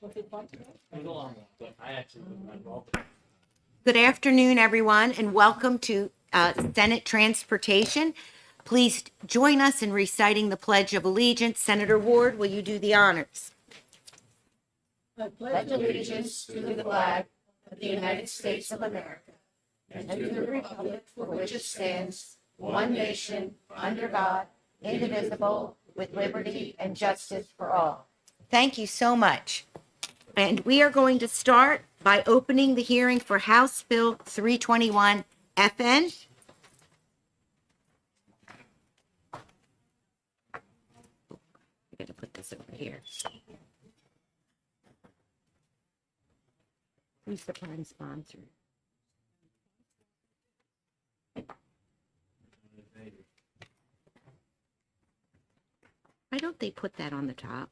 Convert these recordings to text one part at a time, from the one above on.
Good afternoon, everyone, and welcome to Senate Transportation. Please join us in reciting the Pledge of Allegiance. Senator Ward, will you do the honors? Pledge allegiance to the flag of the United States of America and to the republic for which it stands, one nation, under God, indivisible, with liberty and justice for all. Thank you so much. And we are going to start by opening the hearing for House Bill 321 FN. I'm going to put this over here. Who's the prime sponsor? Why don't they put that on the top?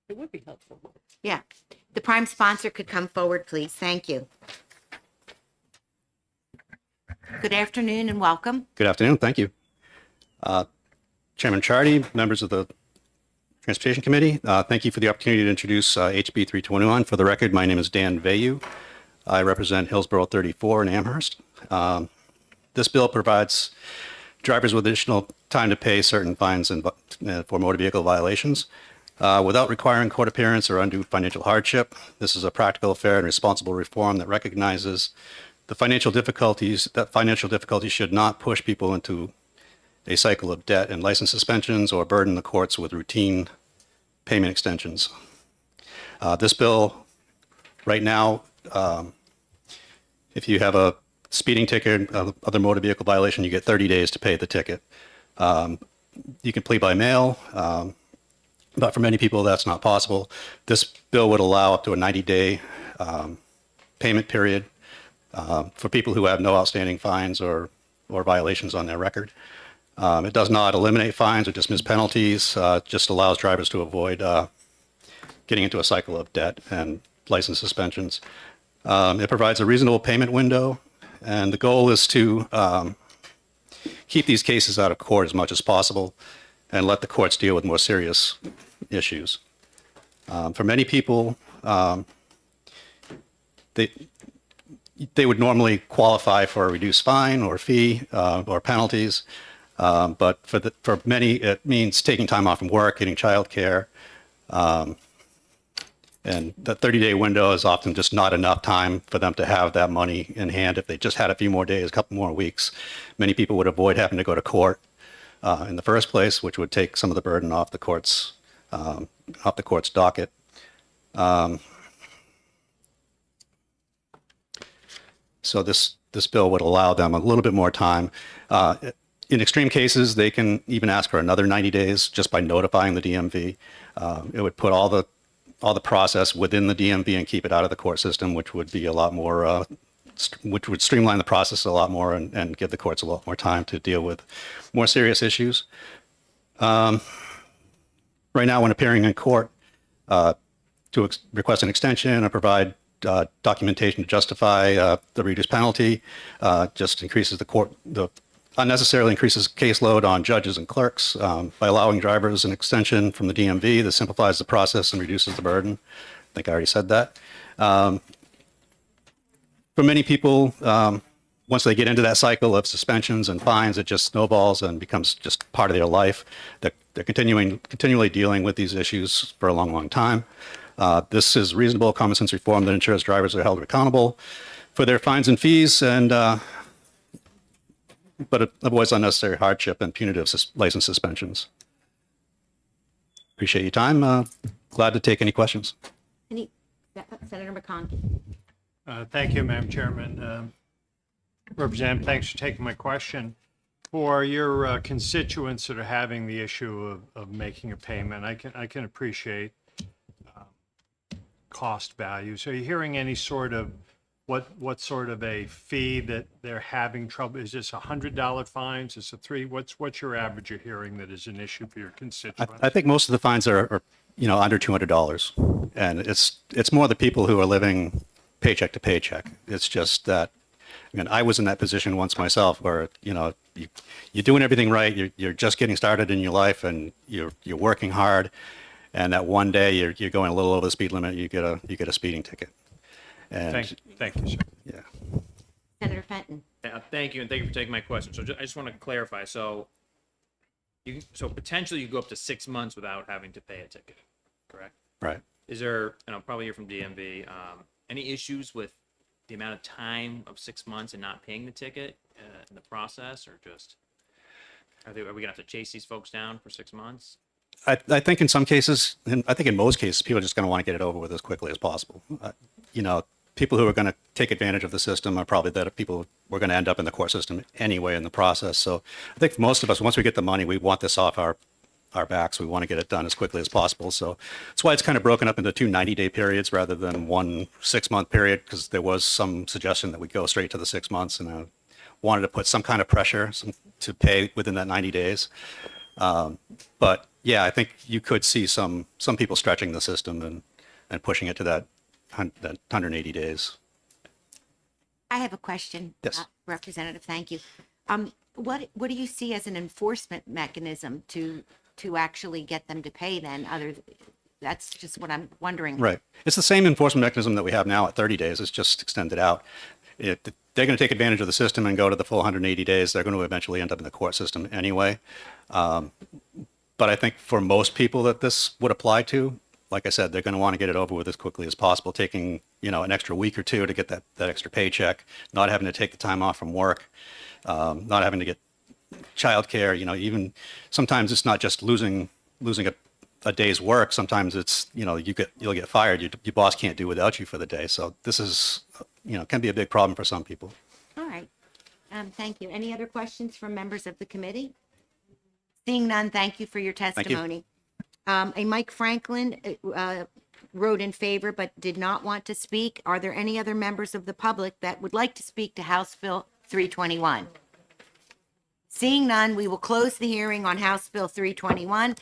It would be helpful. Yeah, the prime sponsor could come forward, please. Thank you. Good afternoon and welcome. Good afternoon. Thank you. Chairman Chardy, members of the Transportation Committee, thank you for the opportunity to introduce HB 321. For the record, my name is Dan Vayu. I represent Hillsborough 34 in Amherst. This bill provides drivers with additional time to pay certain fines for motor vehicle violations without requiring court appearance or undue financial hardship. This is a practical, fair, and responsible reform that recognizes the financial difficulties should not push people into a cycle of debt and license suspensions or burden the courts with routine payment extensions. This bill right now, if you have a speeding ticket or other motor vehicle violation, you get 30 days to pay the ticket. You can plead by mail, but for many people that's not possible. This bill would allow up to a 90-day payment period for people who have no outstanding fines or violations on their record. It does not eliminate fines or dismiss penalties, just allows drivers to avoid getting into a cycle of debt and license suspensions. It provides a reasonable payment window, and the goal is to keep these cases out of court as much as possible and let the courts deal with more serious issues. For many people, they would normally qualify for a reduced fine or fee or penalties. But for many, it means taking time off from work, getting childcare, and the 30-day window is often just not enough time for them to have that money in hand. If they just had a few more days, a couple more weeks, many people would avoid having to go to court in the first place, which would take some of the burden off the court's docket. So this bill would allow them a little bit more time. In extreme cases, they can even ask for another 90 days just by notifying the DMV. It would put all the process within the DMV and keep it out of the court system, which would be a lot more, which would streamline the process a lot more and give the courts a lot more time to deal with more serious issues. Right now, when appearing in court to request an extension or provide documentation to justify the reduced penalty, just increases unnecessarily increases caseload on judges and clerks. By allowing drivers an extension from the DMV, this simplifies the process and reduces the burden. I think I already said that. For many people, once they get into that cycle of suspensions and fines, it just snowballs and becomes just part of their life. They're continually dealing with these issues for a long, long time. This is reasonable, common sense reform that ensures drivers are held accountable for their fines and fees, but it avoids unnecessary hardship and punitive license suspensions. Appreciate your time. Glad to take any questions. Senator McConkey. Thank you, Madam Chairman. Representative, thanks for taking my question. For your constituents that are having the issue of making a payment, I can appreciate cost values. Are you hearing any sort of what sort of a fee that they're having trouble? Is this $100 fines? Is it what's your average you're hearing that is an issue for your constituents? I think most of the fines are under $200, and it's more the people who are living paycheck to paycheck. It's just that, I was in that position once myself, where you're doing everything right, you're just getting started in your life, and you're working hard, and that one day you're going a little over the speed limit, you get a speeding ticket. And Thank you, sir. yeah, Senator Fenton. Thank you, and thank you for taking my question. So I just want to clarify. So so potentially you go up to 6 months without having to pay a ticket, correct? right. Is there, and I'll probably hear from DMV, any issues with the amount of time of 6 months and not paying the ticket in the process, or just are we gonna have to chase these folks down for 6 months? I think in some cases, and I think in most cases, people are just going to want to get it over with as quickly as possible. You know, people who are going to take advantage of the system are probably the people who are going to end up in the court system anyway in the process. So I think for most of us, once we get the money, we want this off our backs. We want to get it done as quickly as possible. So that's why it's kind of broken up into two 90-day periods rather than one 6-month period, because there was some suggestion that we go straight to the 6 months, and I wanted to put some kind of pressure to pay within that 90 days. But yeah, I think you could see some people stretching the system and pushing it to that 180 days. I have a question. Yes. Representative, thank you. What do you see as an enforcement mechanism to actually get them to pay then? That's just what I'm wondering. Right. It's the same enforcement mechanism that we have now at 30 days. It's just extended out. If they're going to take advantage of the system and go to the full 180 days, they're going to eventually end up in the court system anyway. But I think for most people that this would apply to, like I said, they're going to want to get it over with as quickly as possible, taking, an extra week or two to get that extra paycheck, not having to take the time off from work, not having to get childcare. Even sometimes it's not just losing a day's work. Sometimes it's, you'll get fired. Your boss can't do without you for the day. So this is, can be a big problem for some people. All right. Thank you. Any other questions from members of the committee? Seeing none, thank you for your you. testimony. A Mike Franklin wrote in favor but did not want to speak. Are there any other members of the public that would like to speak to House Bill 321? Seeing none, we will close the hearing on House Bill 321,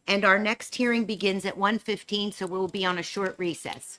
and our next hearing begins at 1:15, so we'll be on a short recess.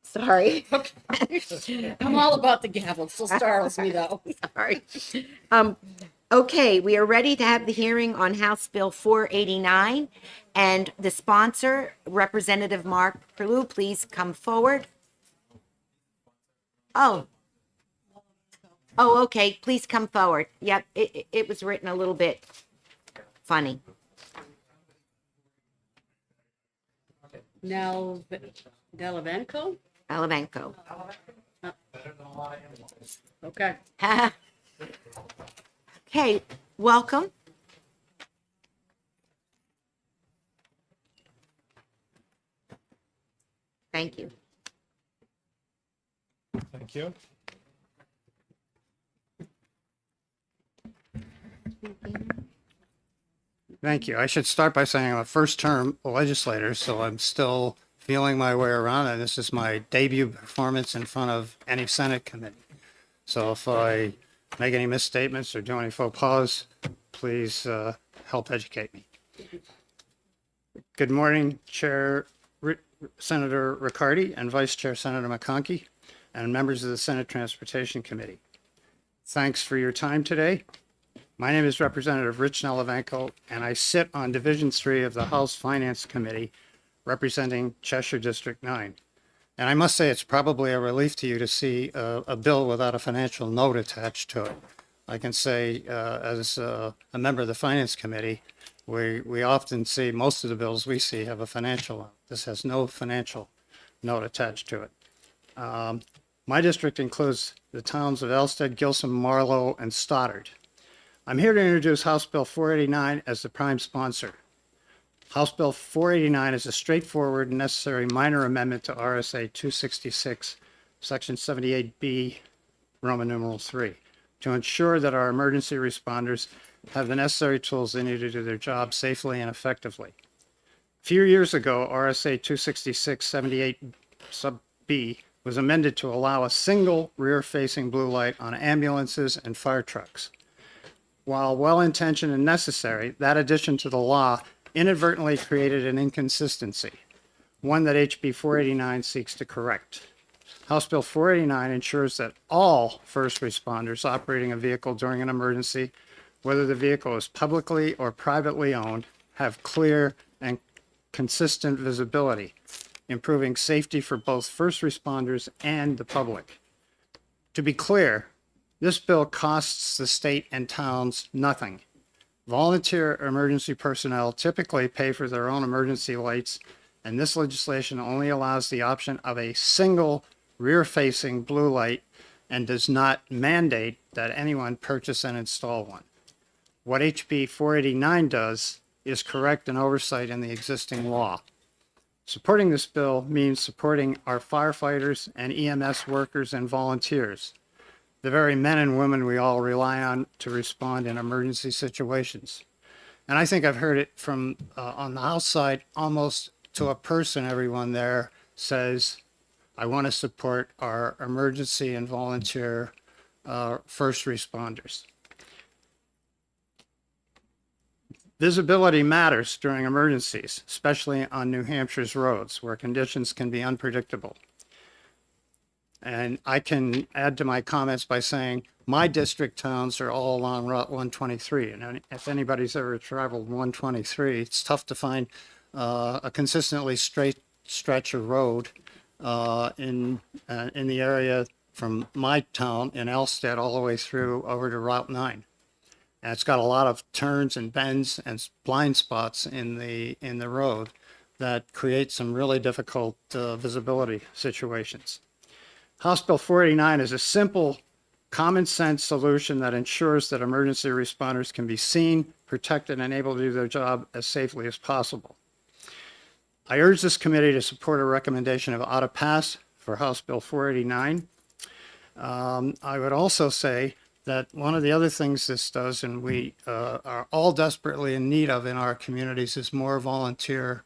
Sorry. I'm all about the gavel. It still startles me though. Sorry. Okay, we are ready to have the hearing on House Bill 489. And the sponsor, Representative Mark Perlow, please come forward. Oh. Oh, okay, please come forward. Yep, it was written a little bit funny. Delavenco? Alavenko. Okay. Okay, welcome. Thank you. Thank you. Thank you. I should start by saying I'm a first-term legislator, so I'm still feeling my way around, and this is my debut performance in front of any Senate committee. So if I make any misstatements or do any faux pas, please help educate me. Good morning, Senator Riccardi and Vice Chair Senator McConkey, and members of the Senate Transportation Committee. Thanks for your time today. My name is Representative Rich Nelevenko, and I sit on Division 3 of the House Finance Committee, representing Cheshire District 9. And I must say it's probably a relief to you to see a bill without a financial note attached to it. I can say, as a member of the Finance Committee, we often see, most of the bills we see have a financial note. This has no financial note attached to it. My district includes the towns of Elsted, Gilsum, Marlow, and Stoddard. I'm here to introduce House Bill 489 as the prime sponsor. House Bill 489 is a straightforward and necessary minor amendment to RSA 266, Section 78B, Roman numeral 3, to ensure that our emergency responders have the necessary tools they need to do their job safely and effectively. A few years ago, RSA 266, 78 sub B was amended to allow a single rear-facing blue light on ambulances and fire trucks. While well-intentioned and necessary, that addition to the law inadvertently created an inconsistency, one that HB 489 seeks to correct. House Bill 489 ensures that all first responders operating a vehicle during an emergency, whether the vehicle is publicly or privately owned, have clear and consistent visibility, improving safety for both first responders and the public. To be clear, this bill costs the state and towns nothing. Volunteer emergency personnel typically pay for their own emergency lights, and this legislation only allows the option of a single rear-facing blue light and does not mandate that anyone purchase and install one. What HB 489 does is correct an oversight in the existing law. Supporting this bill means supporting our firefighters and EMS workers and volunteers, the very men and women we all rely on to respond in emergency situations. And I think I've heard it from on the House side, almost to a person, everyone there says, I want to support our emergency and volunteer first responders. Visibility matters during emergencies, especially on New Hampshire's roads where conditions can be unpredictable. And I can add to my comments by saying my district towns are all along Route 123. And if anybody's ever traveled 123, it's tough to find a consistently straight stretch of road in the area from my town in Elsted all the way through over to Route 9. And it's got a lot of turns and bends and blind spots in the road that create some really difficult visibility situations. House Bill 489 is a simple, common sense solution that ensures that emergency responders can be seen, protected, and able to do their job as safely as possible. I urge this committee to support a recommendation of ought to pass for House Bill 489. I would also say that one of the other things this does, and we are all desperately in need of in our communities, is more volunteer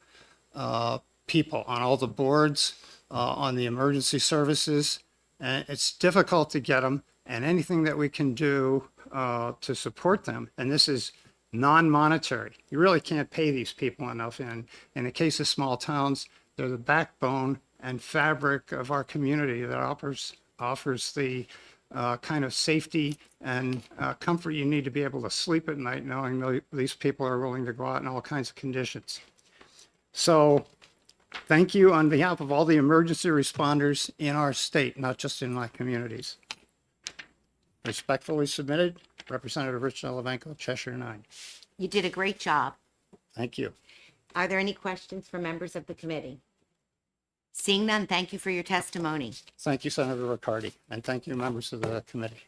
people on all the boards, on the emergency services. And it's difficult to get them, and anything that we can do to support them, and this is non-monetary. You really can't pay these people enough. And in the case of small towns, they're the backbone and fabric of our community that offers the kind of safety and comfort you need to be able to sleep at night knowing these people are willing to go out in all kinds of conditions. So thank you on behalf of all the emergency responders in our state, not just in my communities. Respectfully submitted, Representative Rich Delavanco, Cheshire 9. You did a great job. Thank you. Are there any questions from members of the committee? Seeing none, thank you for your testimony. Thank you, Senator Riccardi, and thank you, members of the committee.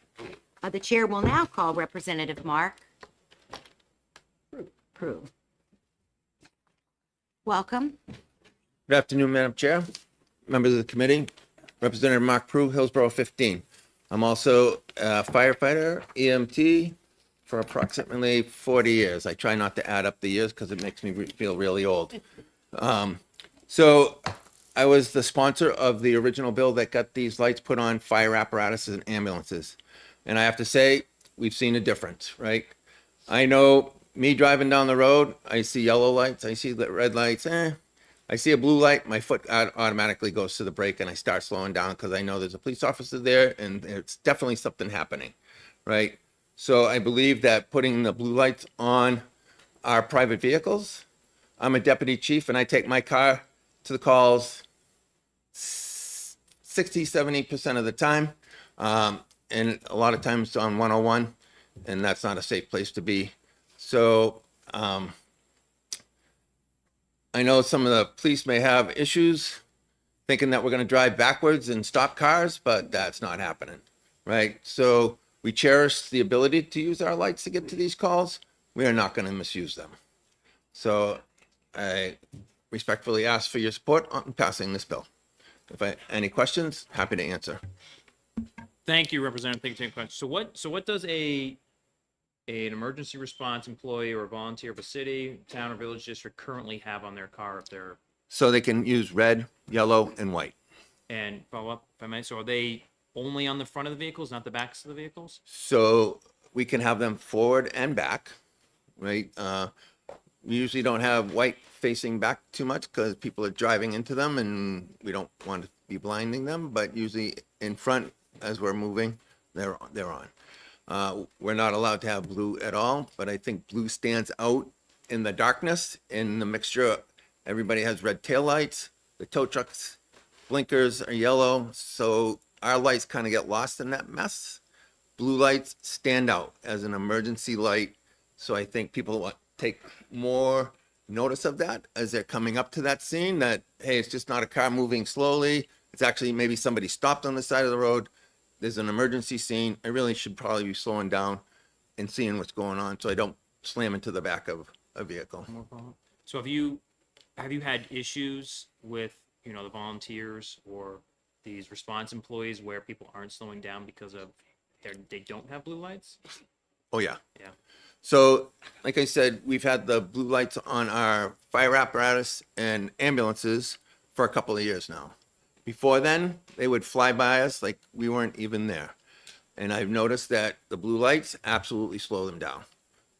The chair will now call Representative Mark Prue. Welcome. Good afternoon, Madam Chair, members of the committee, Representative Mark Prue, Hillsborough 15. I'm also a firefighter, EMT, for approximately 40 years. I try not to add up the years because it makes me feel really old. So I was the sponsor of the original bill that got these lights put on fire apparatuses and ambulances. And I have to say, we've seen a difference, right? I know me driving down the road, I see yellow lights, I see the red lights, I see a blue light, my foot automatically goes to the brake and I start slowing down because I know there's a police officer there and it's definitely something happening, right? So I believe that putting the blue lights on our private vehicles, I'm a deputy chief and I take my car to the calls 60-70% of the time. And a lot of times on 101, and that's not a safe place to be. So I know some of the police may have issues thinking that we're going to drive backwards and stop cars, but that's not happening, right? So we cherish the ability to use our lights to get to these calls. We are not going to misuse them. So I respectfully ask for your support on passing this bill. If I any questions, happy to answer. Thank you, Representative. Thank you for taking questions. So what does an emergency response employee or a volunteer of a city, town, or village district currently have on their car if they're, So they can use red, yellow, and white. and follow up, if I may, so are they only on the front of the vehicles, not the backs of the vehicles? So we can have them forward and back, right? We usually don't have white facing back too much because people are driving into them and we don't want to be blinding them, but usually in front as we're moving, they're on. We're not allowed to have blue at all, but I think blue stands out in the darkness, in the mixture. Everybody has red taillights, the tow trucks, blinkers are yellow, so our lights kind of get lost in that mess. Blue lights stand out as an emergency light, so I think people want take more notice of that as they're coming up to that scene, that, hey, it's just not a car moving slowly. It's actually maybe somebody stopped on the side of the road. There's an emergency scene. I really should probably be slowing down and seeing what's going on so I don't slam into the back of a vehicle. So have you had issues with, the volunteers or these response employees where people aren't slowing down because of they don't have blue lights? Oh, yeah. Yeah. So, like I said, we've had the blue lights on our fire apparatus and ambulances for a couple of years now. Before then, they would fly by us like we weren't even there. And I've noticed that the blue lights absolutely slow them down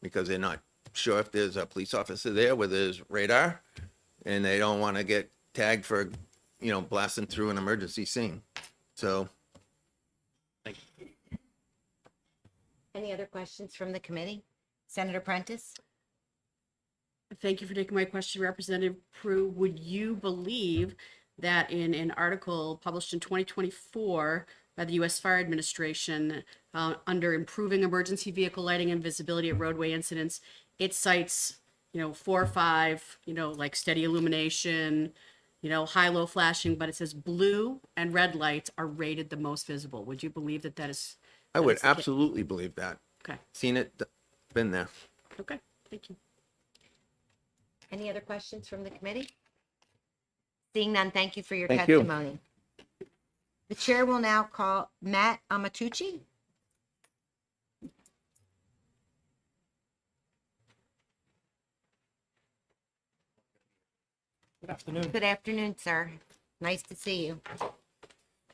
because they're not sure if there's a police officer there where there's radar and they don't want to get tagged for, blasting through an emergency scene. So, Thank you. Any other questions from the committee? Senator Prentice? Thank you for taking my question, Representative Prue. Would you believe that in an article published in 2024 by the U.S. Fire Administration under improving emergency vehicle lighting and visibility at roadway incidents, it cites, 4 or 5, like steady illumination, high-low flashing, but it says blue and red lights are rated the most visible. Would you believe that is? I that would is the case? absolutely believe that. Okay. Seen it, been there. Okay. Thank you. Any other questions from the committee? Seeing none, thank you for your Thank you. testimony. The chair will now call Matt Amatucci. Good afternoon. Good afternoon, sir. Nice to see you.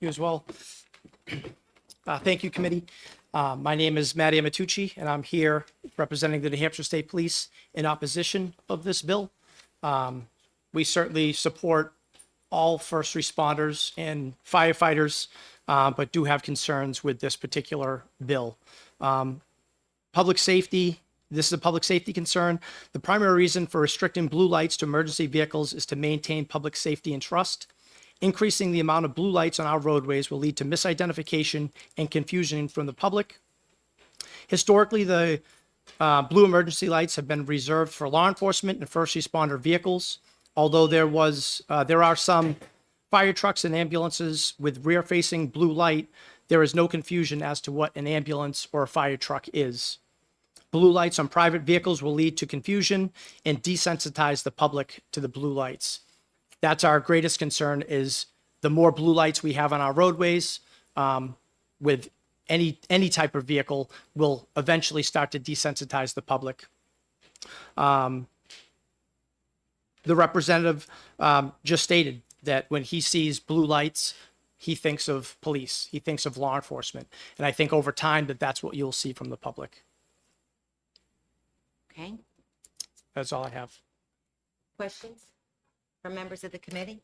You as well. Thank you, committee. My name is Matty Amatucci, and I'm here representing the New Hampshire State Police in opposition of this bill. We certainly support all first responders and firefighters, but do have concerns with this particular bill. Public safety, this is a public safety concern. The primary reason for restricting blue lights to emergency vehicles is to maintain public safety and trust. Increasing the amount of blue lights on our roadways will lead to misidentification and confusion from the public. Historically, the blue emergency lights have been reserved for law enforcement and first responder vehicles. Although there are some fire trucks and ambulances with rear-facing blue light, there is no confusion as to what an ambulance or a fire truck is. Blue lights on private vehicles will lead to confusion and desensitize the public to the blue lights. That's our greatest concern, is the more blue lights we have on our roadways, with any type of vehicle, will eventually start to desensitize the public. The representative just stated that when he sees blue lights, he thinks of police, he thinks of law enforcement. And I think over time that's what you'll see from the public. Okay. That's all I have. Questions from members of the committee?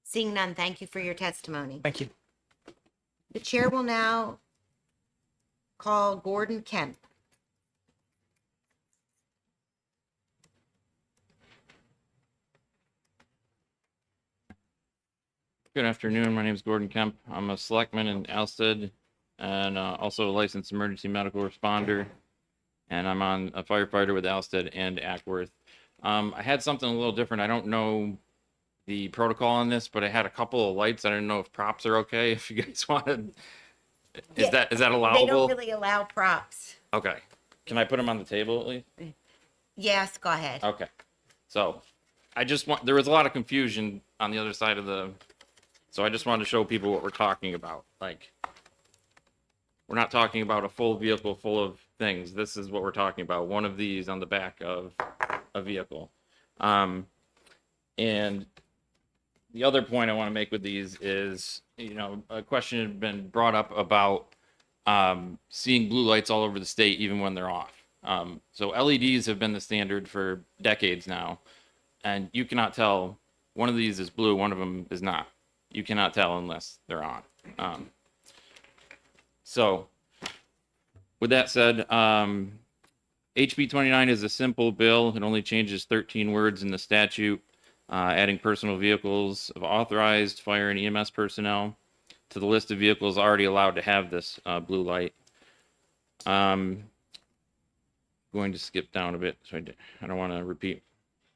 Seeing none, thank you for your testimony. Thank you. The chair will now call Gordon Kemp. Good afternoon. My name is Gordon Kemp. I'm a selectman in Alsted and also a licensed emergency medical responder. And I'm on a firefighter with Alsted and Ackworth. I had something a little different. I don't know the protocol on this, but I had a couple of lights. I don't know if props are okay. If you guys wanted, is that They allowable? don't really allow props. Okay. Can I put them on the table at least? Yes, go ahead. Okay. So there was a lot of confusion on the other side of so I just wanted to show people what we're talking about. Like, we're not talking about a full vehicle full of things. This is what we're talking about. One of these on the back of a vehicle. And the other point I want to make with these is, a question had been brought up about seeing blue lights all over the state, even when they're off. So LEDs have been the standard for decades now, and you cannot tell one of these is blue, one of them is not. You cannot tell unless they're on. So with that said, HB 29 is a simple bill. It only changes 13 words in the statute, adding personal vehicles of authorized fire and EMS personnel to the list of vehicles already allowed to have this blue light. Going to skip down a bit, so I don't want to repeat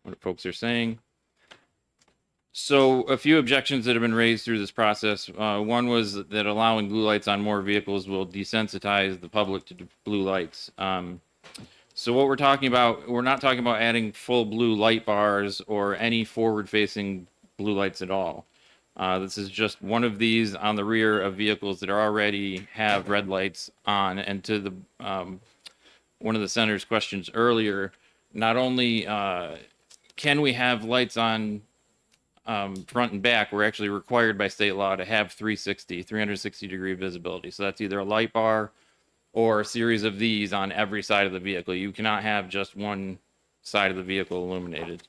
what folks are saying. So a few objections that have been raised through this process. One was that allowing blue lights on more vehicles will desensitize the public to blue lights. So what we're talking about, we're not talking about adding full blue light bars or any forward-facing blue lights at all. This is just one of these on the rear of vehicles that already have red lights on. And to the one of the senator's questions earlier, not only can we have lights on front and back, we're actually required by state law to have 360 degree visibility. So that's either a light bar or a series of these on every side of the vehicle. You cannot have just one side of the vehicle illuminated.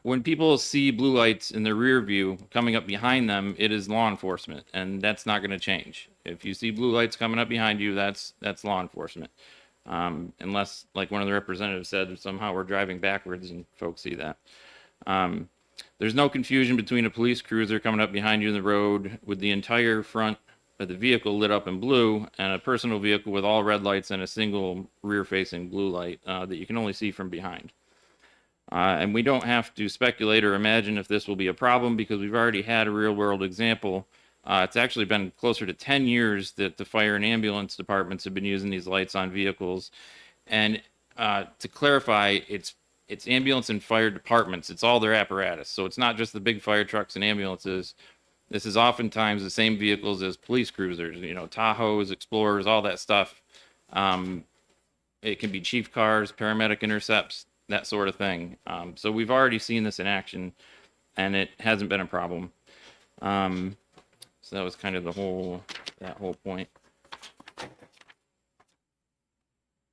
When people see blue lights in the rear view coming up behind them, it is law enforcement, and that's not going to change. If you see blue lights coming up behind you, that's law enforcement. Unless, like one of the representatives said, somehow we're driving backwards and folks see that. There's no confusion between a police cruiser coming up behind you in the road with the entire front of the vehicle lit up in blue and a personal vehicle with all red lights and a single rear-facing blue light that you can only see from behind. And we don't have to speculate or imagine if this will be a problem because we've already had a real-world example. It's actually been closer to 10 years that the fire and ambulance departments have been using these lights on vehicles. And to clarify, it's ambulance and fire departments. It's all their apparatus. So it's not just the big fire trucks and ambulances. This is oftentimes the same vehicles as police cruisers, Tahoes, Explorers, all that stuff. It can be chief cars, paramedic intercepts, that sort of thing. So we've already seen this in action, and it hasn't been a problem. So that was kind of that whole point.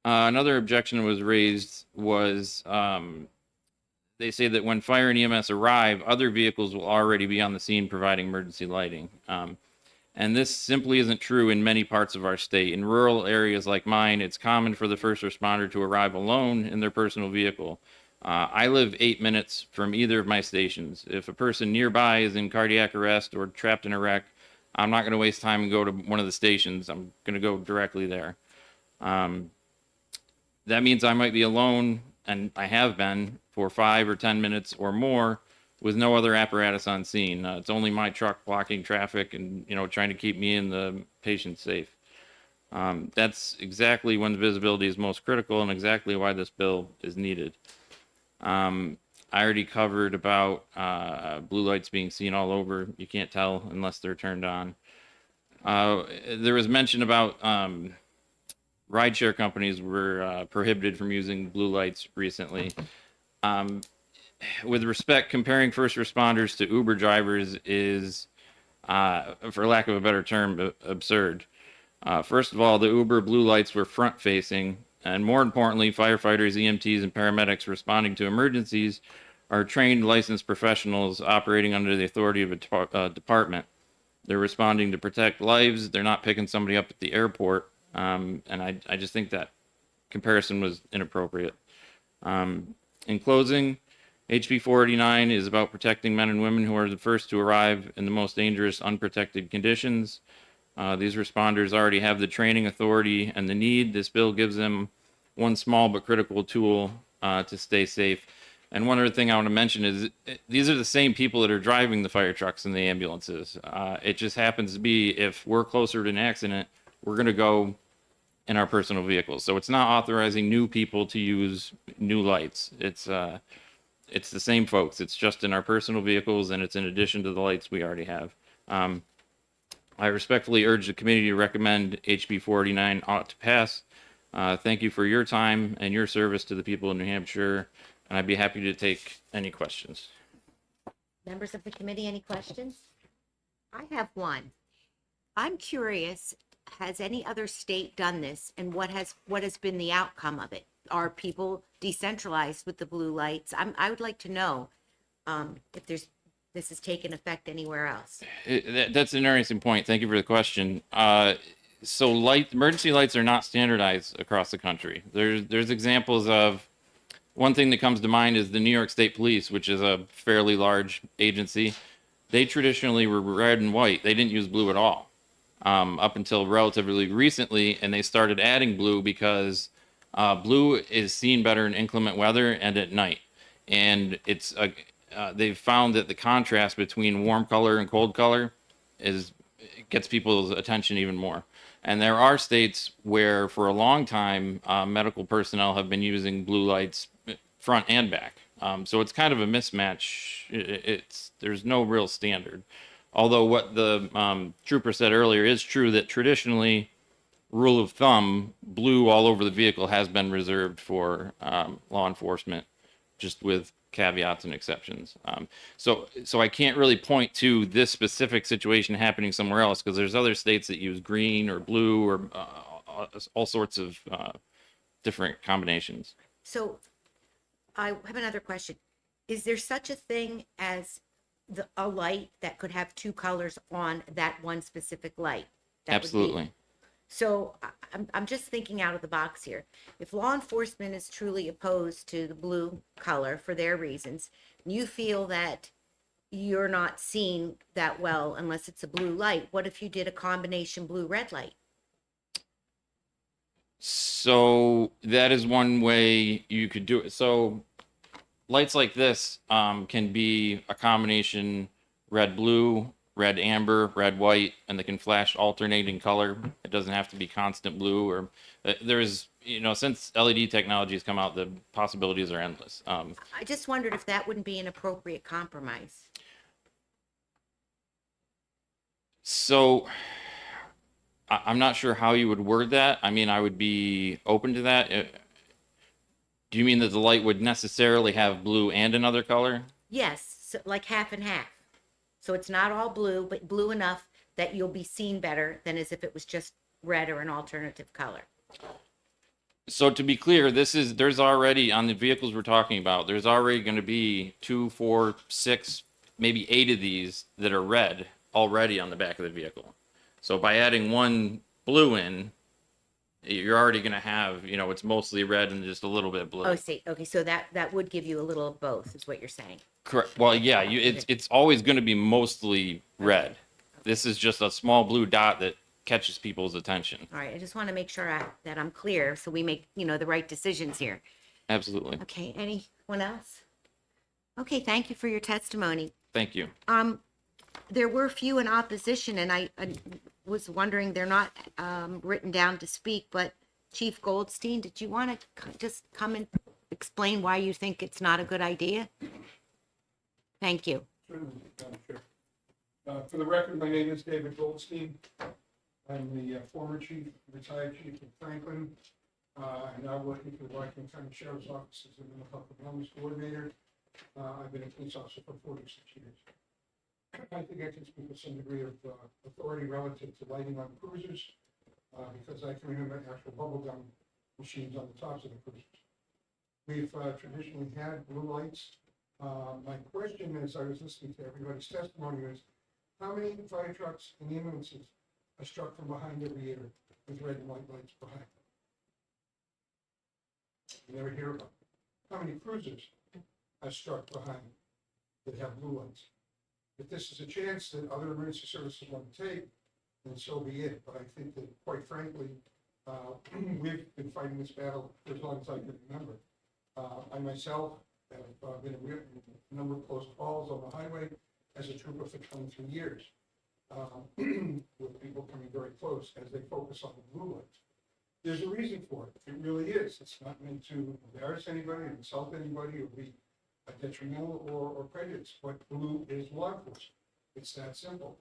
Another objection was raised was they say that when fire and EMS arrive, other vehicles will already be on the scene providing emergency lighting. And this simply isn't true in many parts of our state. In rural areas like mine, it's common for the first responder to arrive alone in their personal vehicle. I live 8 minutes from either of my stations. If a person nearby is in cardiac arrest or trapped in a wreck, I'm not going to waste time and go to one of the stations. I'm going to go directly there. That means I might be alone, and I have been, for 5 or 10 minutes or more with no other apparatus on scene. It's only my truck blocking traffic and, trying to keep me and the patient safe. That's exactly when the visibility is most critical and exactly why this bill is needed. I already covered about blue lights being seen all over. You can't tell unless they're turned on. There was mention about rideshare companies were prohibited from using blue lights recently. With respect, comparing first responders to Uber drivers is, for lack of a better term, absurd. First of all, the Uber blue lights were front facing, and more importantly, firefighters, EMTs, and paramedics responding to emergencies are trained, licensed professionals operating under the authority of a department. They're responding to protect lives. They're not picking somebody up at the airport. And I just think that comparison was inappropriate. In closing, HB 489 is about protecting men and women who are the first to arrive in the most dangerous, unprotected conditions. These responders already have the training, authority, and the need. This bill gives them one small but critical tool to stay safe. And one other thing I want to mention is these are the same people that are driving the fire trucks and the ambulances. It just happens to be if we're closer to an accident, we're going to go in our personal vehicles. So it's not authorizing new people to use new lights. It's the same folks. It's just in our personal vehicles, and it's in addition to the lights we already have. I respectfully urge the committee to recommend HB 489 ought to pass. Thank you for your time and your service to the people of New Hampshire, and I'd be happy to take any questions. Members of the committee, any questions? I have one. I'm curious, has any other state done this, and what has been the outcome of it? Are people decentralized with the blue lights? I would like to know if this has taken effect anywhere else. That's an interesting point. Thank you for the question. So emergency lights are not standardized across the country. There's examples of, one thing that comes to mind is the New York State Police, which is a fairly large agency. They traditionally were red and white. They didn't use blue at all up until relatively recently, and they started adding blue because blue is seen better in inclement weather and at night. And they've found that the contrast between warm color and cold color gets people's attention even more. And there are states where for a long time, medical personnel have been using blue lights front and back. So it's kind of a mismatch. There's no real standard. Although what the trooper said earlier is true, that traditionally, rule of thumb, blue all over the vehicle has been reserved for law enforcement, just with caveats and exceptions. So I can't really point to this specific situation happening somewhere else, because there's other states that use green or blue or all sorts of different combinations. So I have another question. Is there such a thing as a light that could have two colors on that one specific light? Absolutely. So I'm just thinking out of the box here. If law enforcement is truly opposed to the blue color for their reasons, you feel that you're not seen that well unless it's a blue light. What if you did a combination blue-red light? So that is one way you could do it. So lights like this can be a combination red-blue, red amber, red white, and they can flash alternating color. It doesn't have to be constant blue. Or there's, since LED technology has come out, the possibilities are endless. I just wondered if that wouldn't be an appropriate compromise. So I'm not sure how you would word that. I mean, I would be open to that. Do you mean that the light would necessarily have blue and another color? Yes, so like half and half. So it's not all blue, but blue enough that you'll be seen better than as if it was just red or an alternative color. So to be clear, there's already, on the vehicles we're talking about, there's already going to be 2, 4, 6, maybe 8 of these that are red already on the back of the vehicle. So by adding one blue in, you're already going to have, it's mostly red and just a little bit blue. Oh, see, okay, so that would give you a little of both, is what you're saying. Correct. Well, yeah, it's always going to be mostly red. This is just a small blue dot that catches people's attention. All right, I just want to make sure that I'm clear, so we make, the right decisions here. Absolutely. Okay, anyone else? Okay, thank you for your testimony. Thank you. There were few in opposition, and I was wondering, they're not written down to speak, but Chief Goldstein, did you want to just come and explain why you think it's not a good idea? Thank you. Certainly, Madam Chair. For the record, my name is David Goldstein. I'm the former chief, retired chief of Franklin. I'm now working for the Washington County Sheriff's Office as a mental health and wellness coordinator. I've been a police officer for 46 years. I think I can speak with some degree of authority relative to lighting on cruisers, because I can remember actual bubble gum machines on the tops of the cruisers. We've traditionally had blue lights. My question, as I was listening to everybody's testimony, is how many fire trucks and ambulances are struck from behind every year with red and white lights behind? You never hear about it. How many cruisers are struck behind that have blue lights? If this is a chance that other emergency services want to take, then so be it. But I think that, quite frankly, we've been fighting this battle for as long as I can remember. I myself have been in a number of close calls on the highway as a trooper for 23 years, with people coming very close as they focus on the blue lights. There's a reason for it. It really is. It's not meant to embarrass anybody, insult anybody, or be detrimental or prejudice. But blue is law enforcement. It's that simple.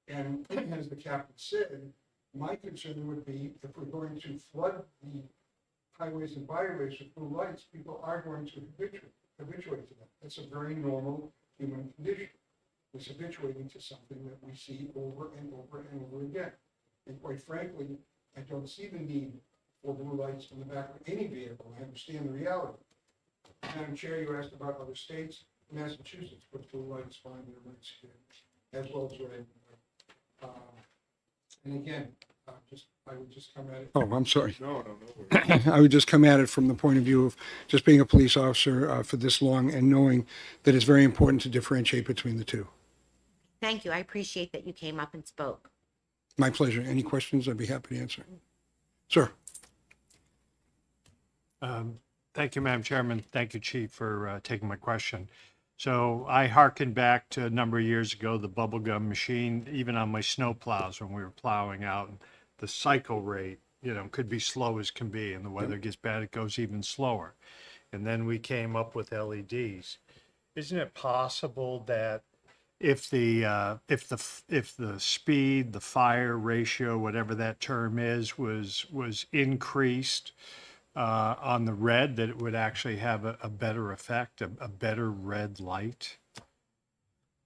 And as the captain said, my concern would be if we're going to flood the highways and byways with blue lights, people are going to habituate to them. That's a very normal human condition. It's habituating to something that we see over and over and over again. And quite frankly, I don't see the need for blue lights in the back of any vehicle. I understand the reality. Madam Chair, you asked about other states. Massachusetts puts blue lights behind their emergency vehicles, as well as red. And again, I would just come at it. Oh, I'm sorry. No. I would just come at it from the point of view of just being a police officer for this long and knowing that it's very important to differentiate between the two. Thank you. I appreciate that you came up and spoke. My pleasure. Any questions? I'd be happy to answer. Sir. Thank you, Madam Chairman. Thank you, Chief, for taking my question. So I hearken back to a number of years ago, the bubble gum machine, even on my snow plows when we were plowing out, the cycle rate, could be slow as can be, and the weather gets bad, it goes even slower. And then we came up with LEDs. Isn't it possible that if the speed, the fire ratio, whatever that term is, was increased on the red, that it would actually have a better effect, a better red light?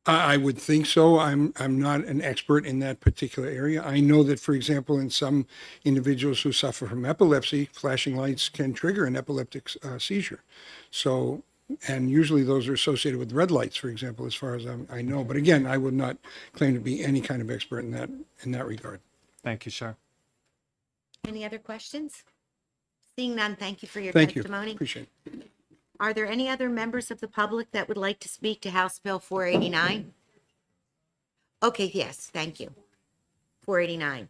I would think so. I'm not an expert in that particular area. I know that, for example, in some individuals who suffer from epilepsy, flashing lights can trigger an epileptic seizure. So, and usually those are associated with red lights, for example, as far as I know. But again, I would not claim to be any kind of expert in that regard. Thank you, sir. Any other questions? Seeing none, thank you for your Thank you. testimony. Appreciate it. Are there any other members of the public that would like to speak to House Bill 489? Okay, yes, thank you. 489.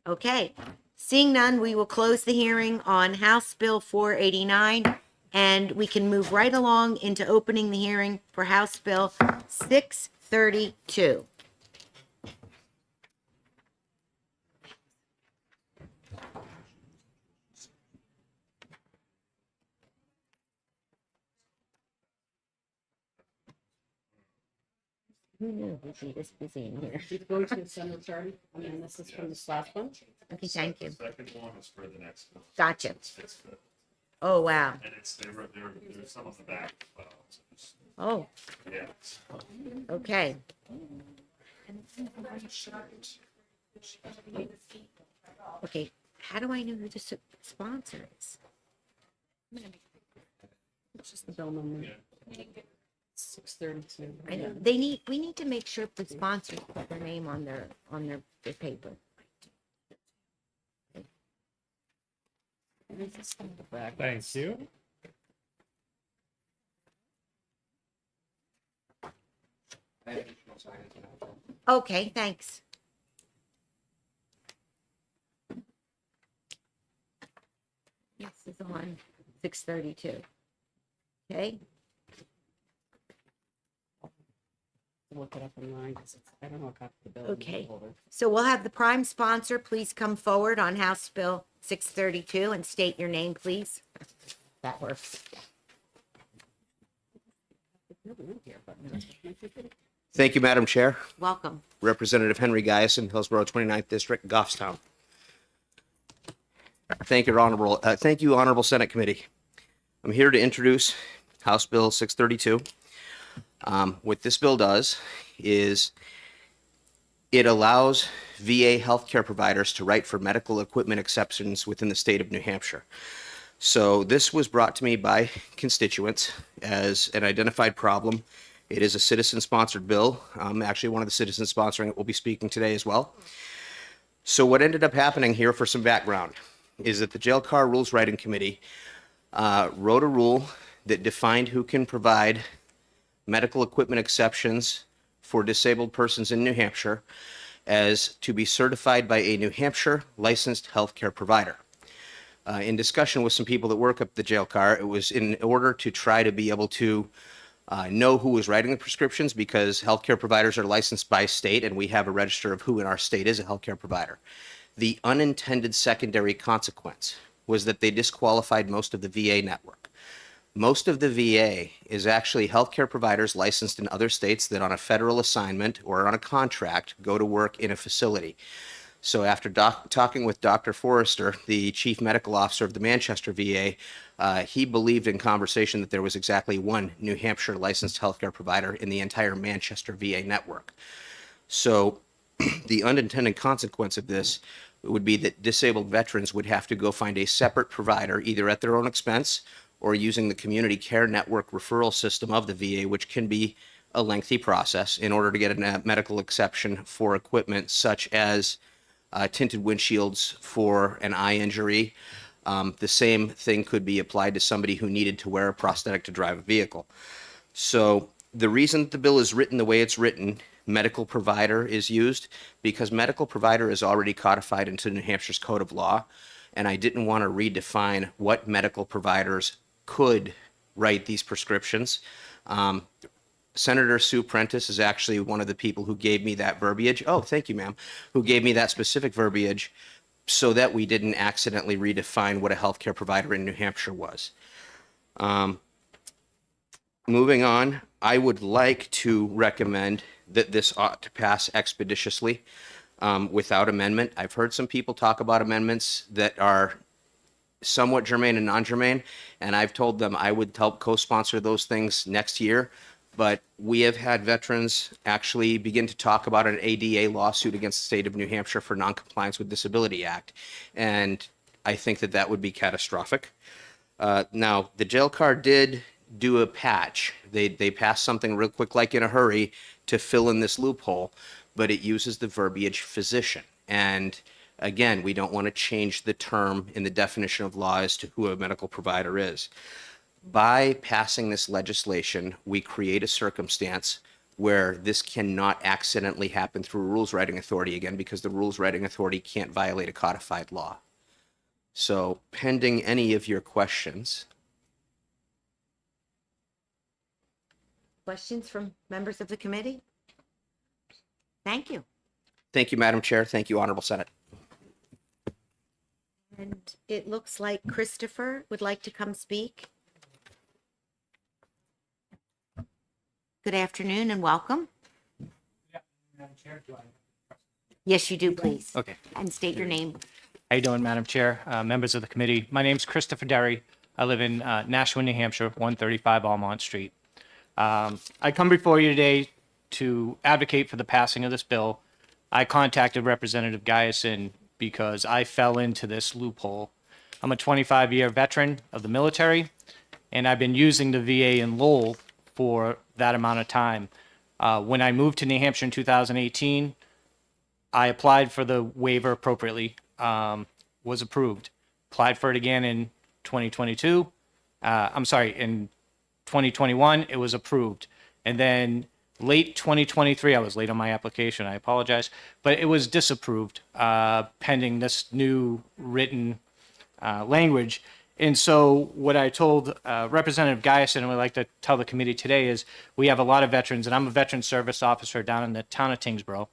Okay, seeing none, we will close the hearing on House Bill 489, and we can move right along into opening the hearing for House Bill 632. Who knew we'd be this busy in here? Did go to the cemetery? I mean, this is from this last one. Okay, thank you. Second one is for the next one. Gotcha. It's the- Oh, wow. And it's, there's some on the back as well. So it's- Oh, Yeah. okay. Okay, how do I know who the sponsor is? It's just the bill number. 632. I know, we need to make sure the sponsors put their name on their paper. Thank you. Okay, thanks. This is on 632. Okay, Look it up online because I don't know what got the bill. Okay. so we'll have the prime sponsor please come forward on House Bill 632 and state your name, please. That works. Thank you, Madam Chair. Welcome. Representative Henry Guyson, Hillsborough 29th District, Goffstown. Thank you, Honorable Senate Committee. I'm here to introduce House Bill 632. What this bill does is it allows VA healthcare providers to write for medical equipment exceptions within the state of New Hampshire. So this was brought to me by constituents as an identified problem. It is a citizen-sponsored bill. Actually, one of the citizens sponsoring it will be speaking today as well. So what ended up happening here, for some background, is that the Jail Car Rules Writing Committee wrote a rule that defined who can provide medical equipment exceptions for disabled persons in New Hampshire as to be certified by a New Hampshire licensed healthcare provider. In discussion with some people that work up the jail car, it was in order to try to be able to know who was writing the prescriptions, because healthcare providers are licensed by state and we have a register of who in our state is a healthcare provider. The unintended secondary consequence was that they disqualified most of the VA network. Most of the VA is actually healthcare providers licensed in other states that on a federal assignment or on a contract go to work in a facility. So after talking with Dr. Forrester, the chief medical officer of the Manchester VA, he believed in conversation that there was exactly one New Hampshire licensed healthcare provider in the entire Manchester VA network. So the unintended consequence of this would be that disabled veterans would have to go find a separate provider, either at their own expense or using the community care network referral system of the VA, which can be a lengthy process, in order to get a medical exception for equipment such as tinted windshields for an eye injury. The same thing could be applied to somebody who needed to wear a prosthetic to drive a vehicle. So the reason that the bill is written the way it's written, medical provider, is used because medical provider is already codified into New Hampshire's Code of Law, and I didn't want to redefine what medical providers could write these prescriptions. Senator Sue Prentice is actually one of the people who gave me that verbiage. Oh, thank you, ma'am. Who gave me that specific verbiage so that we didn't accidentally redefine what a healthcare provider in New Hampshire was. Moving on, I would like to recommend that this ought to pass expeditiously without amendment. I've heard some people talk about amendments that are somewhat germane and non-germane, and I've told them I would help co-sponsor those things next year. But we have had veterans actually begin to talk about an ADA lawsuit against the state of New Hampshire for noncompliance with Disability Act, and I think that that would be catastrophic. Now, the jail car did do a patch. They passed something real quick, like in a hurry, to fill in this loophole, but it uses the verbiage physician. And again, we don't want to change the term in the definition of law as to who a medical provider is. By passing this legislation, we create a circumstance where this cannot accidentally happen through a rules writing authority again, because the rules writing authority can't violate a codified law. So pending any of your questions. Questions from members of the committee? Thank you. Thank you, Madam Chair. Thank you, Honorable Senate. And it looks like Christopher would like to come speak. Good afternoon and welcome. Yes, you do, please. Okay. And state your name. How you doing, Madam Chair, members of the committee? My name's Christopher Derry. I live in Nashua, New Hampshire, 135 Almont Street. I come before you today to advocate for the passing of this bill. I contacted Representative Guyson because I fell into this loophole. I'm a 25-year veteran of the military, and I've been using the VA in Lowell for that amount of time. When I moved to New Hampshire in 2018, I applied for the waiver appropriately, was approved. Applied for it again in 2022. In 2021, it was approved. And then late 2023, I was late on my application, I apologize, but it was disapproved pending this new written language. And so what I told Representative Guyson, and would like to tell the committee today, is we have a lot of veterans, and I'm a veteran service officer down in the town of Tingsboro.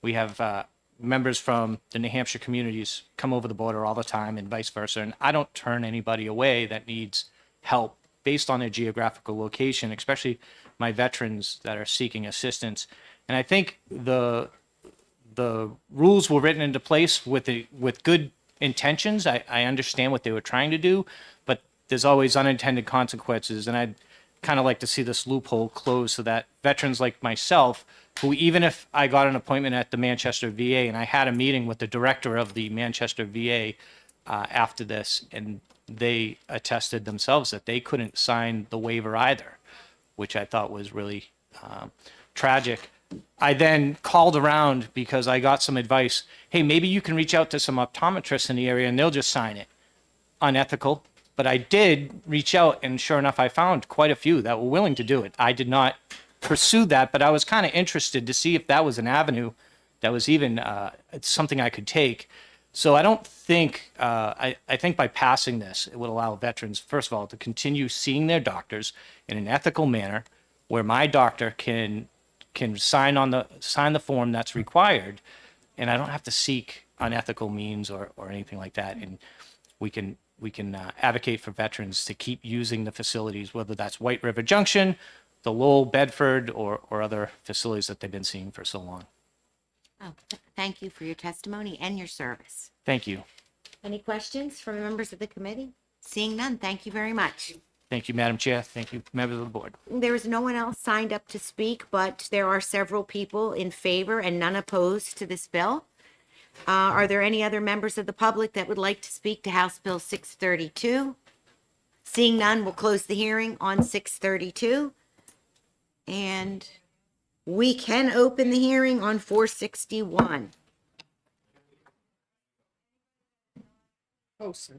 We have members from the New Hampshire communities come over the border all the time and vice versa. And I don't turn anybody away that needs help based on their geographical location, especially my veterans that are seeking assistance. And I think the rules were written into place with good intentions. I understand what they were trying to do, but there's always unintended consequences. And I'd kind of like to see this loophole closed so that veterans like myself, who even if I got an appointment at the Manchester VA and I had a meeting with the director of the Manchester VA after this, and they attested themselves that they couldn't sign the waiver either, which I thought was really tragic. I then called around because I got some advice. Hey, maybe you can reach out to some optometrists in the area and they'll just sign it. Unethical. But I did reach out, and sure enough, I found quite a few that were willing to do it. I did not pursue that, but I was kind of interested to see if that was an avenue that was even something I could take. So I don't think, I think by passing this, it would allow veterans, first of all, to continue seeing their doctors in an ethical manner where my doctor can sign the form that's required, and I don't have to seek unethical means or anything like that. And we can advocate for veterans to keep using the facilities, whether that's White River Junction, the Lowell, Bedford, or other facilities that they've been seeing for so long. Oh, thank you for your testimony and your service. Thank you. Any questions from members of the committee? Seeing none, thank you very much. Thank you, Madam Chair. Thank you, members of the board. There is no one else signed up to speak, but there are several people in favor and none opposed to this bill. Are there any other members of the public that would like to speak to House Bill 632? Seeing none, we'll close the hearing on 632. And we can open the hearing on 461. Oh, sir.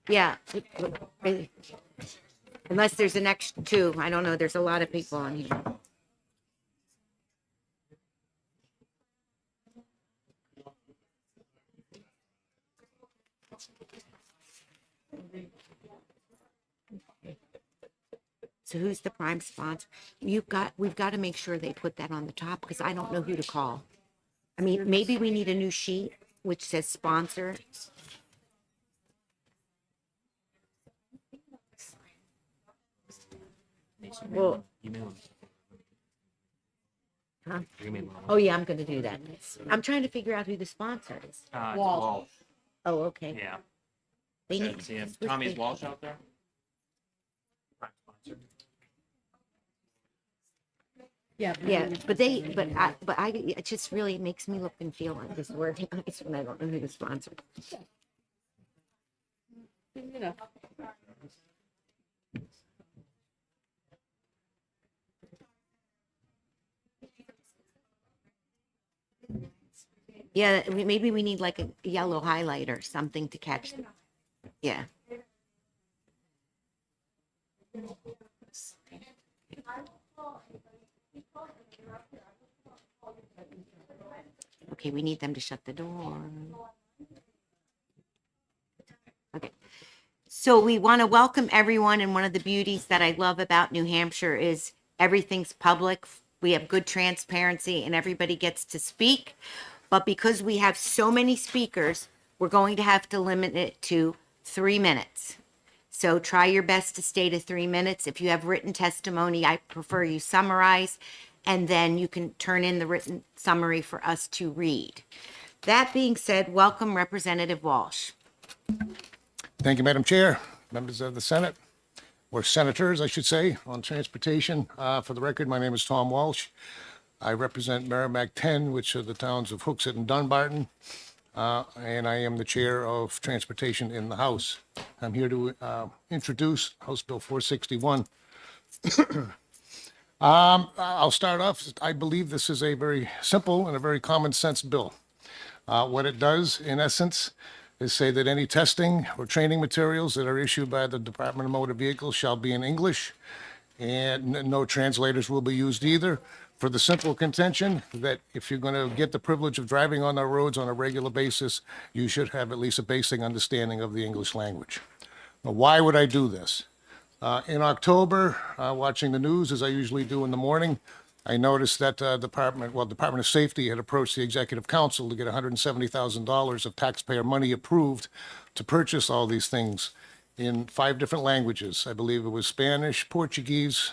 Yeah. Unless there's an extra two. I don't know. There's a lot of people on here. So who's the prime sponsor? We've got to make sure they put that on the top because I don't know who to call. I mean, maybe we need a new sheet which says sponsor. Well, huh? Oh yeah, I'm going to do that. I'm trying to figure out who the sponsor is. Walsh. Oh, okay. Yeah. They need. See if Tommy's Walsh out there? Yeah. Yeah, but it just really makes me look and feel like this word nice when I don't know who the sponsor is. You know. Yeah, maybe we need like a yellow highlighter, something to catch them. Yeah. Okay, we need them to shut the door. Okay. So we want to welcome everyone, and one of the beauties that I love about New Hampshire is everything's public. We have good transparency and everybody gets to speak. But because we have so many speakers, we're going to have to limit it to 3 minutes. So try your best to stay to 3 minutes. If you have written testimony, I prefer you summarize, and then you can turn in the written summary for us to read. That being said, welcome Representative Walsh. Thank you, Madam Chair, members of the Senate, or senators, I should say, on transportation. For the record, my name is Tom Walsh. I represent Merrimack 10, which are the towns of Hooksett and Dunbarton, and I am the chair of transportation in the House. I'm here to introduce House Bill 461. I'll start off. I believe this is a very simple and a very common sense bill. What it does, in essence, is say that any testing or training materials that are issued by the Department of Motor Vehicles shall be in English, and no translators will be used either, for the simple contention that if you're going to get the privilege of driving on our roads on a regular basis, you should have at least a basic understanding of the English language. Now, why would I do this? In October, watching the news, as I usually do in the morning, I noticed that Department of Safety had approached the Executive Council to get $170,000 of taxpayer money approved to purchase all these things in 5 different languages. I believe it was Spanish, Portuguese,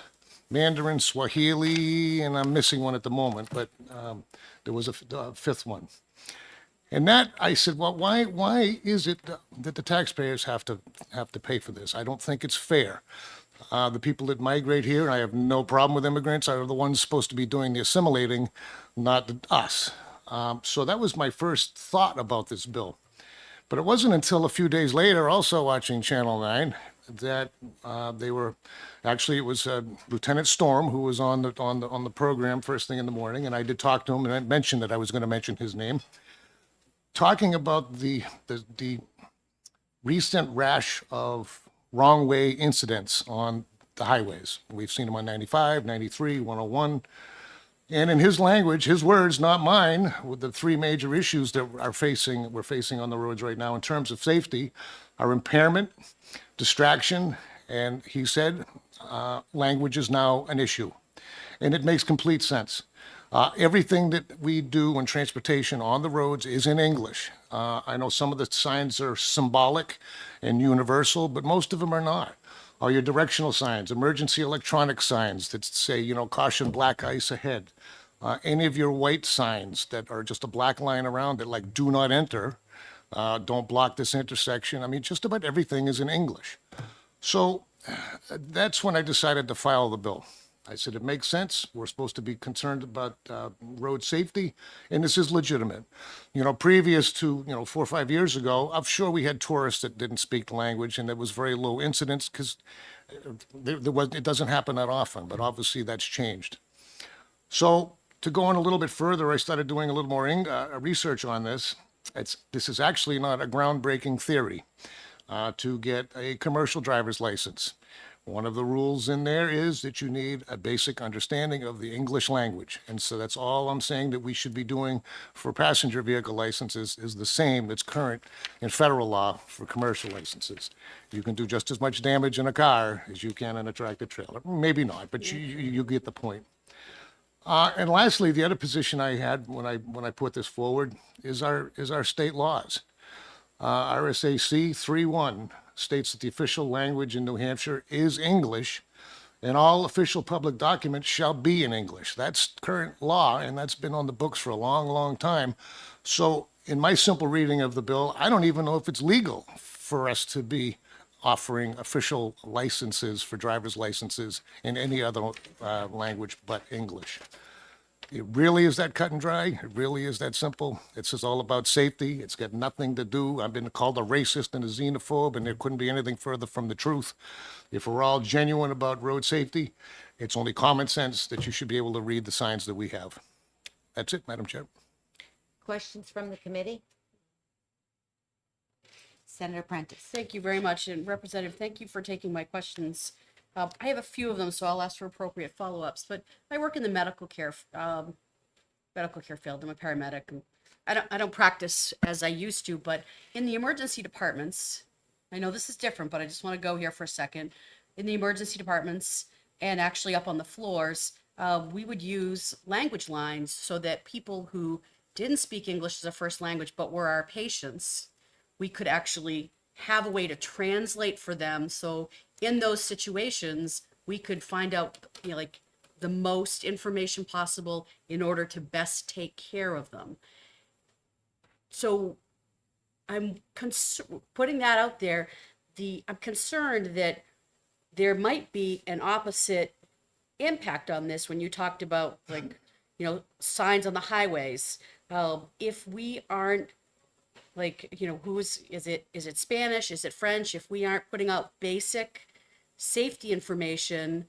Mandarin, Swahili, and I'm missing one at the moment, but there was a 5th one. And that, I said, well, why is it that the taxpayers have to pay for this? I don't think it's fair. The people that migrate here, and I have no problem with immigrants, are the ones supposed to be doing the assimilating, not us. So that was my first thought about this bill. But it wasn't until a few days later, also watching Channel 9, that they were actually, it was Lieutenant Storm who was on the program first thing in the morning, and I did talk to him, and I mentioned that I was going to mention his name, talking about the recent rash of wrong way incidents on the highways. We've seen them on 95, 93, 101. And in his language, his words, not mine, with the 3 major issues that we're facing on the roads right now in terms of safety are impairment, distraction, and he said language is now an issue. And it makes complete sense. Everything that we do in transportation on the roads is in English. I know some of the signs are symbolic and universal, but most of them are not. All your directional signs, emergency electronic signs that say, caution, black ice ahead. Any of your white signs that are just a black line around it, like do not enter, don't block this intersection. I mean, just about everything is in English. So that's when I decided to file the bill. I said, it makes sense. We're supposed to be concerned about road safety, and this is legitimate. Previous to, 4 or 5 years ago, I'm sure we had tourists that didn't speak the language, and there was very low incidence because it doesn't happen that often, but obviously that's changed. So to go on a little bit further, I started doing a little more research on this. This is actually not a groundbreaking theory to get a commercial driver's license. One of the rules in there is that you need a basic understanding of the English language. And so that's all I'm saying that we should be doing for passenger vehicle licenses is the same that's current in federal law for commercial licenses. You can do just as much damage in a car as you can in a tractor trailer. Maybe not, but you get the point. And lastly, the other position I had when I put this forward is our state laws. RSAC 3.1 states that the official language in New Hampshire is English, and all official public documents shall be in English. That's current law, and that's been on the books for a long, long time. So in my simple reading of the bill, I don't even know if it's legal for us to be offering official licenses for driver's licenses in any other language but English. It really is that cut and dry. It really is that simple. It's just all about safety. It's got nothing to do. I've been called a racist and a xenophobe, and there couldn't be anything further from the truth. If we're all genuine about road safety, it's only common sense that you should be able to read the signs that we have. That's it, Madam Chair. Questions from the committee? Senator Prentice. Thank you very much. And Representative, thank you for taking my questions. I have a few of them, so I'll ask for appropriate follow-ups. But I work in the medical care field. I'm a paramedic. And I don't practice as I used to, but in the emergency departments, I know this is different, but I just want to go here for a second. In the emergency departments and actually up on the floors, we would use language lines so that people who didn't speak English as a first language but were our patients, we could actually have a way to translate for them. So in those situations, we could find out, you know, like the most information possible in order to best take care of them. So I'm putting that out there. I'm concerned that there might be an opposite impact on this when you talked about, like, you know, signs on the highways. If we aren't, like, you know, is it Spanish? Is it French? If we aren't putting out basic safety information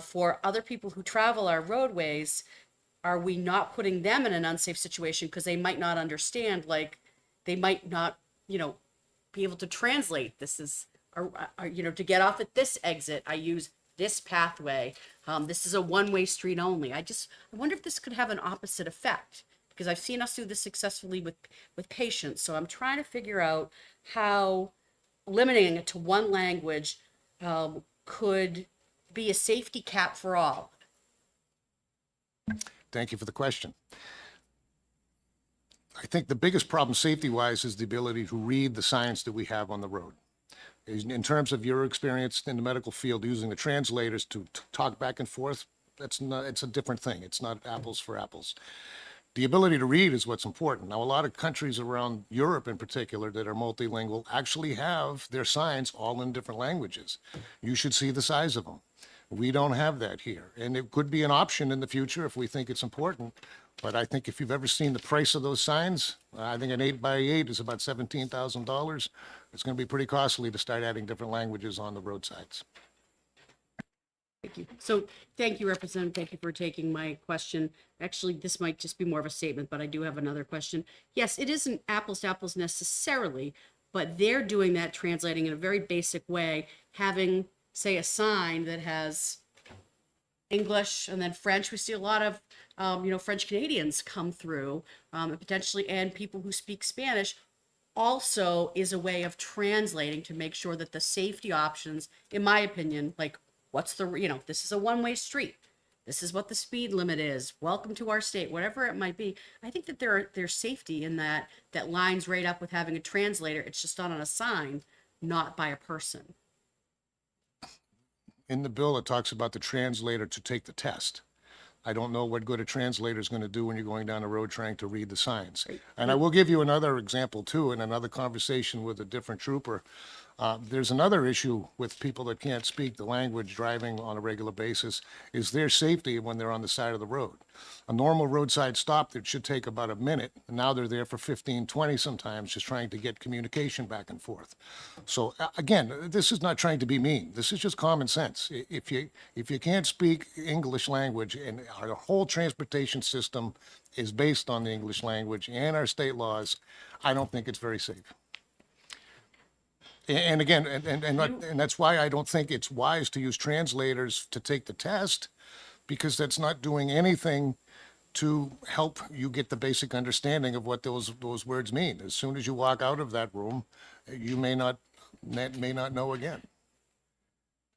for other people who travel our roadways, are we not putting them in an unsafe situation because they might not understand? Like, they might not, you know, be able to translate. This is, you know, to get off at this exit, I use this pathway. This is a one-way street only. I wonder if this could have an opposite effect, because I've seen us do this successfully with patients. So I'm trying to figure out how limiting it to one language could be a safety cap for all. Thank you for the question. I think the biggest problem safety-wise is the ability to read the signs that we have on the road. In terms of your experience in the medical field using the translators to talk back and forth, it's a different thing. It's not apples for apples. The ability to read is what's important. Now, a lot of countries around Europe in particular that are multilingual actually have their signs all in different languages. You should see the size of them. We don't have that here. And it could be an option in the future if we think it's important. But I think if you've ever seen the price of those signs, I think an 8x8 is about $17,000. It's going to be pretty costly to start adding different languages on the roadsides. Thank you. So thank you, Representative. Thank you for taking my question. Actually, this might just be more of a statement, but I do have another question. Yes, it isn't apples to apples necessarily, but they're doing that, translating in a very basic way, having, say, a sign that has English and then French. We see a lot of, you know, French Canadians come through, and potentially, and people who speak Spanish also is a way of translating to make sure that the safety options, in my opinion, like, what's the, you know, this is a one-way street. This is what the speed limit is. Welcome to our state, whatever it might be. I think that there's safety in that lines right up with having a translator. It's just not on a sign, not by a person. In the bill, it talks about the translator to take the test. I don't know what good a translator is going to do when you're going down the road trying to read the signs. And I will give you another example too, in another conversation with a different trooper. There's another issue with people that can't speak the language driving on a regular basis, is their safety when they're on the side of the road. A normal roadside stop that should take about a minute, and now they're there for 15, 20 sometimes, just trying to get communication back and forth. So again, this is not trying to be mean. This is just common sense. If you can't speak English language, and our whole transportation system is based on the English language and our state laws, I don't think it's very safe. And again, and that's why I don't think it's wise to use translators to take the test, because that's not doing anything to help you get the basic understanding of what those words mean. As soon as you walk out of that room, you may not know again.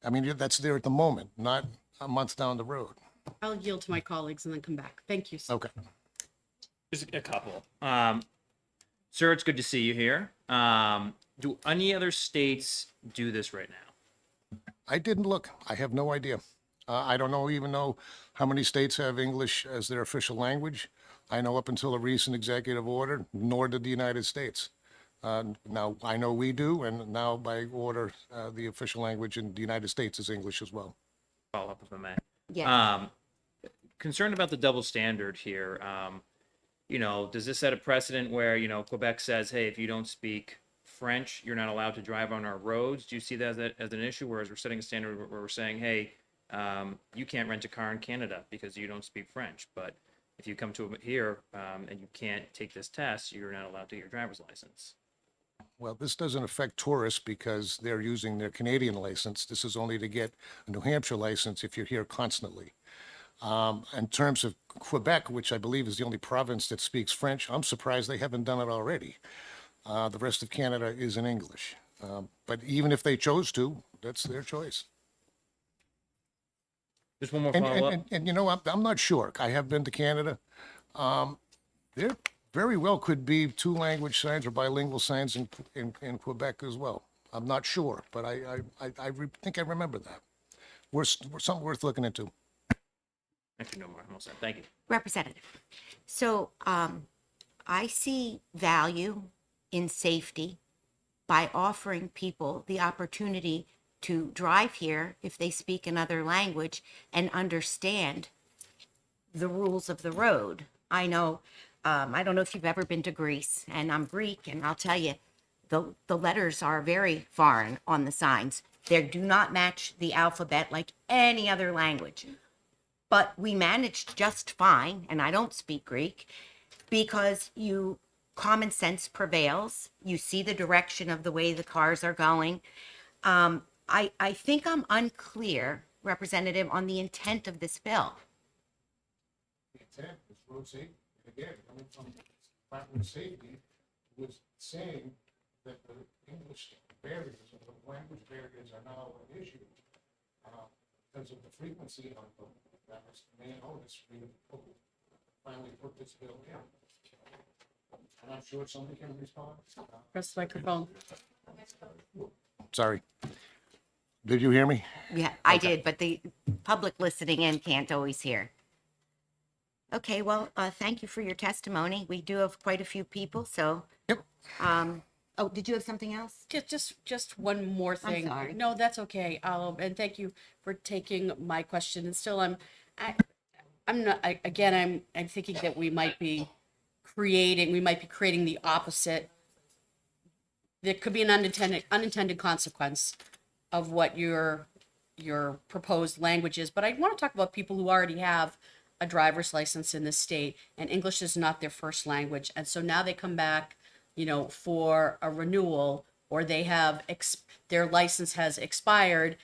I mean, that's there at the moment, not a month down the road. I'll yield to my colleagues and then come back. Thank you. Okay. Just a couple. Sir, it's good to see you here. Do any other states do this right now? I didn't look. I have no idea. I don't even know how many states have English as their official language. I know up until a recent executive order, nor did the United States. Now, I know we do, and now by order, the official language in the United States is English as well. Follow up if I may. Yes. Concerned about the double standard here. You know, does this set a precedent where, you know, Quebec says, hey, if you don't speak French, you're not allowed to drive on our roads? Do you see that as an issue, whereas we're setting a standard where we're saying, hey, you can't rent a car in Canada because you don't speak French, but if you come to here and you can't take this test, you're not allowed to get your driver's license? Well, this doesn't affect tourists because they're using their Canadian license. This is only to get a New Hampshire license if you're here constantly. In terms of Quebec, which I believe is the only province that speaks French, I'm surprised they haven't done it already. The rest of Canada is in English. But even if they chose to, that's their choice. Just one more follow-up. And you know, I'm not sure. I have been to Canada. They're very well could be two language signs or bilingual signs in Quebec as well. I'm not sure, but think I remember that. Something worth looking into. Actually, no more. I'm all set. Thank you. Representative. So I see value in safety by offering people the opportunity to drive here if they speak another language and understand the rules of the road. I know, I don't know if you've ever been to Greece, and I'm Greek, and I'll tell you, the letters are very foreign on the signs. They do not match the alphabet like any other language. But we managed just fine, and I don't speak Greek, because common sense prevails. You see the direction of the way the cars are going. I think I'm unclear, Representative, on the intent of this bill. The intent is road safety. Again, coming from Department of Safety, was saying that the English barriers or the language barriers are now an issue because of the frequency of them. That was the main onus for me to finally put this bill in. And I'm sure somebody can respond. Press the microphone. Sorry. Did you hear me? Yeah, I did, but the public listening in can't always hear. Okay, well, thank you for your testimony. We do have quite a few people, so. Yep. Oh, did you have something else? Just one more thing. sorry. No, that's okay. And thank you for taking my question. And still, I'm thinking that we might be creating the opposite. There could be an unintended consequence of what your proposed language is. But I want to talk about people who already have a driver's license in this state, and English is not their first language, and so now they come back, for a renewal, or they have their license has expired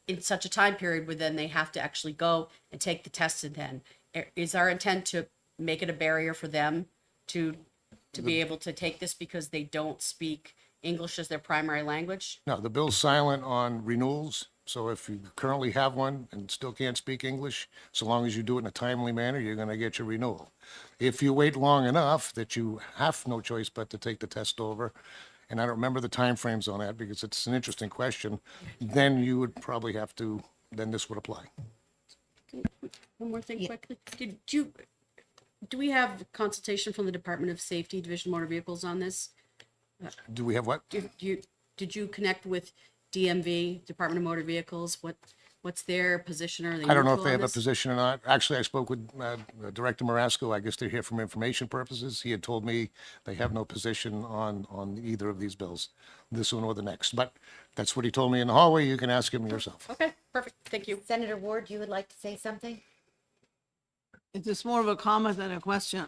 in such a time period where then they have to actually go and take the test. And then is our intent to make it a barrier for them to be able to take this because they don't speak English as their primary language? No, the bill's silent on renewals. So if you currently have one and still can't speak English, so long as you do it in a timely manner, you're going to get your renewal. If you wait long enough that you have no choice but to take the test over, and I don't remember the timeframes on that because it's an interesting question, then you would probably have to, then this would apply. One more thing quickly. Do we have consultation from the Department of Safety, Division of Motor Vehicles on this? Do we have what? Did you connect with DMV, Department of Motor Vehicles? What's their position? Are they I don't know if neutral they on have a this? position or not. Actually, I spoke with Director Marasco. I guess they're here from information purposes. He had told me they have no position on either of these bills, this one or the next. But that's what he told me in the hallway. You can ask him yourself. Okay, perfect. Thank you. Senator Ward, you would like to say something? It's just more of a comment than a question.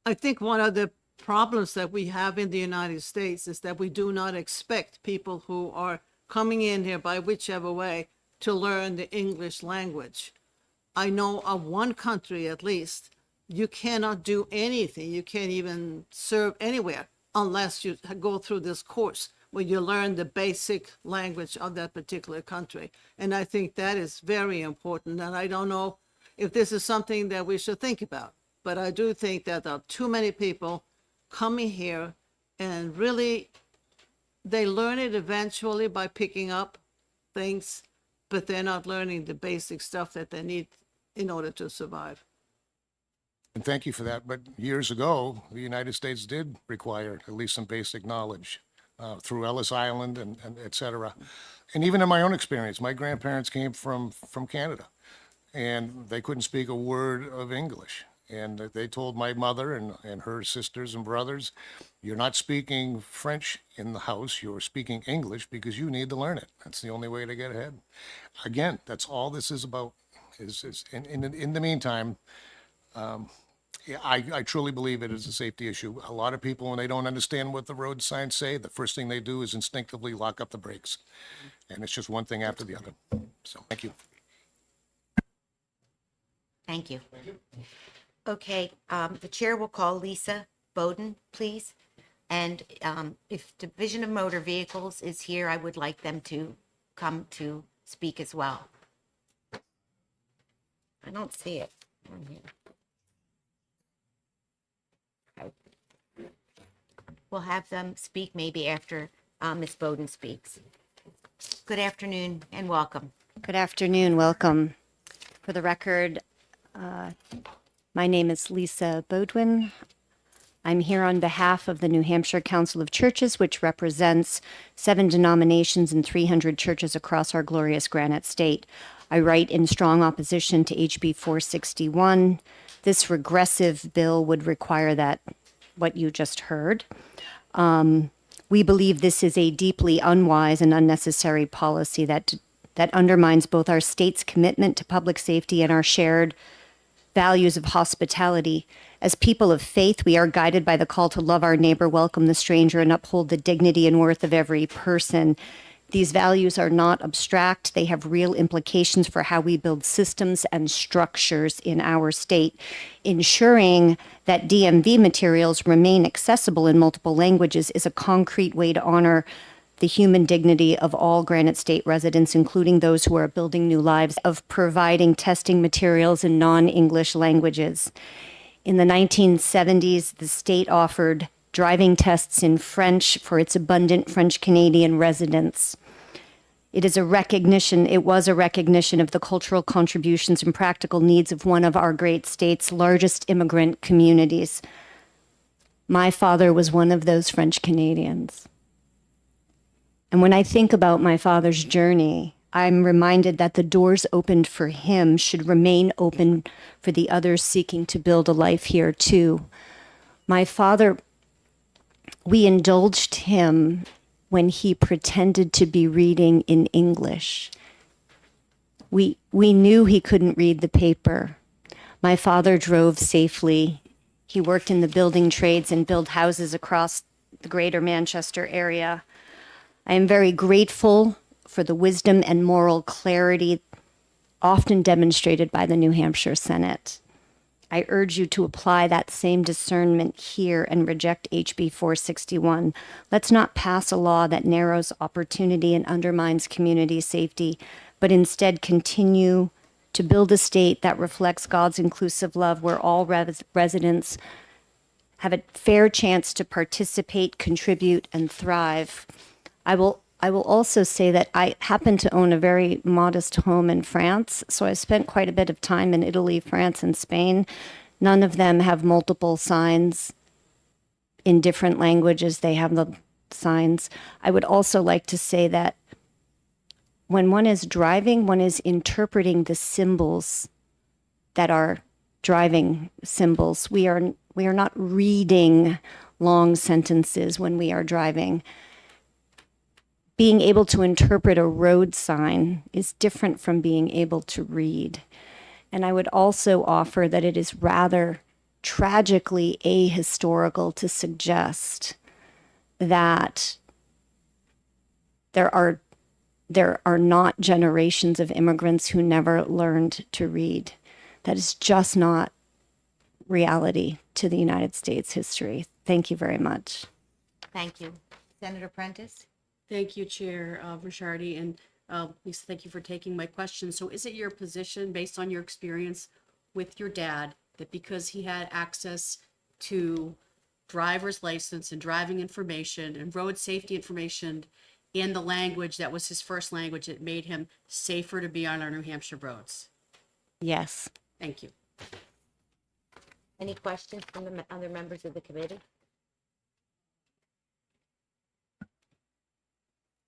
I think one of the problems that we have in the United States is that we do not expect people who are coming in here by whichever way to learn the English language. I know of one country at least, you cannot do anything. You can't even serve anywhere unless you go through this course where you learn the basic language of that particular country. And I think that is very important. And I don't know if this is something that we should think about, but I do think that there are too many people coming here and really they learn it eventually by picking up things, but they're not learning the basic stuff that they need in order to survive. And thank you for that. But years ago, the United States did require at least some basic knowledge through Ellis Island and et cetera. And even in my own experience, my grandparents came from Canada and they couldn't speak a word of English. And they told my mother and her sisters and brothers, you're not speaking French in the house, you're speaking English because you need to learn it. That's the only way to get ahead. Again, that's all this is about. In the meantime, I truly believe it is a safety issue. A lot of people, when they don't understand what the road signs say, the first thing they do is instinctively lock up the brakes. And it's just one thing after the other. So, thank you. Thank you. Okay, the chair will call Lisa Bowden, please. And if Division of Motor Vehicles is here, I would like them to come to speak as well. I don't see it on here. we'll have them speak maybe after Ms. Bowden speaks. Good afternoon and welcome. Good afternoon. Welcome. For the record, my name is Lisa Bodwin. I'm here on behalf of the New Hampshire Council of Churches, which represents 7 denominations and 300 churches across our glorious Granite State. I write in strong opposition to HB 461. This regressive bill would require that, what you just heard. We believe this is a deeply unwise and unnecessary policy that undermines both our state's commitment to public safety and our shared values of hospitality. As people of faith, we are guided by the call to love our neighbor, welcome the stranger, and uphold the dignity and worth of every person. These values are not abstract. They have real implications for how we build systems and structures in our state. Ensuring that DMV materials remain accessible in multiple languages is a concrete way to honor the human dignity of all Granite State residents, including those who are building new lives, of providing testing materials in non-English languages. In the 1970s, the state offered driving tests in French for its abundant French Canadian residents. It was a recognition of the cultural contributions and practical needs of one of our great state's largest immigrant communities. My father was one of those French Canadians. And when I think about my father's journey, I'm reminded that the doors opened for him should remain open for the others seeking to build a life here too. My father, we indulged him when he pretended to be reading in English. We knew he couldn't read the paper. My father drove safely. He worked in the building trades and built houses across the greater Manchester area. I am very grateful for the wisdom and moral clarity often demonstrated by the New Hampshire Senate. I urge you to apply that same discernment here and reject HB 461. Let's not pass a law that narrows opportunity and undermines community safety, but instead continue to build a state that reflects God's inclusive love, where all residents have a fair chance to participate, contribute, and thrive. I will also say that I happen to own a very modest home in France, so I spent quite a bit of time in Italy, France, and Spain. None of them have multiple signs in different languages. They have the signs. I would also like to say that when one is driving, one is interpreting the symbols that are driving symbols. We are not reading long sentences when we are driving. Being able to interpret a road sign is different from being able to read. And I would also offer that it is rather tragically ahistorical to suggest that there are not generations of immigrants who never learned to read. That is just not reality to the United States history. Thank you very much. Thank you. Senator Prentice? Thank you, Chair Ricciardi, and Lisa, thank you for taking my question. So is it your position, based on your experience with your dad, that because he had access to driver's license and driving information and road safety information in the language that was his first language, it made him safer to be on our New Hampshire roads? Yes. Thank you. Any questions from the other members of the committee?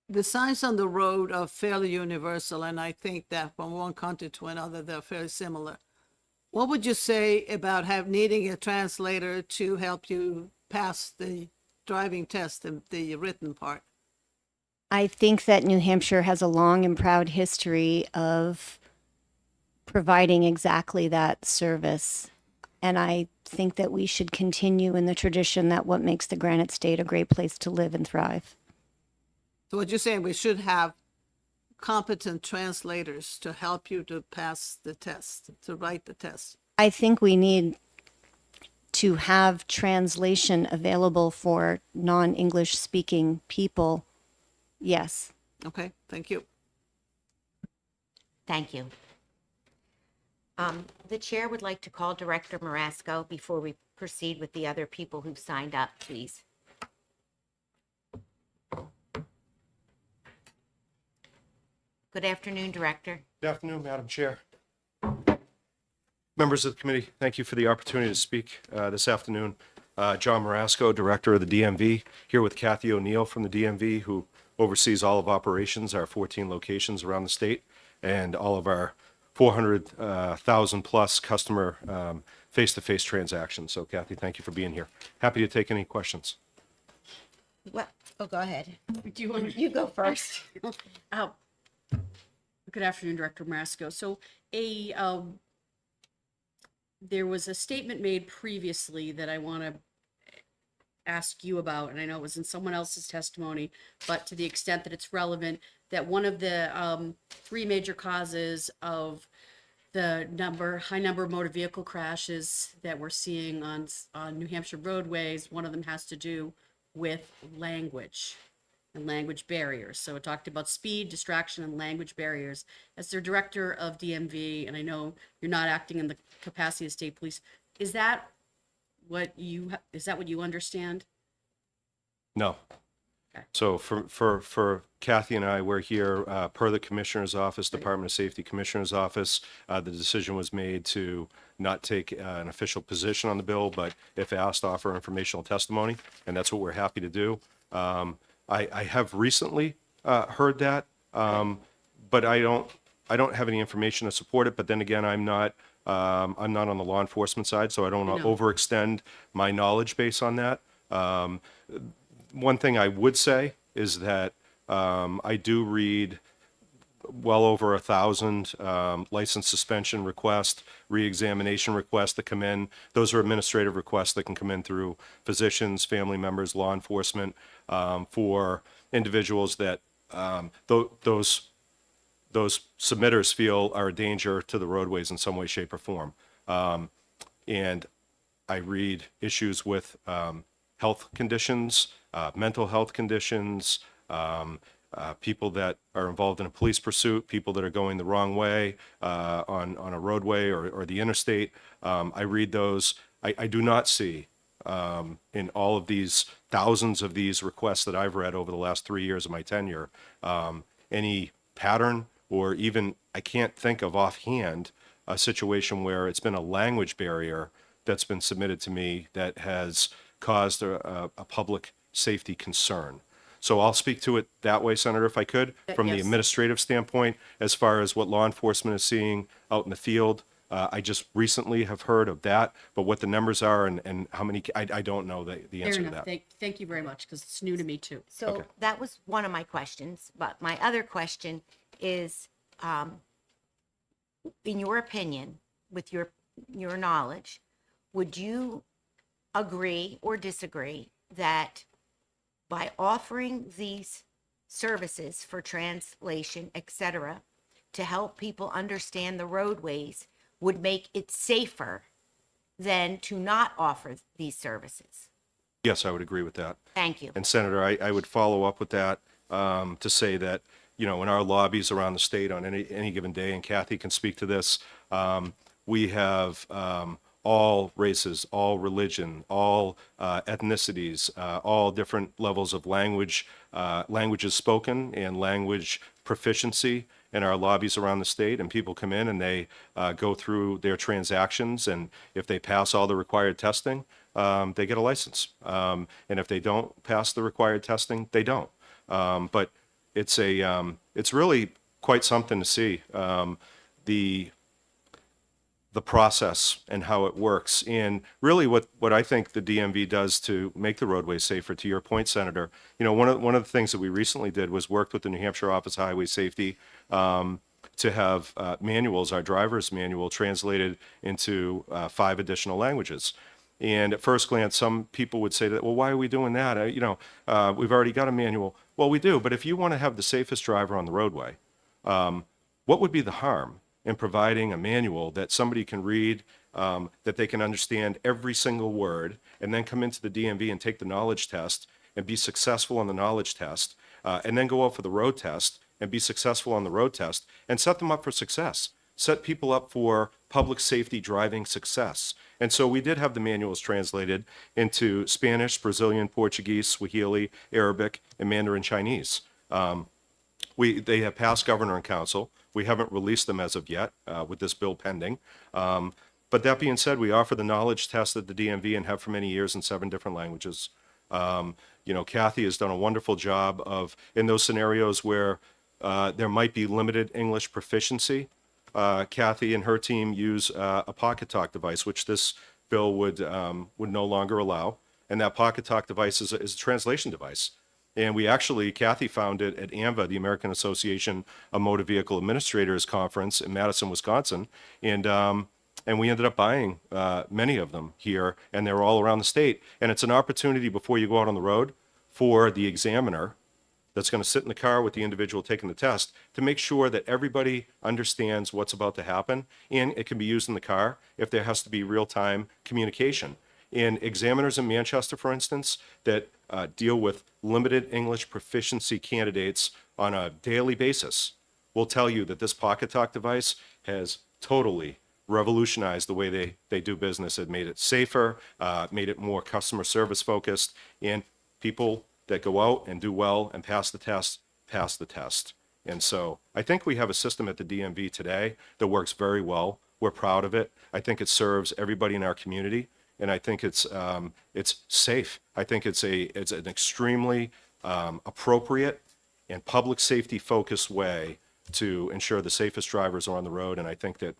The signs on the road are fairly universal, and I think that from one country to another, they're fairly similar. What would you say about needing a translator to help you pass the driving test, the written part? I think that New Hampshire has a long and proud history of providing exactly that service. And I think that we should continue in the tradition that what makes the Granite State a great place to live and thrive. So what you're saying, we should have competent translators to help you to pass the test, to write the test. I think we need to have translation available for non-English speaking people. Yes. Okay, thank you. Thank you. The chair would like to call Director Marasco before we proceed with the other people who've signed up, please. Good afternoon, Director. Good afternoon, Madam Chair. Members of the committee, thank you for the opportunity to speak this afternoon. John Marasco, Director of the DMV, here with Kathy O'Neill from the DMV, who oversees all of operations, our 14 locations around the state, and all of our 400,000 plus customer face-to-face transactions. So Kathy, thank you for being here. Happy to take any questions. Well, oh, go ahead. Do you want You go first. Good afternoon, Director Marasco. So there was a statement made previously that I want to ask you about, and I know it was in someone else's testimony, but to the extent that it's relevant, that one of the 3 major causes of the high number of motor vehicle crashes that we're seeing on New Hampshire roadways, one of them has to do with language and language barriers. So it talked about speed, distraction, and language barriers. As their director of DMV, and I know you're not acting in the capacity of state police, is that what you understand? No. Okay. So for Kathy and I, we're here per the Commissioner's Office, Department of Safety Commissioner's Office. The decision was made to not take an official position on the bill, but if asked, offer informational testimony, and that's what we're happy to do. I have recently heard that, but I don't have any information to support it. But then again, I'm not on the law enforcement side, so I don't want to overextend my knowledge base on that. One thing I would say is that I do read well over 1,000 license suspension requests, re-examination requests that come in. Those are administrative requests that can come in through physicians, family members, law enforcement, for individuals that those submitters feel are a danger to the roadways in some way, shape, or form. And I read issues with health conditions, mental health conditions, people that are involved in a police pursuit, people that are going the wrong way on a roadway or the interstate. I read those. I do not see in all of these thousands of these requests that I've read over the last 3 years of my tenure, any pattern, or even I can't think of offhand a situation where it's been a language barrier that's been submitted to me that has caused a public safety concern. So I'll speak to it that way, Senator, if I could, from the Yes. administrative standpoint, as far as what law enforcement is seeing out in the field. I just recently have heard of that, but what the numbers are and how many, I don't know the Fair answer to enough. that. Thank you very much, because it's new to me too. So Okay. that was one of my questions, but my other question is, in your opinion, with your knowledge, would you agree or disagree that by offering these services for translation, etc., to help people understand the roadways would make it safer than to not offer these services? Yes, I would agree with that. Thank you. And Senator, I would follow up with that to say that, you know, in our lobbies around the state on any given day, and Kathy can speak to this, we have all races, all religion, all ethnicities, all different levels of language, languages spoken and language proficiency in our lobbies around the state. And people come in and they go through their transactions, and if they pass all the required testing, they get a license. And if they don't pass the required testing, they don't. But it's really quite something to see the process and how it works. And really what I think the DMV does to make the roadways safer, to your point, Senator, you know, one of the things that we recently did was worked with the New Hampshire Office of Highway Safety to have manuals, our driver's manual, translated into 5 additional languages. And at first glance, some people would say that, well, why are we doing that? We've already got a manual. Well, we do, but if you want to have the safest driver on the roadway, what would be the harm in providing a manual that somebody can read, that they can understand every single word, and then come into the DMV and take the knowledge test and be successful on the knowledge test, and then go out for the road test and be successful on the road test, and set them up for success, set people up for public safety driving success. And so we did have the manuals translated into Spanish, Brazilian, Portuguese, Swahili, Arabic, and Mandarin Chinese. they have passed governor and council. We haven't released them as of yet with this bill pending. But that being said, we offer the knowledge test at the DMV and have for many years in 7 different languages. Kathy has done a wonderful job of, in those scenarios where there might be limited English proficiency, Kathy and her team use a Pocket Talk device, which this bill would no longer allow. And that Pocket Talk device is a translation device. And we actually, Kathy found it at AMVA, the American Association of Motor Vehicle Administrators Conference in Madison, Wisconsin. And we ended up buying many of them here, and they're all around the state. And it's an opportunity before you go out on the road for the examiner that's going to sit in the car with the individual taking the test to make sure that everybody understands what's about to happen. And it can be used in the car if there has to be real-time communication. And examiners in Manchester, for instance, that deal with limited English proficiency candidates on a daily basis will tell you that this Pocket Talk device has totally revolutionized the way they do business. It made it safer, made it more customer service focused, and people that go out and do well and pass the test. And so I think we have a system at the DMV today that works very well. We're proud of it. I think it serves everybody in our community, and I think it's safe. I think it's an extremely appropriate and public safety focused way to ensure the safest drivers are on the road. And I think that,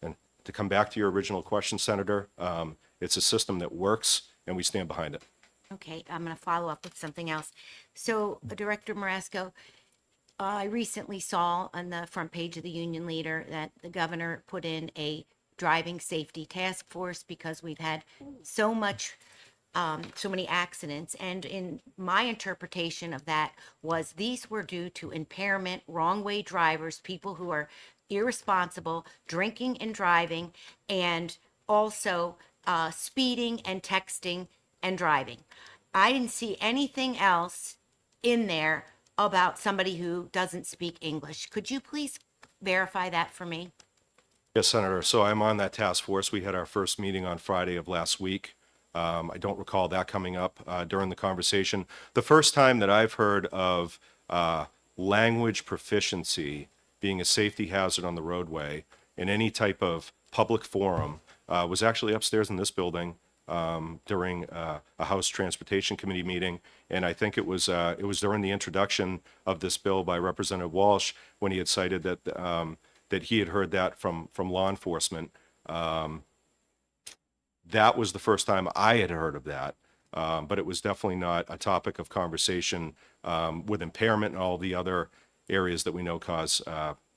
and to come back to your original question, Senator, it's a system that works, and we stand behind it. Okay, I'm going to follow up with something else. So, Director Marasco, I recently saw on the front page of the Union Leader that the governor put in a driving safety task force because we've had so many accidents. And in my interpretation of that was these were due to impairment, wrong way drivers, people who are irresponsible, drinking and driving, and also speeding and texting and driving. I didn't see anything else in there about somebody who doesn't speak English. Could you please verify that for me? Yes, Senator. So I'm on that task force. We had our first meeting on Friday of last week. I don't recall that coming up during the conversation. The first time that I've heard of language proficiency being a safety hazard on the roadway in any type of public forum was actually upstairs in this building during a House Transportation Committee meeting, and I think it was during the introduction of this bill by Representative Walsh when he had cited that that he had heard that from law enforcement. That was the first time I had heard of that, but it was definitely not a topic of conversation with impairment and all the other areas that we know cause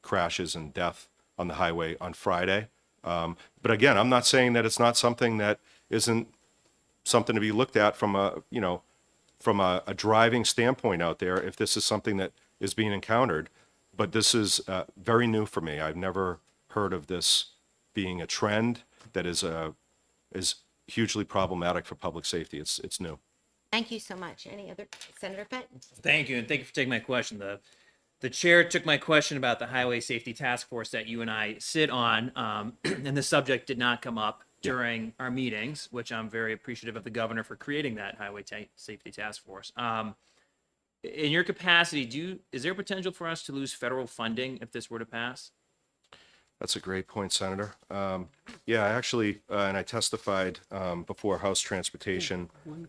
crashes and death on the highway on Friday. But again, I'm not saying that it's not something that isn't something to be looked at from a driving standpoint out there if this is something that is being encountered. But this is very new for me. I've never heard of this being a trend that is hugely problematic for public safety. It's new. Thank you so much. Any other, Senator Fett? Thank you, and thank you for taking my question. The chair took my question about the Highway Safety Task Force that you and I sit on, and the subject did not come up during our meetings, which I'm very appreciative of the governor for creating that Highway Safety Task Force. In your capacity, is there potential for us to lose federal funding if this were to pass? That's a great point, Senator. Yeah, actually, and I testified before House Transportation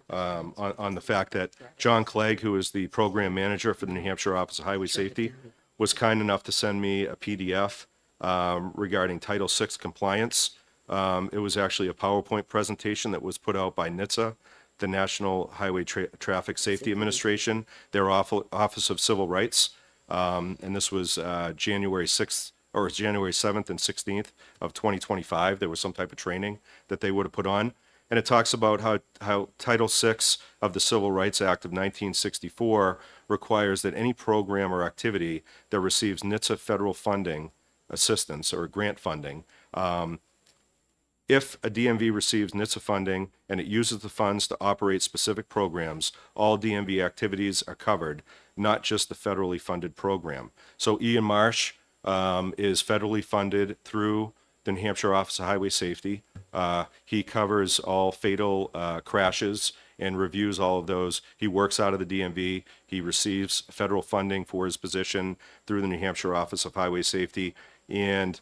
on the fact that John Clegg, who is the program manager for the New Hampshire Office of Highway Safety, was kind enough to send me a PDF regarding Title VI compliance. It was actually a PowerPoint presentation that was put out by NHTSA, the National Highway Traffic Safety Administration, their Office of Civil Rights. And this was January 6th, or January 7th and 16th of 2025. There was some type of training that they would have put on. And it talks about how Title VI of the Civil Rights Act of 1964 requires that any program or activity that receives NHTSA federal funding assistance or grant funding, if a DMV receives NHTSA funding and it uses the funds to operate specific programs, all DMV activities are covered, not just the federally funded program. So Ian Marsh is federally funded through the New Hampshire Office of Highway Safety. He covers all fatal crashes and reviews all of those. He works out of the DMV. He receives federal funding for his position through the New Hampshire Office of Highway Safety. And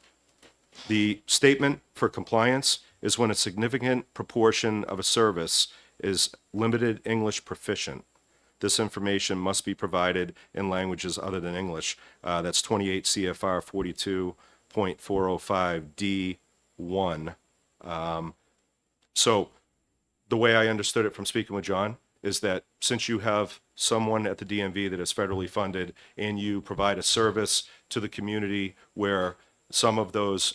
the statement for compliance is when a significant proportion of a service is limited English proficient. This information must be provided in languages other than English. That's 28 CFR 42.405 D1. So the way I understood it from speaking with John is that since you have someone at the DMV that is federally funded and you provide a service to the community where some of those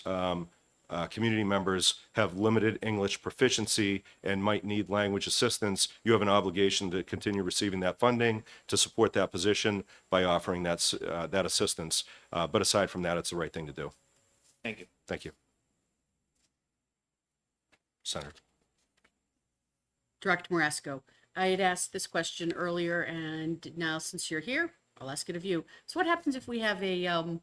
community members have limited English proficiency and might need language assistance, you have an obligation to continue receiving that funding to support that position by offering that assistance. But aside from that, it's the right thing to do. Thank you. Thank you. Senator. Director Marasco, I had asked this question earlier, and now since you're here, I'll ask it of you. So what happens if we have a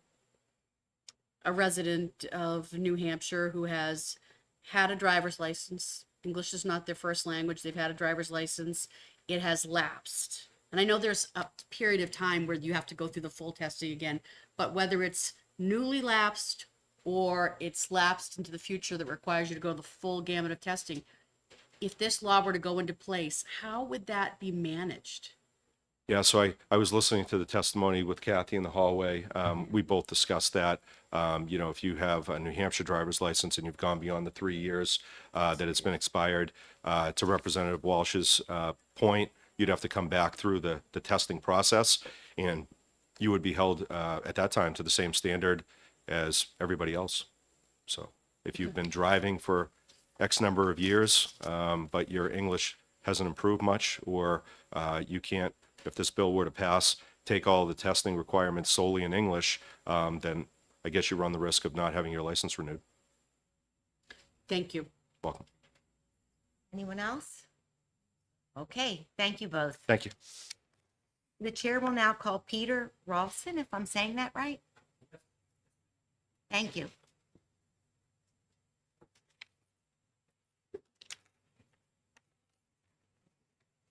resident of New Hampshire who has had a driver's license? English is not their first language. They've had a driver's license. It has lapsed. And I know there's a period of time where you have to go through the full testing again, but whether it's newly lapsed or it's lapsed into the future that requires you to go the full gamut of testing, if this law were to go into place, how would that be managed? Yeah, so I was listening to the testimony with Kathy in the hallway. We both discussed that. If you have a New Hampshire driver's license and you've gone beyond the 3 years that it's been expired, to Representative Walsh's point, you'd have to come back through the testing process, and you would be held at that time to the same standard as everybody else. So if you've been driving for X number of years, but your English hasn't improved much, or you can't, if this bill were to pass, take all the testing requirements solely in English, then I guess you run the risk of not having your license renewed. Thank you. Welcome. Anyone else? Okay, thank you both. Thank you. The chair will now call Peter Rolfson, if I'm saying that right. Thank you.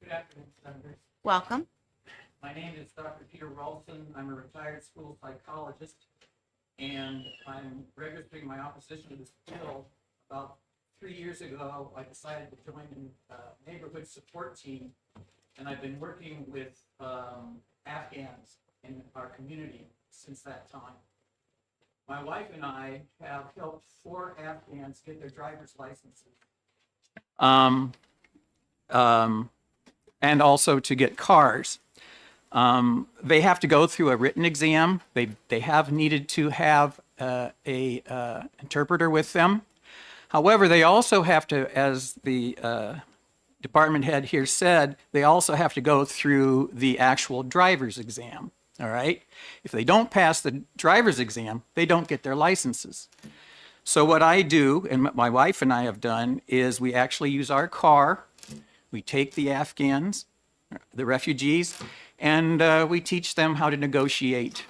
Good afternoon, Senators. Welcome. My name is Dr. Peter Rolfson. I'm a retired school psychologist, and I'm registering my opposition to this bill. About 3 years ago, I decided to join a neighborhood support team, and I've been working with Afghans in our community since that time. My wife and I have helped 4 Afghans get their driver's licenses. And also to get cars. They have to go through a written exam. They have needed to have a interpreter with them. However, they also have to, as the department head here said, they also have to go through the actual driver's exam. All right. If they don't pass the driver's exam, they don't get their licenses. So what I do, and my wife and I have done, is we actually use our car. We take the Afghans, the refugees, and we teach them how to negotiate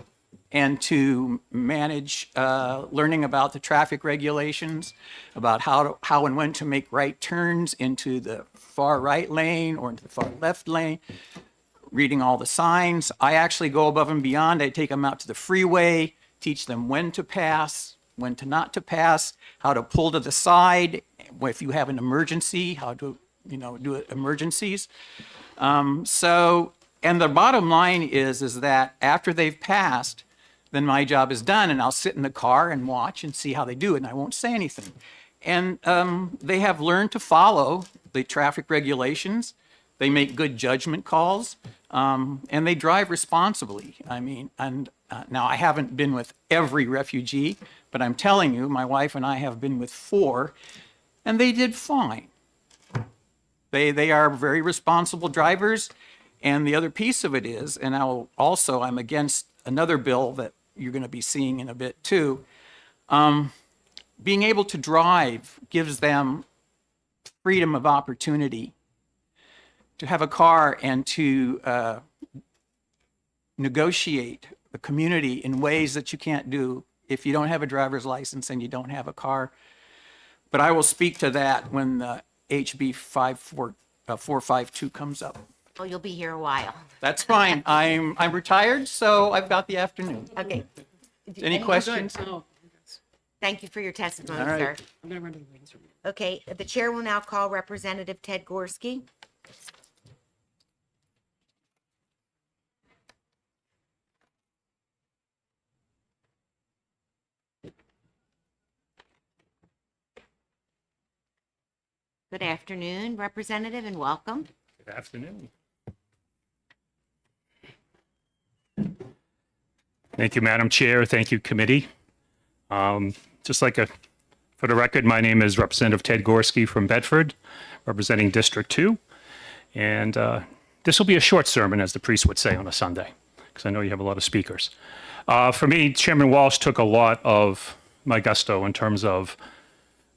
and to manage learning about the traffic regulations, about how and when to make right turns into the far right lane or into the far left lane, reading all the signs. I actually go above and beyond. I take them out to the freeway, teach them when to pass, when to not to pass, how to pull to the side, if you have an emergency, how to do emergencies. And the bottom line is that after they've passed, then my job is done, and I'll sit in the car and watch and see how they do it, and I won't say anything. And they have learned to follow the traffic regulations. They make good judgment calls, and they drive responsibly. I mean, and now I haven't been with every refugee, but I'm telling you, my wife and I have been with 4, and they did fine. They are very responsible drivers. And the other piece of it is, and I'm against another bill that you're going to be seeing in a bit too. Being able to drive gives them freedom of opportunity to have a car and to negotiate the community in ways that you can't do if you don't have a driver's license and you don't have a car. But I will speak to that when the HB 452 comes up. Oh, you'll be here a while. That's fine. I'm retired, so I've got the afternoon. Okay. Any questions? Oh, Thank you for your testimony, All right. sir. I'm gonna run to the waiting room. Okay, the chair will now call Representative Ted Gorski. Good afternoon, Representative, and welcome. Good afternoon. Thank you, Madam Chair. Thank you, committee. Just like for the record, my name is Representative Ted Gorski from Bedford, representing District 2. And this will be a short sermon, as the priest would say on a Sunday, because I know you have a lot of speakers. For me, Chairman Walsh took a lot of my gusto in terms of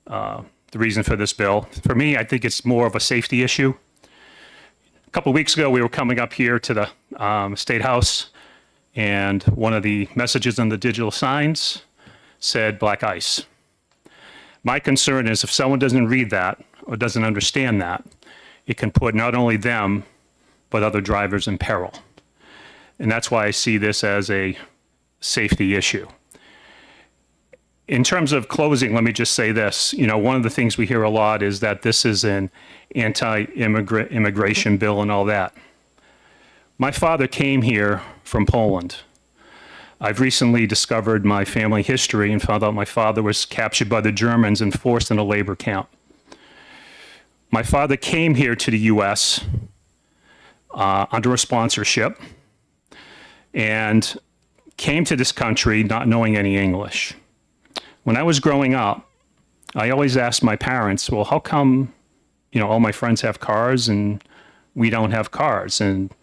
the reason for this bill. For me, I think it's more of a safety issue. A couple of weeks ago, we were coming up here to the State House, and one of the messages on the digital signs said black ice. My concern is if someone doesn't read that or doesn't understand that, it can put not only them, but other drivers in peril. And that's why I see this as a safety issue. In terms of closing, let me just say this. You know, one of the things we hear a lot is that this is an immigration bill and all that. My father came here from Poland. I've recently discovered my family history and found out my father was captured by the Germans and forced in a labor camp. My father came here to the U.S. Under a sponsorship and came to this country not knowing any English. When I was growing up, I always asked my parents, well, how come, you know, all my friends have cars and we don't have cars? And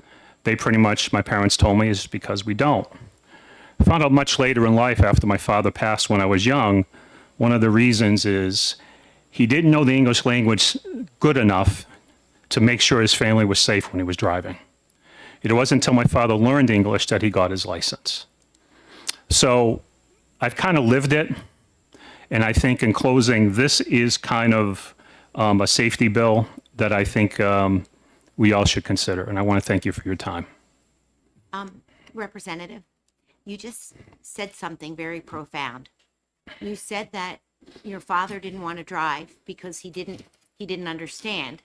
they pretty much, my parents told me, is because we don't. I found out much later in life, after my father passed when I was young, one of the reasons is he didn't know the English language good enough to make sure his family was safe when he was driving. It wasn't until my father learned English that he got his license. So I've kind of lived it. And I think in closing, this is kind of a safety bill that I think we all should consider. And I want to thank you for your time. Representative, you just said something very profound. You said that your father didn't want to drive because he didn't understand.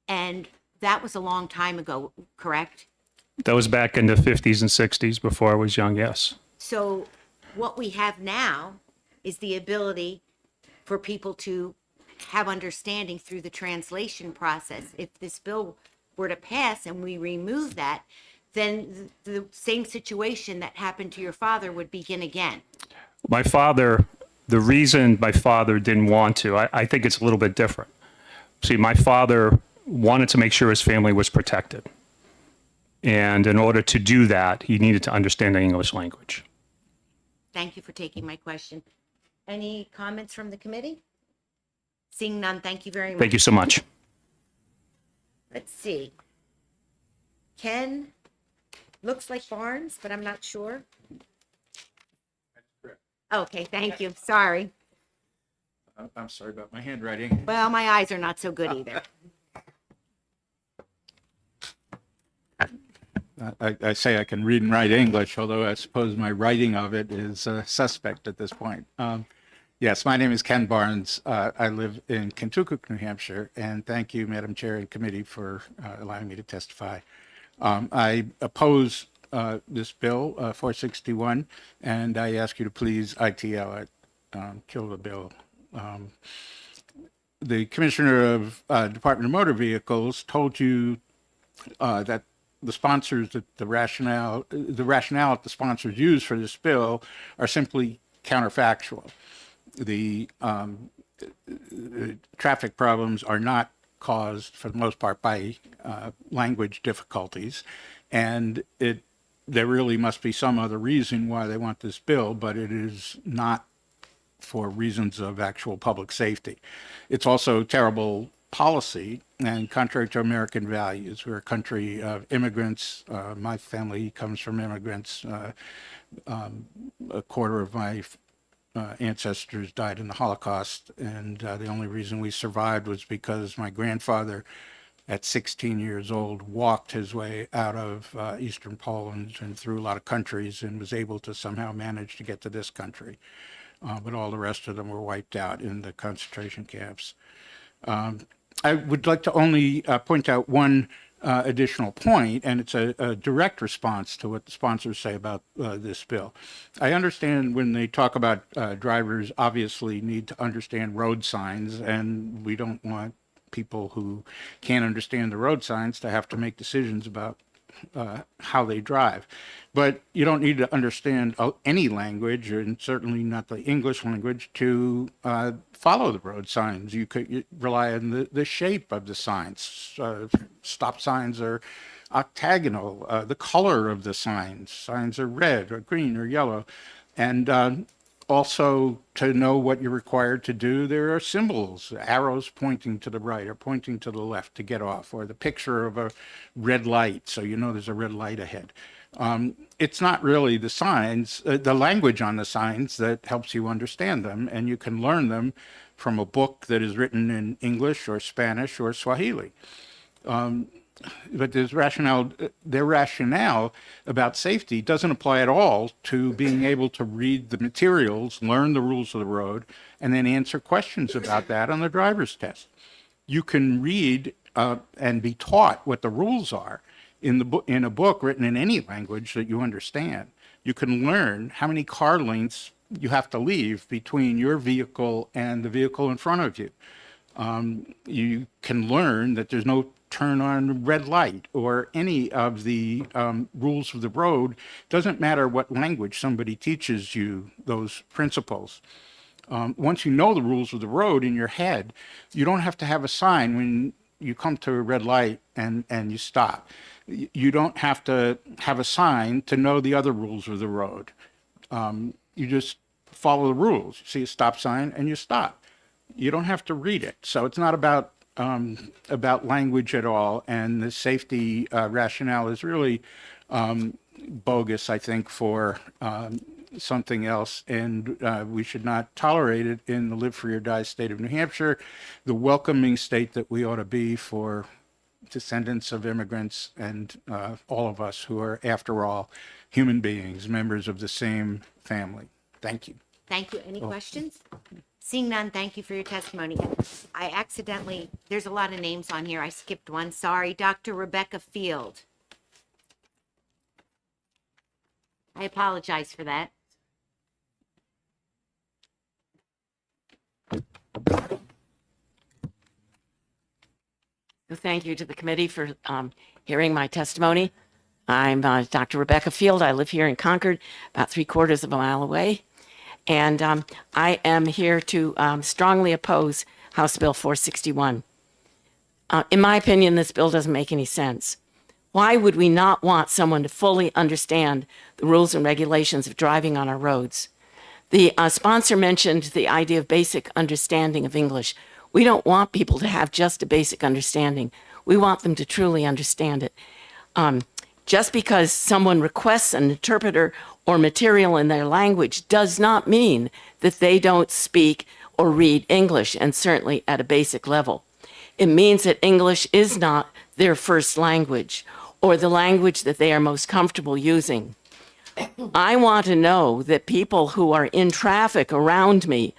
And that was a long time ago, correct? That was back in the 50s and 60s before I was young, yes. So what we have now is the ability for people to have understanding through the translation process. If this bill were to pass and we remove that, then the same situation that happened to your father would begin again. My father, the reason my father didn't want to, I think it's a little bit different. See, my father wanted to make sure his family was protected. And in order to do that, he needed to understand the English language. Thank you for taking my question. Any comments from the committee? Seeing none, thank you very much. Thank you so much. Let's see. Ken, looks like Barnes, but I'm not sure. Okay, thank you. Sorry. I'm sorry about my handwriting. Well, my eyes are not so good either. I say I can read and write English, although I suppose my writing of it is suspect at this point. Yes, my name is Ken Barnes. I live in Kentucky, New Hampshire, and thank you, Madam Chair and Committee, for allowing me to testify. I oppose this bill, 461, and I ask you to please ITL it, kill the bill. The Commissioner of Department of Motor Vehicles told you that the sponsors, that the rationale that the sponsors use for this bill are simply counterfactual. The traffic problems are not caused, for the most part, by language difficulties, and there really must be some other reason why they want this bill, but it is not for reasons of actual public safety. It's also terrible policy and contrary to American values. We're a country of immigrants. My family comes from immigrants. A quarter of my ancestors died in the Holocaust, and the only reason we survived was because my grandfather, at 16 years old, walked his way out of Eastern Poland and through a lot of countries and was able to somehow manage to get to this country. But all the rest of them were wiped out in the concentration camps. I would like to only point out one additional point, and it's a direct response to what the sponsors say about this bill. I understand when they talk about drivers obviously need to understand road signs, and we don't want people who can't understand the road signs to have to make decisions about how they drive. But you don't need to understand any language, and certainly not the English language, to follow the road signs. You could rely on the shape of the signs. Stop signs are octagonal. The color of the signs are red or green or yellow. And also, to know what you're required to do, there are symbols, arrows pointing to the right or pointing to the left to get off, or the picture of a red light, so you know there's a red light ahead. It's not really the signs, the language on the signs that helps you understand them, and you can learn them from a book that is written in English or Spanish or Swahili. But their rationale about safety doesn't apply at all to being able to read the materials, learn the rules of the road, and then answer questions about that on the driver's test. You can read and be taught what the rules are in a book written in any language that you understand. You can learn how many car lengths you have to leave between your vehicle and the vehicle in front of you. You can learn that there's no turn on red light or any of the rules of the road. Doesn't matter what language somebody teaches you those principles. Once you know the rules of the road in your head, you don't have to have a sign when you come to a red light and you stop. You don't have to have a sign to know the other rules of the road. You just follow the rules. You see a stop sign and you stop. You don't have to read it. So it's not about language at all, and the safety rationale is really bogus, I think, for something else, and we should not tolerate it in the live free or die state of New Hampshire, the welcoming state that we ought to be for descendants of immigrants and all of us who are, after all, human beings, members of the same family. Thank you. Thank you. Any questions? Seeing none, thank you for your testimony. I accidentally, there's a lot of names on here. I skipped one. Sorry. Dr. Rebecca Field. I apologize for that. Thank you to the committee for hearing my testimony. I'm Dr. Rebecca Field. I live here in Concord, about 3/4 of a mile away. And I am here to strongly oppose House Bill 461. In my opinion, this bill doesn't make any sense. Why would we not want someone to fully understand the rules and regulations of driving on our roads? The sponsor mentioned the idea of basic understanding of English. We don't want people to have just a basic understanding. We want them to truly understand it. Just because someone requests an interpreter or material in their language does not mean that they don't speak or read English, and certainly at a basic level. It means that English is not their first language or the language that they are most comfortable using. I want to know that people who are in traffic around me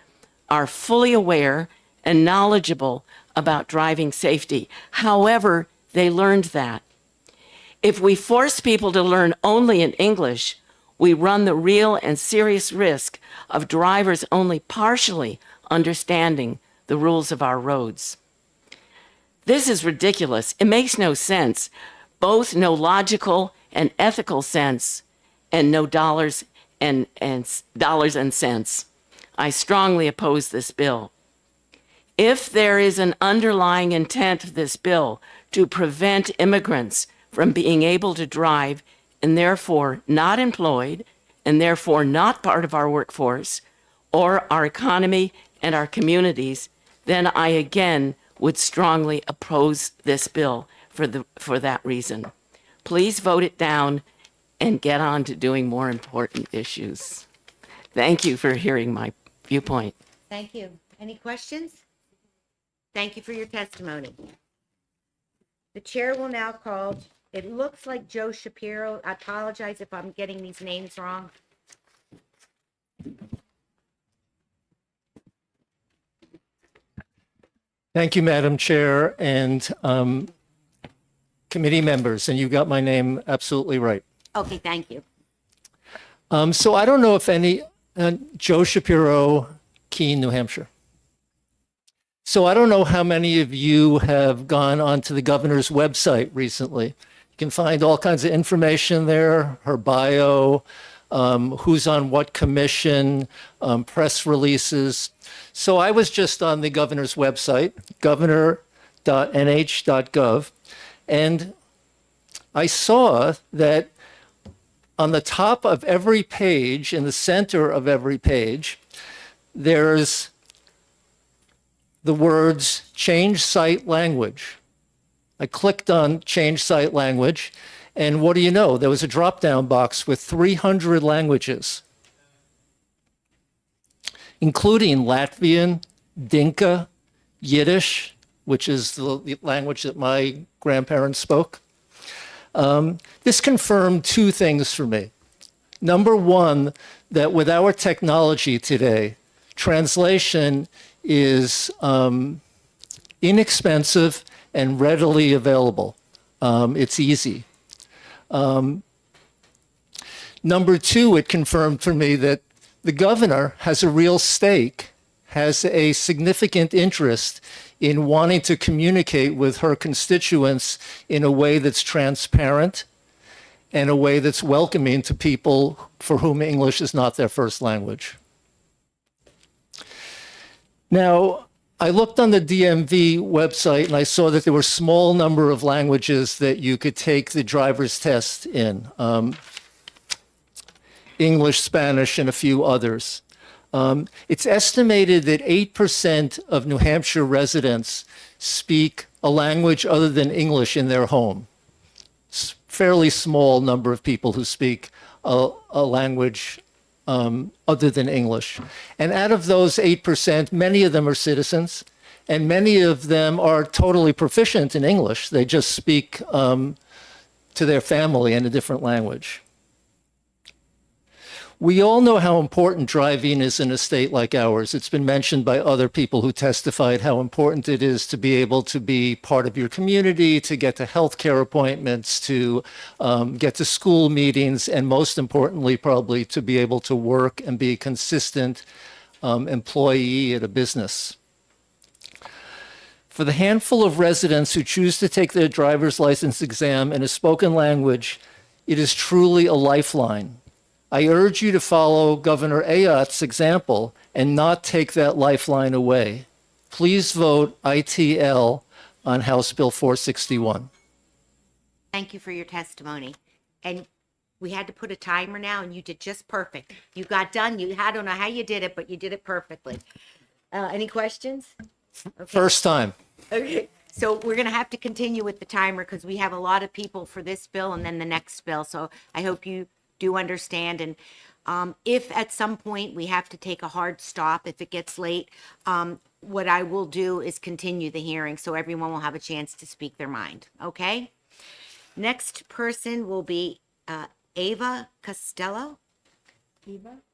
are fully aware and knowledgeable about driving safety, however they learned that. If we force people to learn only in English, we run the real and serious risk of drivers only partially understanding the rules of our roads. This is ridiculous. It makes no sense, both no logical and ethical sense, and no dollars and cents. I strongly oppose this bill. If there is an underlying intent of this bill to prevent immigrants from being able to drive and therefore not employed and therefore not part of our workforce or our economy and our communities, then I again would strongly oppose this bill for that reason. Please vote it down and get on to doing more important issues. Thank you for hearing viewpoint. Thank you. Any questions? Thank you for your testimony. The chair will now call, it looks like Joe Shapiro. I apologize if I'm getting these names wrong. Thank you, Madam Chair and committee members, and you got my name absolutely right. Okay, thank you. So I don't know if any, Joe Shapiro, Keene, New Hampshire. So I don't know how many of you have gone onto the governor's website recently. You can find all kinds of information there, her bio, who's on what commission, press releases. So I was just on the governor's website, governor.nh.gov, and I saw that on the top of every page, in the center of every page, there's the words change site language. I clicked on change site language, and what do you know? There was a drop-down box with 300 languages, including Latvian, Dinka, Yiddish, which is the language that my grandparents spoke. This confirmed two things for me. Number one, that with our technology today, translation is inexpensive and readily available. It's easy. Number two, it confirmed for me that the governor has a real stake, has a significant interest in wanting to communicate with her constituents in a way that's transparent and a way that's welcoming to people for whom English is not their first language. Now, I looked on the DMV website and I saw that there were a small number of languages that you could take the driver's test in. English, Spanish, and a few others. It's estimated that 8% of New Hampshire residents speak a language other than English in their home. Fairly small number of people who speak a language other than English. And out of those 8%, many of them are citizens, and many of them are totally proficient in English. They just speak to their family in a different language. We all know how important driving is in a state like ours. It's been mentioned by other people who testified how important it is to be able to be part of your community, to get to healthcare appointments, to get to school meetings, and most importantly, probably to be able to work and be a consistent employee at a business. For the handful of residents who choose to take their driver's license exam in a spoken language, it is truly a lifeline. I urge you to follow Governor Ayotte's example and not take that lifeline away. Please vote ITL on House Bill 461. Thank you for your testimony. And we had to put a timer now, and you did just perfect. You got done. I don't know how you did it, but you did it perfectly. Any questions? Okay. First time. Okay. So we're going to have to continue with the timer because we have a lot of people for this bill and then the next bill. So I hope you do understand. And if at some point we have to take a hard stop, if it gets late, what I will do is continue the hearing so everyone will have a chance to speak their mind. Okay? Next person will be Ava Costello.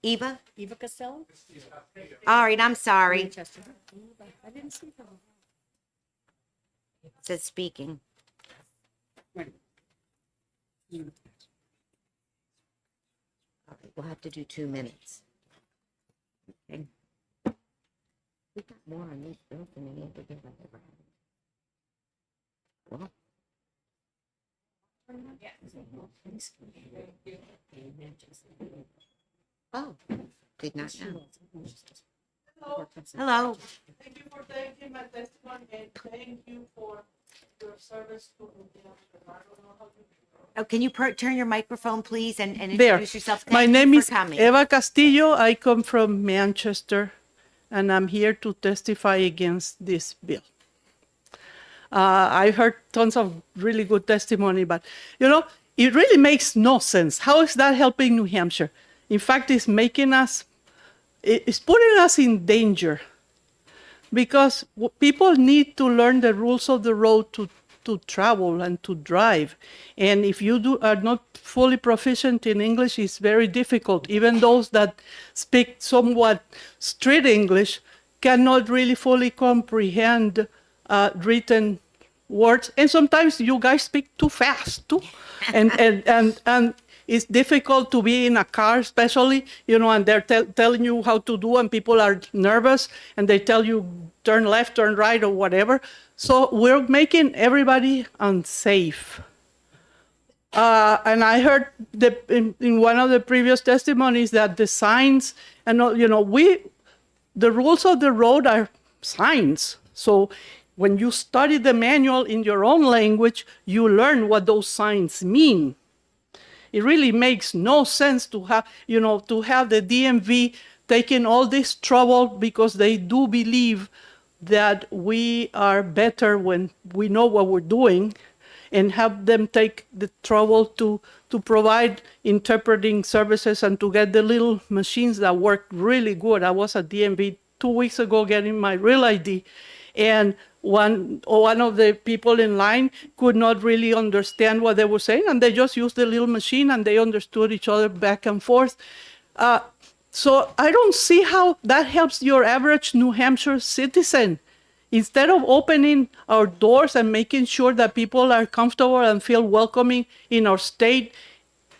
Eva Costello? All right, I'm sorry. Manchester. I didn't see her. It says speaking. All right, we'll have to do 2 minutes. Okay. We got more on these bills than we ever did. Well. Oh, did not know. Hello. Thank you for taking my testimony and thank you for your service to the Oh, can you turn your microphone, please, and There. introduce yourself? My Thank you name for is coming. Eva Castillo. I come from Manchester, and I'm here to testify against this bill. I heard tons of really good testimony, but it really makes no sense. How is that helping New Hampshire? In fact, it's making us it's putting us in danger because people need to learn the rules of the road to travel and to drive. And if you are not fully proficient in English, it's very difficult. Even those that speak somewhat street English cannot really fully comprehend written words. And sometimes you guys speak too fast too. And it's difficult to be in a car, especially, and they're telling you how to do, and people are nervous, and they tell you turn left, turn right, or whatever. So we're making everybody unsafe. And I heard in one of the previous testimonies that the signs, and the rules of the road are signs. So when you study the manual in your own language, you learn what those signs mean. It really makes no sense to have the DMV taking all this trouble because they do believe that we are better when we know what we're doing, and have them take the trouble to provide interpreting services and to get the little machines that work really good. I was at DMV 2 weeks ago getting my Real ID, and one of the people in line could not really understand what they were saying, and they just used the little machine and they understood each other back and forth. So I don't see how that helps your average New Hampshire citizen. Instead of opening our doors and making sure that people are comfortable and feel welcoming in our state,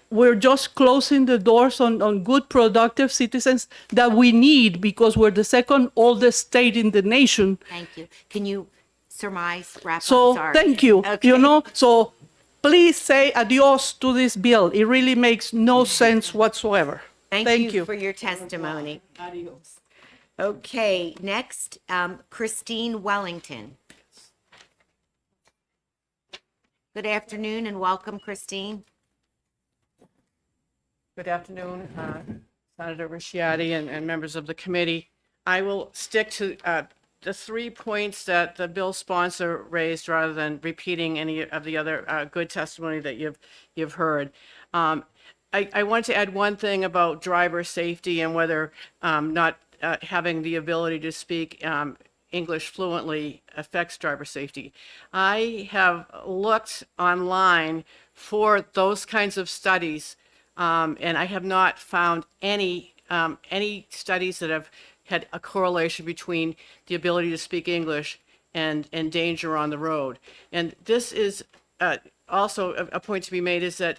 we're just closing the doors on good, productive citizens that we need because we're the second oldest state in the nation. Thank you. Can you surmise, wrap So up? Sorry. thank you. Okay. So please say adios to this bill. It really makes no sense whatsoever. Thank you for your testimony. Adios. Okay, next, Christine Wellington. Good afternoon and welcome, Christine. Good afternoon, Senator Ricciardi and members of the committee. I will stick to the 3 points that the bill sponsor raised rather than repeating any of the other good testimony that you've heard. I want to add one thing about driver safety and whether not having the ability to speak English fluently affects driver safety. I have looked online for those kinds of studies, and I have not found any studies that have had a correlation between the ability to speak English and danger on the road. And this is also a point to be made, is that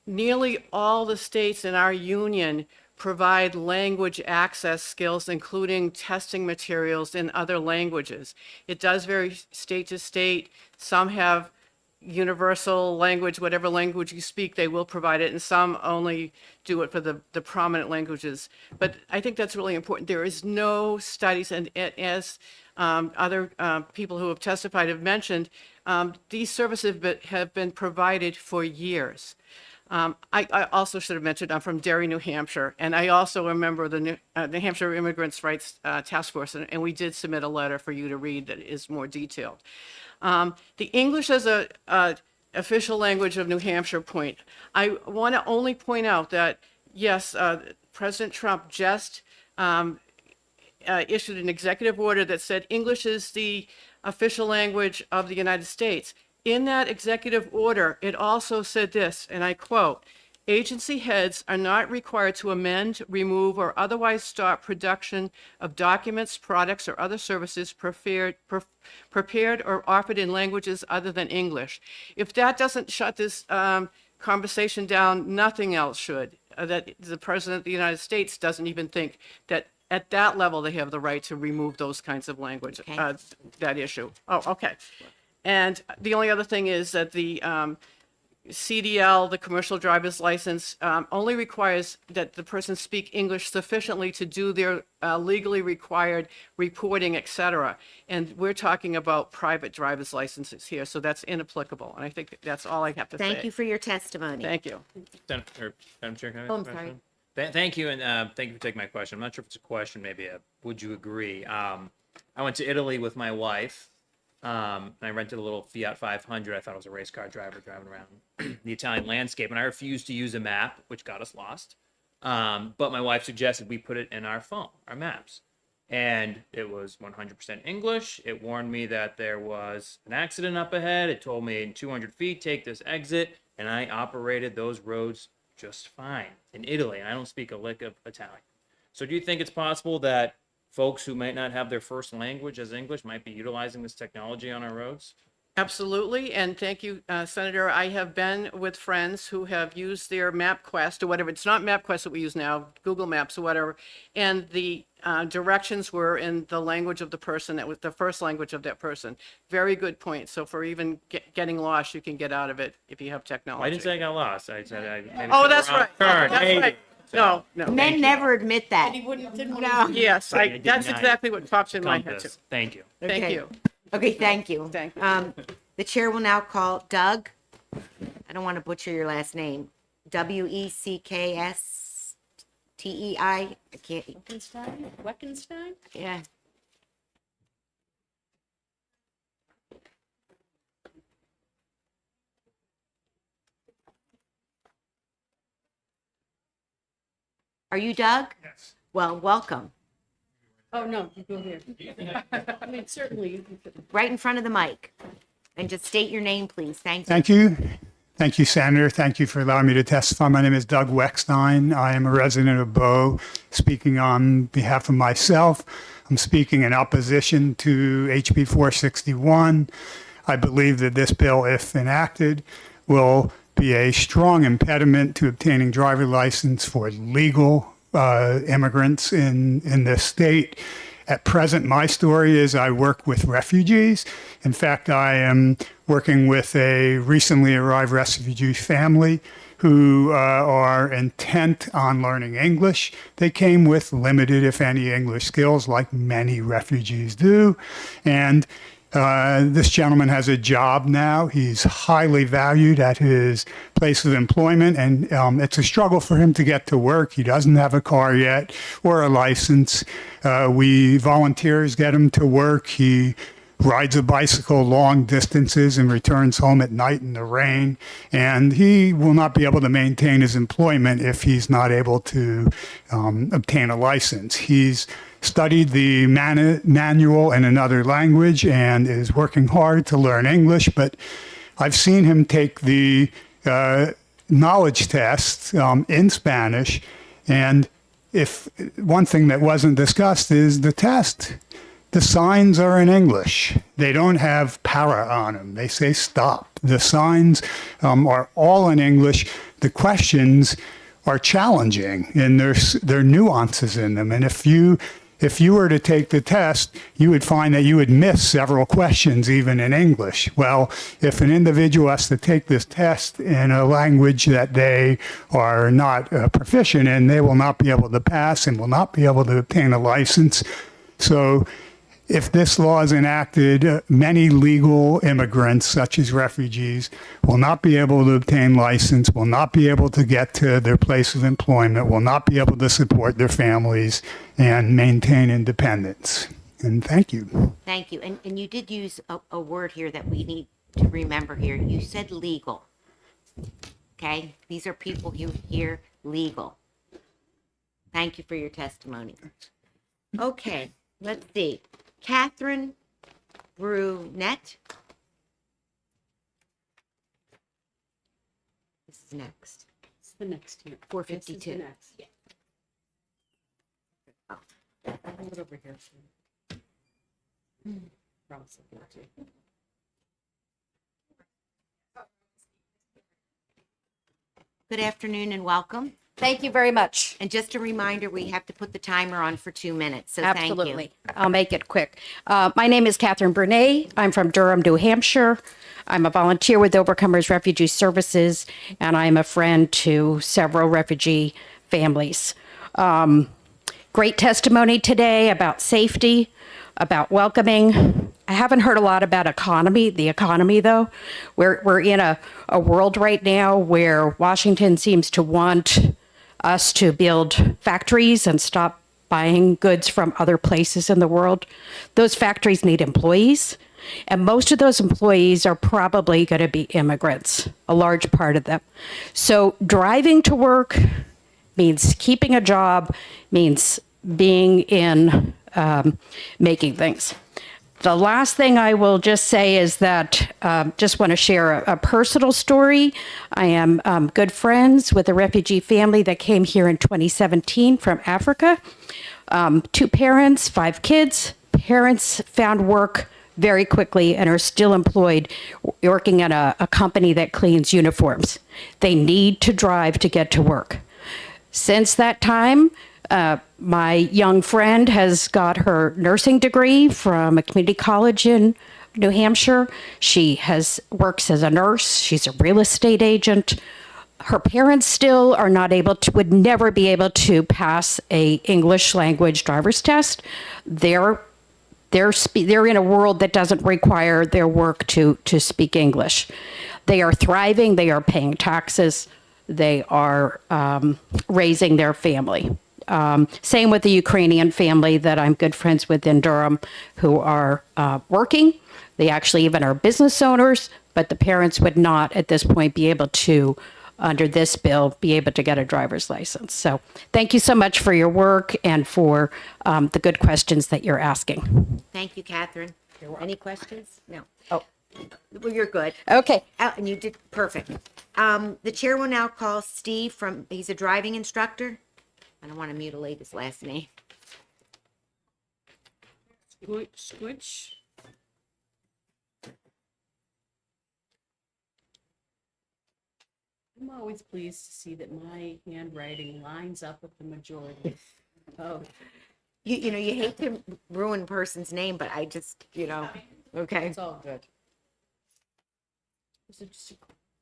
nearly all the states in our union provide language access skills, including testing materials in other languages. It does vary state to state. Some have universal language, whatever language you speak, they will provide it, and some only do it for the prominent languages. But I think that's really important. There is no studies, and as other people who have testified have mentioned, these services have been provided for years. I also should have mentioned I'm from Derry, New Hampshire, and I also am a member of the New Hampshire Immigrants' Rights Task Force, and we did submit a letter for you to read that is more detailed. The English as a official language of New Hampshire point. I want to only point out that, yes, President Trump just issued an executive order that said English is the official language of the United States. In that executive order, it also said this, and I quote, "Agency heads are not required to amend, remove, or otherwise stop production of documents, products, or other services prepared or offered in languages other than English." If that doesn't shut this conversation down, nothing else should. That the President of the United States doesn't even think that at that level they have the right to remove those kinds of language, that issue. Oh, okay. And the only other thing is that the CDL, the commercial driver's license, only requires that the person speak English sufficiently to do their legally required reporting, et cetera. And we're talking about private driver's licenses here, so that's inapplicable. And I think that's all I have to say. Thank you for your testimony. Thank you. Madam Chair, can I ask Oh, a I'm question? sorry. Thank you, and thank you for taking my question. I'm not sure if it's a question, maybe a would you agree? I went to Italy with my wife. And I rented a little Fiat 500. I thought it was a race car driver driving around the Italian landscape, and I refused to use a map, which got us lost. But my wife suggested we put it in our phone, our maps. And it was 100% English. It warned me that there was an accident up ahead. It told me in 200 feet, take this exit. And I operated those roads just fine in Italy. And I don't speak a lick of Italian. So do you think it's possible that folks who might not have their first language as English might be utilizing this technology on our roads? Absolutely, and thank you, Senator. I have been with friends who have used their MapQuest or whatever. It's not MapQuest that we use now, Google Maps or whatever, and the directions were in the language of the person, that was the first language of that person. Very good point. So for even getting lost, you can get out of it if you have technology. I didn't say I got lost. I said I maybe Oh, took a that's wrong right. turn. That's Hey, right. No, no. Men never admit that. No. Yes, I did that's not exactly what pops in my head too. compass. Thank you. Thank Okay. you. Okay, thank you. Thank you. The chair will now call Doug. I don't want to butcher your last name. Weckstei. I can't. Weckenstein? Yeah. Are you Doug? Yes. Well, welcome. Oh, no, you go here. I mean, certainly you can. Right in front of the mic. And just state your name, please. Thank you. Thank you. Thank you, Senator. Thank you for allowing me to testify. My name is Doug Weckstein. I am a resident of Bow. Speaking on behalf of myself, I'm speaking in opposition to HB 461. I believe that this bill, if enacted, will be a strong impediment to obtaining driver license for legal immigrants in this state. At present, my story is I work with refugees. In fact, I am working with a recently arrived refugee family who are intent on learning English. They came with limited, if any, English skills, like many refugees do. And this gentleman has a job now. He's highly valued at his place of employment, and it's a struggle for him to get to work. He doesn't have a car yet or a license. We volunteers get him to work. He rides a bicycle long distances and returns home at night in the rain. And he will not be able to maintain his employment if he's not able to obtain a license. He's studied the manual in another language and is working hard to learn English, but I've seen him take the knowledge test in Spanish. And if one thing that wasn't discussed is the test. The signs are in English. They don't have para on them. They say stop. The signs are all in English. The questions are challenging, and there are nuances in them. And if you were to take the test, you would find that you would miss several questions even in English. Well, if an individual has to take this test in a language that they are not proficient in, they will not be able to pass and will not be able to obtain a license. So if this law is enacted, many legal immigrants, such as refugees, will not be able to obtain license, will not be able to get to their place of employment, will not be able to support their families and maintain independence. And thank you. Thank you. And you did use a word here that we need to remember here. You said legal. Okay? These are people who hear legal. Thank you for your testimony. Okay, let's see. Catherine Brunette. This is next. It's the next here. 452. This is the next. Yeah. Oh. I'll hold it over here. Promise I'll give it to you. Good afternoon and welcome. Thank you very much. And just a reminder, we have to put the timer on for 2 minutes, so thank you. Absolutely. I'll make it quick. My name is Catherine Bernay. I'm from Durham, New Hampshire. I'm a volunteer with Overcomers Refugee Services, and I'm a friend to several refugee families. Great testimony today about safety, about welcoming. I haven't heard a lot about the economy though. We're in a world right now where Washington seems to want us to build factories and stop buying goods from other places in the world. Those factories need employees, and most of those employees are probably going to be immigrants, a large part of them. So driving to work means keeping a job, means being in making things. The last thing I will just say is that just want to share a personal story. I am good friends with a refugee family that came here in 2017 from Africa. 2 parents, 5 kids. Parents found work very quickly and are still employed working at a company that cleans uniforms. They need to drive to get to work. Since that time, my young friend has got her nursing degree from a community college in New Hampshire. She works as a nurse. She's a real estate agent. Her parents still are not able to, would never be able to pass a English language driver's test. They're in a world that doesn't require their work to speak English. They are thriving. They are paying taxes. They are raising their family. Same with the Ukrainian family that I'm good friends with in Durham, who are working. They actually even are business owners, but the parents would not at this point be able to, under this bill, be able to get a driver's license. So thank you so much for your work and for the good questions that you're asking. Thank you, Catherine. Any questions? No. Oh, well, you're good. Okay. And you did perfect. The chair will now call Steve he's a driving instructor. I don't want to mutilate his last name. Switch. I'm always pleased to see that my handwriting lines up with the majority. Oh, You know, you hate to ruin a person's name, but I just, okay. it's all good. There's just a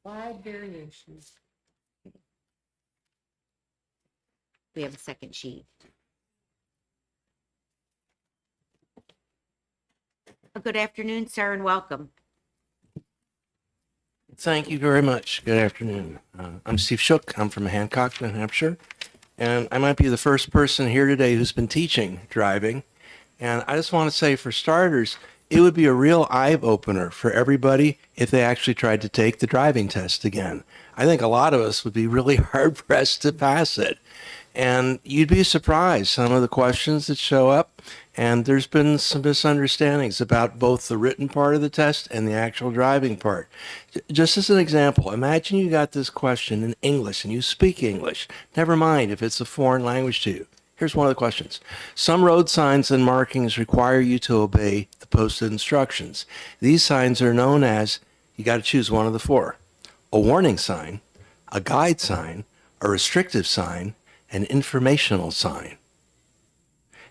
wide variation. We have a second sheet. Good afternoon, sir, and welcome. Thank you very much. Good afternoon. I'm Steve Shook. I'm from Hancock, New Hampshire, and I might be the first person here today who's been teaching driving. And I just want to say, for starters, it would be a real eye-opener for everybody if they actually tried to take the driving test again. I think a lot of us would be really hard-pressed to pass it. And you'd be surprised some of the questions that show up. And there's been some misunderstandings about both the written part of the test and the actual driving part. Just as an example, imagine you got this question in English and you speak English. Never mind if it's a foreign language to you. Here's one of the questions. Some road signs and markings require you to obey the posted instructions. These signs are known as, you got to choose one of the 4. A warning sign, a guide sign, a restrictive sign, an informational sign.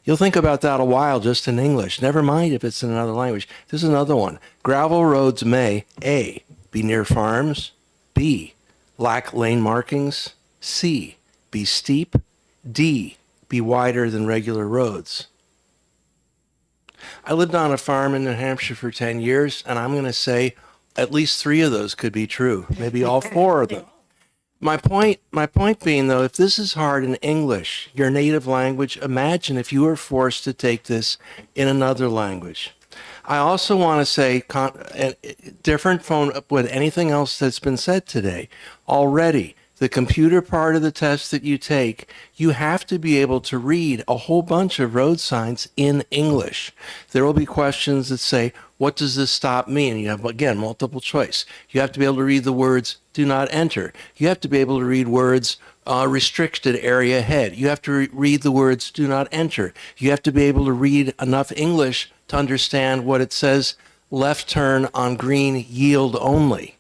You'll think about that a while just in English. Never mind if it's in another language. This is another one. Gravel roads may A, be near farms, B, lack lane markings, C, be steep, D, be wider than regular roads. I lived on a farm in New Hampshire for 10 years, and I'm going to say at least 3 of those could be true, maybe all 4 of them. My point being, though, if this is hard in English, your native language, imagine if you were forced to take this in another language. I also want to say, different from with anything else that's been said today, already, the computer part of the test that you take, you have to be able to read a whole bunch of road signs in English. There will be questions that say, what does this stop mean? You have, again, multiple choice. You have to be able to read the words, do not enter. You have to be able to read words, restricted area ahead. You have to read the words, do not enter. You have to be able to read enough English to understand what it says, left turn on green, yield only.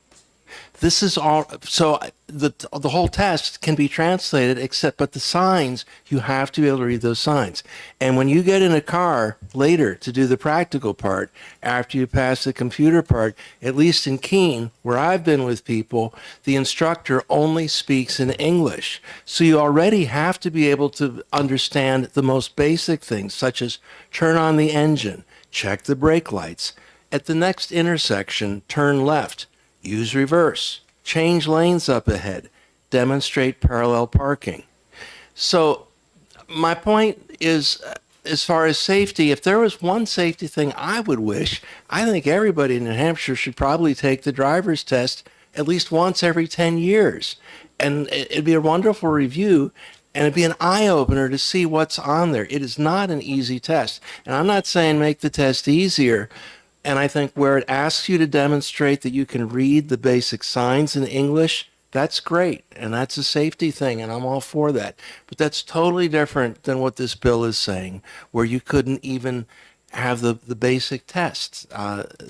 This is all, so the whole test can be translated, but the signs, you have to be able to read those signs. And when you get in a car later to do the practical part, after you pass the computer part, at least in Keene, where I've been with people, the instructor only speaks in English. So you already have to be able to understand the most basic things, such as turn on the engine, check the brake lights. At the next intersection, turn left. Use reverse, change lanes up ahead, demonstrate parallel parking. So my point is, as far as safety, if there was one safety thing I would wish, I think everybody in New Hampshire should probably take the driver's test at least once every 10 years. And it'd be a wonderful review. And it'd be an eye opener to see what's on there. It is not an easy test. And I'm not saying make the test easier. And I think where it asks you to demonstrate that you can read the basic signs in English, that's great. And that's a safety thing. And I'm all for that. But that's totally different than what this bill is saying, where you couldn't even have the basic tests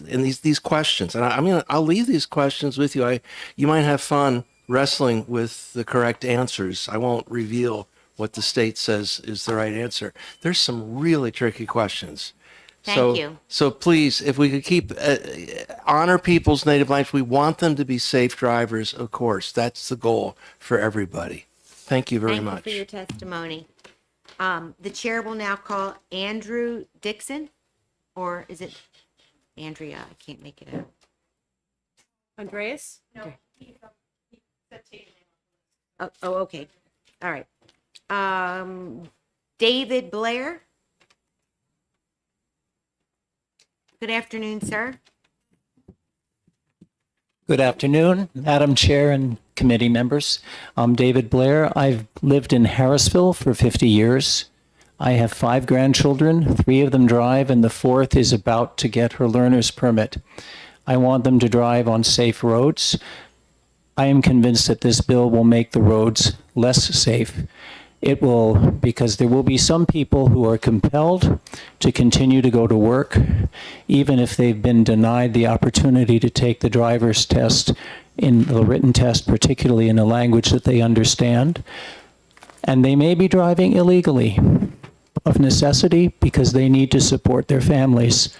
in these questions. And I'll leave these questions with you. You might have fun wrestling with the correct answers. I won't reveal what the state says is the right answer. There's some really tricky questions. Thank you. So please, if we could keep honor people's native language, we want them to be safe drivers, of course. That's the goal for everybody. Thank you very much. Thank you for your testimony. The chair will now call Andrew Dixon, or is it Andrea? I can't make it out. Andreas? No. Oh, okay. All right. David Blair. Good afternoon, sir. Good afternoon, Madam Chair and committee members. I'm David Blair. I've lived in Harrisville for 50 years. I have 5 grandchildren. 3 of them drive, and the 4th is about to get her learner's permit. I want them to drive on safe roads. I am convinced that this bill will make the roads less safe. It will, because there will be some people who are compelled to continue to go to work, even if they've been denied the opportunity to take the driver's test, in the written test, particularly in a language that they understand. And they may be driving illegally of necessity because they need to support their families.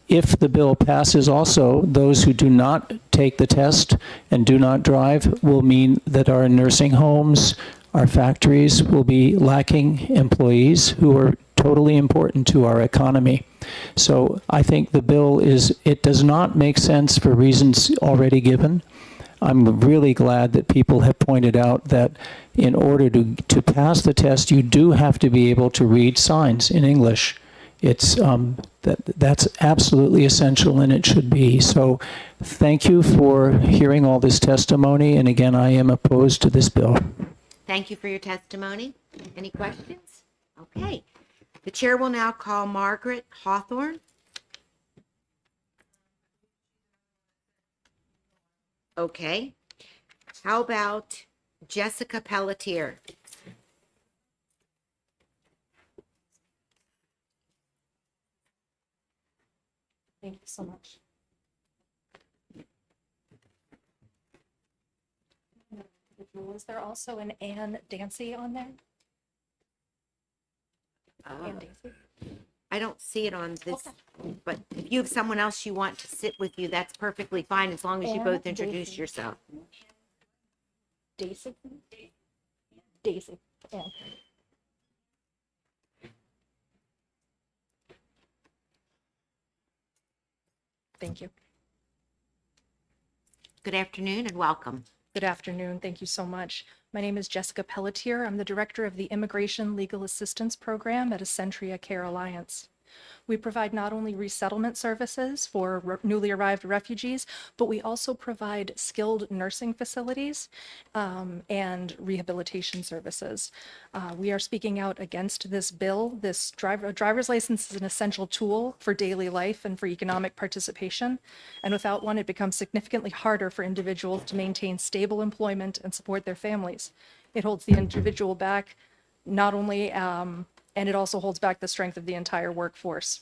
If the bill passes also, those who do not take the test and do not drive will mean that our nursing homes, our factories will be lacking employees who are totally important to our economy. So I think the bill it does not make sense for reasons already given. I'm really glad that people have pointed out that in order to pass the test, you do have to be able to read signs in English. It's that's absolutely essential, and it should be. So thank you for hearing all this testimony. And again, I am opposed to this bill. Thank you for your testimony. Any questions? Okay. The chair will now call Margaret Hawthorne. Okay. How about Jessica Pelletier? Thank you so much. Was there also an Ann Dancy on there? Ann Dancy? I don't see it on this, but if you have someone else you want to sit with you, that's perfectly fine, as long as you Ann both introduce Daisy. yourself. Daisy? Daisy. Ann. Thank you. Good afternoon and welcome. Good afternoon. Thank you so much. My name is Jessica Pelletier. I'm the director of the Immigration Legal Assistance Program at Accentria Care Alliance. We provide not only resettlement services for newly arrived refugees, but we also provide skilled nursing facilities and rehabilitation services. We are speaking out against this bill. This driver's license is an essential tool for daily life and for economic participation. And without one, it becomes significantly harder for individuals to maintain stable employment and support their families. It holds the individual back not only and it also holds back the strength of the entire workforce.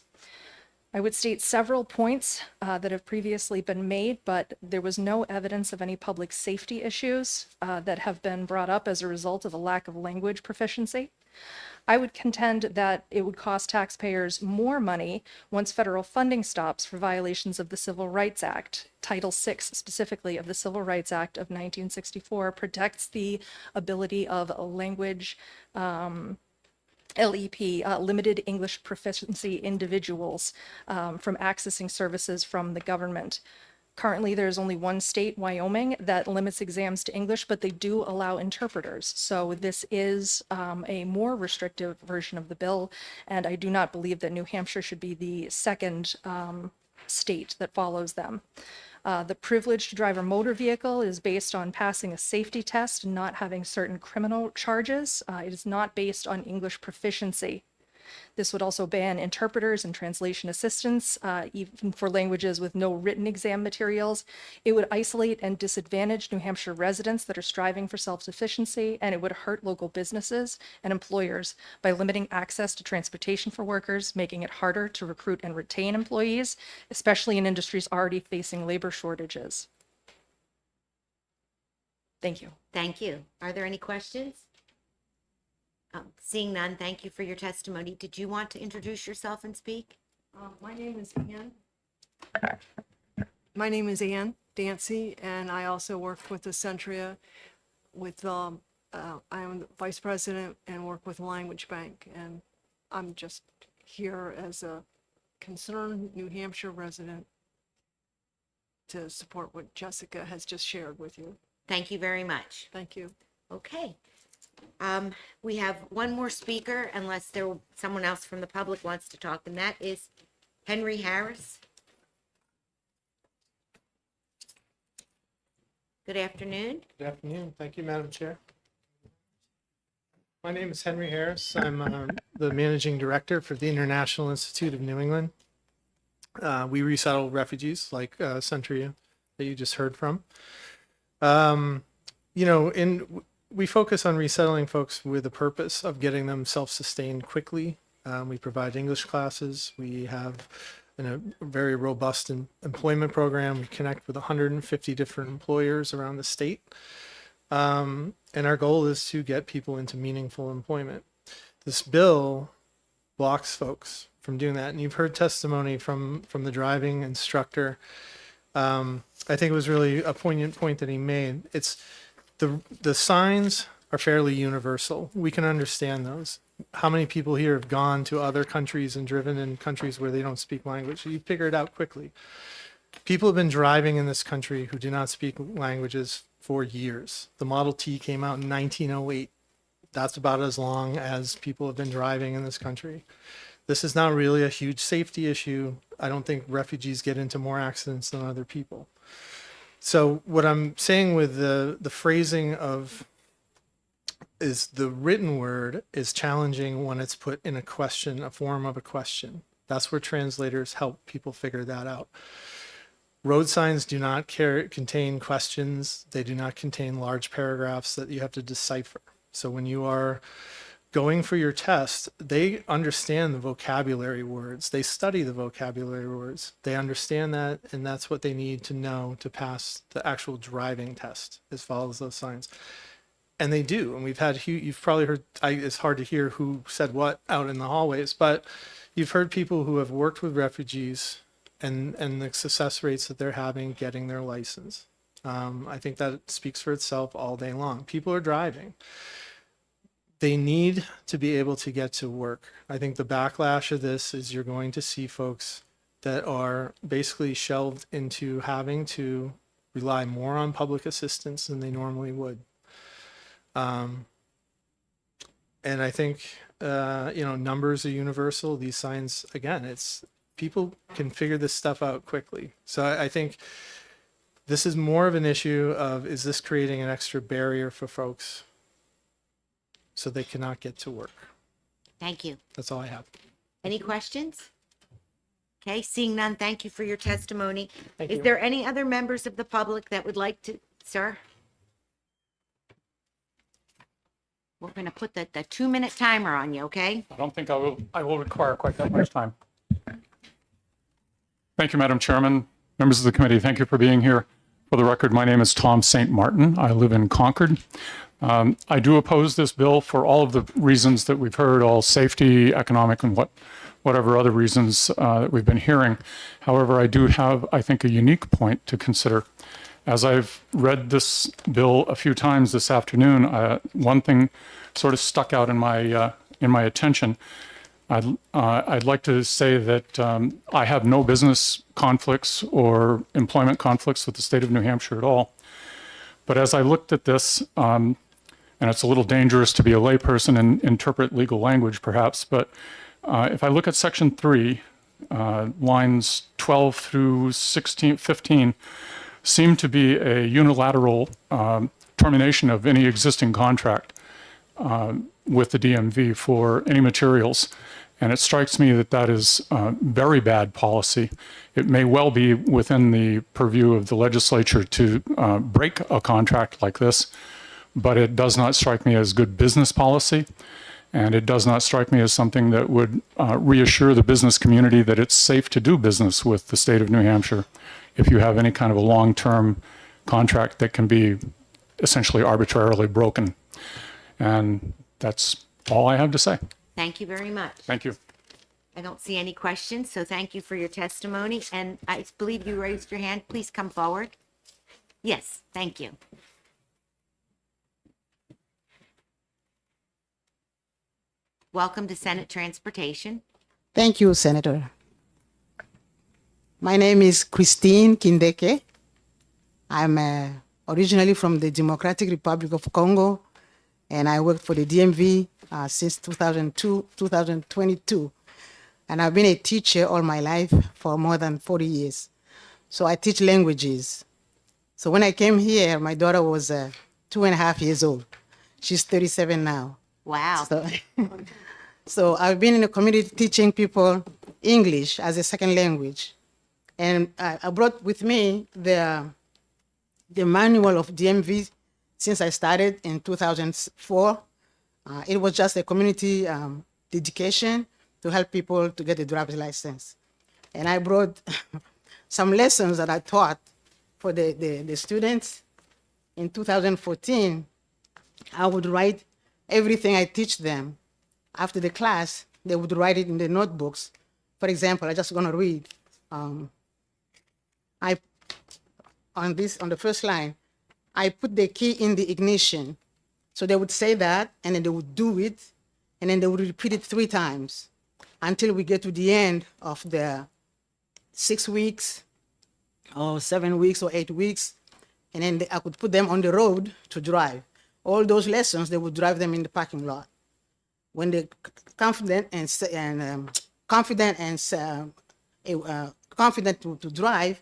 I would state several points that have previously been made, but there was no evidence of any public safety issues that have been brought up as a result of a lack of language proficiency. I would contend that it would cost taxpayers more money once federal funding stops for violations of the Civil Rights Act. Title VI specifically of the Civil Rights Act of 1964 protects the ability of a language LEP, limited English proficiency individuals from accessing services from the government. Currently, there's only one state, Wyoming, that limits exams to English, but they do allow interpreters. So this is a more restrictive version of the bill, and I do not believe that New Hampshire should be the second state that follows them. The privilege to drive a motor vehicle is based on passing a safety test and not having certain criminal charges. It is not based on English proficiency. This would also ban interpreters and translation assistants, even for languages with no written exam materials. It would isolate and disadvantage New Hampshire residents that are striving for self-sufficiency, and it would hurt local businesses and employers by limiting access to transportation for workers, making it harder to recruit and retain employees, especially in industries already facing labor shortages. Thank you. Thank you. Are there any questions? Seeing none, thank you for your testimony. Did you want to introduce yourself and speak? My name is Ann. My name is Ann Dancy, and I also work with Accentria. I am the vice president and work with Language Bank, and I'm just here as a concerned New Hampshire resident to support what Jessica has just shared with you. Thank you very much. Thank you. Okay. We have one more speaker, unless someone else from the public wants to talk, and that is Henry Harris. Good afternoon. Good afternoon. Thank you, Madam Chair. My name is Henry Harris. I'm the managing director for the International Institute of New England. We resettle refugees like Accentria that you just heard from. We focus on resettling folks with a purpose of getting them self-sustained quickly. We provide English classes. We have a very robust employment program. We connect with 150 different employers around the state. And our goal is to get people into meaningful employment. This bill blocks folks from doing that. And you've heard testimony from the driving instructor. I think it was really a poignant point that he made. It's the signs are fairly universal. We can understand those. How many people here have gone to other countries and driven in countries where they don't speak language? You figure it out quickly. People have been driving in this country who do not speak languages for years. The Model T came out in 1908. That's about as long as people have been driving in this country. This is not really a huge safety issue. I don't think refugees get into more accidents than other people. So what I'm saying with the phrasing of is the written word is challenging when it's put in a question, a form of a question. That's where translators help people figure that out. Road signs do not contain questions. They do not contain large paragraphs that you have to decipher. So when you are going for your test, they understand the vocabulary words. They study the vocabulary words. They understand that, and that's what they need to know to pass the actual driving test as follows those signs. And they do. And we've had, you've probably heard, it's hard to hear who said what out in the hallways, but you've heard people who have worked with refugees and the success rates that they're having getting their license. I think that speaks for itself all day long. People are driving. They need to be able to get to work. I think the backlash of this is you're going to see folks that are basically shelved into having to rely more on public assistance than they normally would. And I think, numbers are universal. These signs, again, people can figure this stuff out quickly. So I think this is more of an issue of, is this creating an extra barrier for folks so they cannot get to work? Thank you. That's all I have. Any questions? Okay, seeing none, thank you for your testimony. Thank Is you. there any other members of the public that would like to, sir? We're going to put the 2-minute timer on you, okay? I don't think I will require quite that much time. Thank you, Madam Chairman, members of the committee. Thank you for being here. For the record, my name is Tom St. Martin. I live in Concord. I do oppose this bill for all of the reasons that we've heard, all safety, economic, and whatever other reasons that we've been hearing. However, I do have, I think, a unique point to consider. As I've read this bill a few times this afternoon, one thing sort of stuck out in my attention. I'd like to say that I have no business conflicts or employment conflicts with the state of New Hampshire at all. But as I looked at this, and it's a little dangerous to be a layperson and interpret legal language perhaps, but if I look at section 3, lines 12 through 15, seem to be a unilateral termination of any existing contract with the DMV for any materials. And it strikes me that that is very bad policy. It may well be within the purview of the legislature to break a contract like this, but it does not strike me as good business policy. And it does not strike me as something that would reassure the business community that it's safe to do business with the state of New Hampshire if you have any kind of a long-term contract that can be essentially arbitrarily broken. And that's all I have to say. Thank you very much. Thank you. I don't see any questions, so thank you for your testimony. And I believe you raised your hand. Please come forward. Yes, thank you. Welcome to Senate Transportation. Thank you, Senator. My name is Christine Kindeke. I'm originally from the Democratic Republic of Congo, and I worked for the DMV since 2022. And I've been a teacher all my life for more than 40 years. So I teach languages. So when I came here, my daughter was 2.5 years old. She's 37 now. Wow. So I've been in the community teaching people English as a second language. And I brought with me the manual of DMV since I started in 2004. It was just a community dedication to help people to get a driver's license. And I brought some lessons that I taught for the students. In 2014, I would write everything I teach them. After the class, they would write it in the notebooks. For example, I'm just gonna read. On the first line, I put the key in the ignition. So they would say that, and then they would do it, and then they would repeat it 3 times until we get to the end of the 6 weeks, or 7 weeks, or 8 weeks, and then I could put them on the road to drive. All those lessons, they would drive them in the parking lot. When they're confident to drive,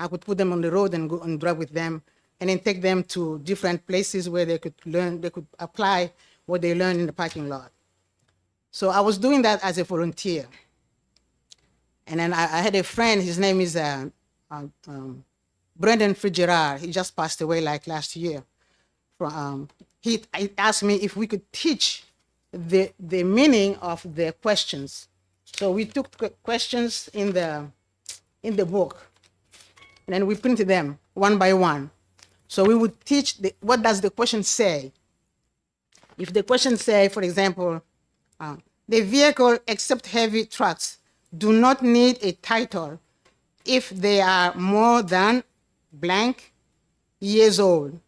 I could put them on the road and go and drive with them, and then take them to different places where they could learn, they could apply what they learned in the parking lot. So I was doing that as a volunteer. And then I had a friend, his name is Brendan Fitzgerald. He just passed away like last year. He asked me if we could teach the meaning of the questions. So we took questions in the book, and then we printed them one by one. So we would teach what does the question say. If the question say, for example, the vehicle except heavy trucks do not need a title if they are more than blank years old.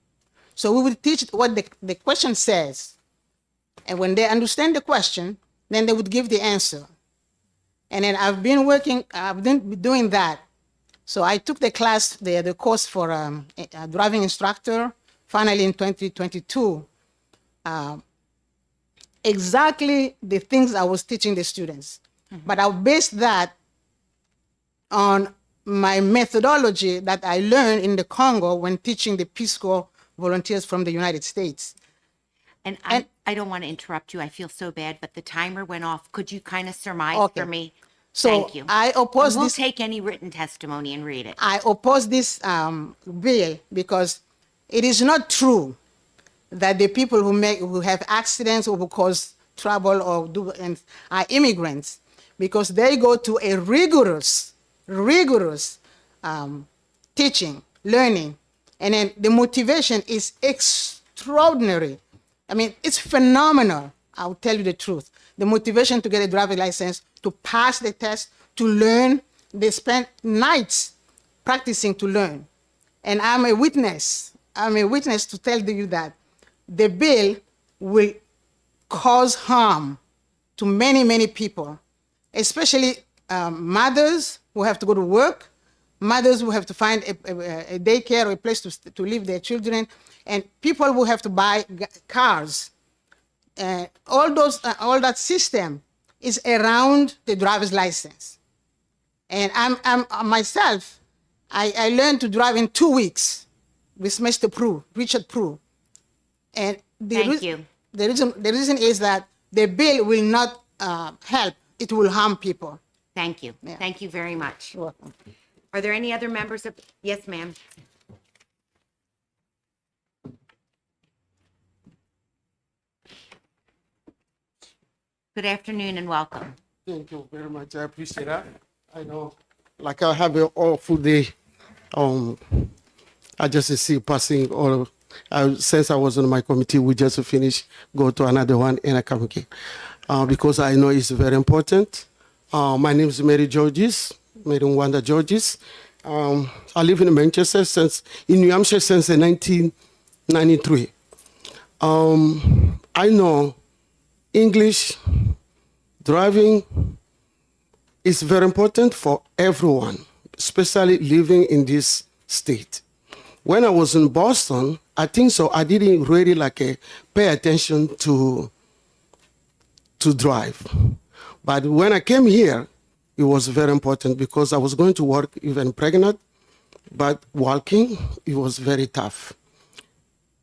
So we would teach what the question says. And when they understand the question, then they would give the answer. And then I've been doing that. So I took the class, the course for a driving instructor, finally in 2022. Exactly the things I was teaching the students. But I based that on my methodology that I learned in the Congo when teaching the Peace Corps volunteers from the United States. And I don't want to interrupt you. I feel so bad, but the timer went off. Could you kind of surmise Okay. for me? So Thank you. I oppose And we'll this. take any written testimony and read it. I oppose this bill because it is not true that the people who have accidents or who cause trouble or are immigrants, because they go to a rigorous teaching, learning, and then the motivation is extraordinary. I mean, it's phenomenal. I'll tell you the truth. The motivation to get a driver's license, to pass the test, to learn. They spend nights practicing to learn. And I'm a witness. I'm a witness to tell you that the bill will cause harm to many, many people, especially mothers who have to go to work, mothers who have to find a daycare or a place to leave their children, and people who have to buy cars. All that system is around the driver's license. And I'm myself, I learned to drive in 2 weeks with Mr. Prue, Richard Prue. And Thank you. the reason is that the bill will not help. It will harm people. Thank you. Yeah. Thank you very much. You're welcome. Are there any other members of, yes, ma'am? Good afternoon and welcome. Thank you very much. I appreciate that. I know, like I have an awful day. I just see passing all. Since I was on my committee, we just finished, go to another one, and I come again because I know it's very important. My name is Mary Georges, Mary Wanda Georges. I live in Manchester in New Hampshire since 1993. I know English driving is very important for everyone, especially living in this state. When I was in Boston, I think so, I didn't really pay attention to drive. But when I came here, it was very important because I was going to work even pregnant, but walking, it was very tough.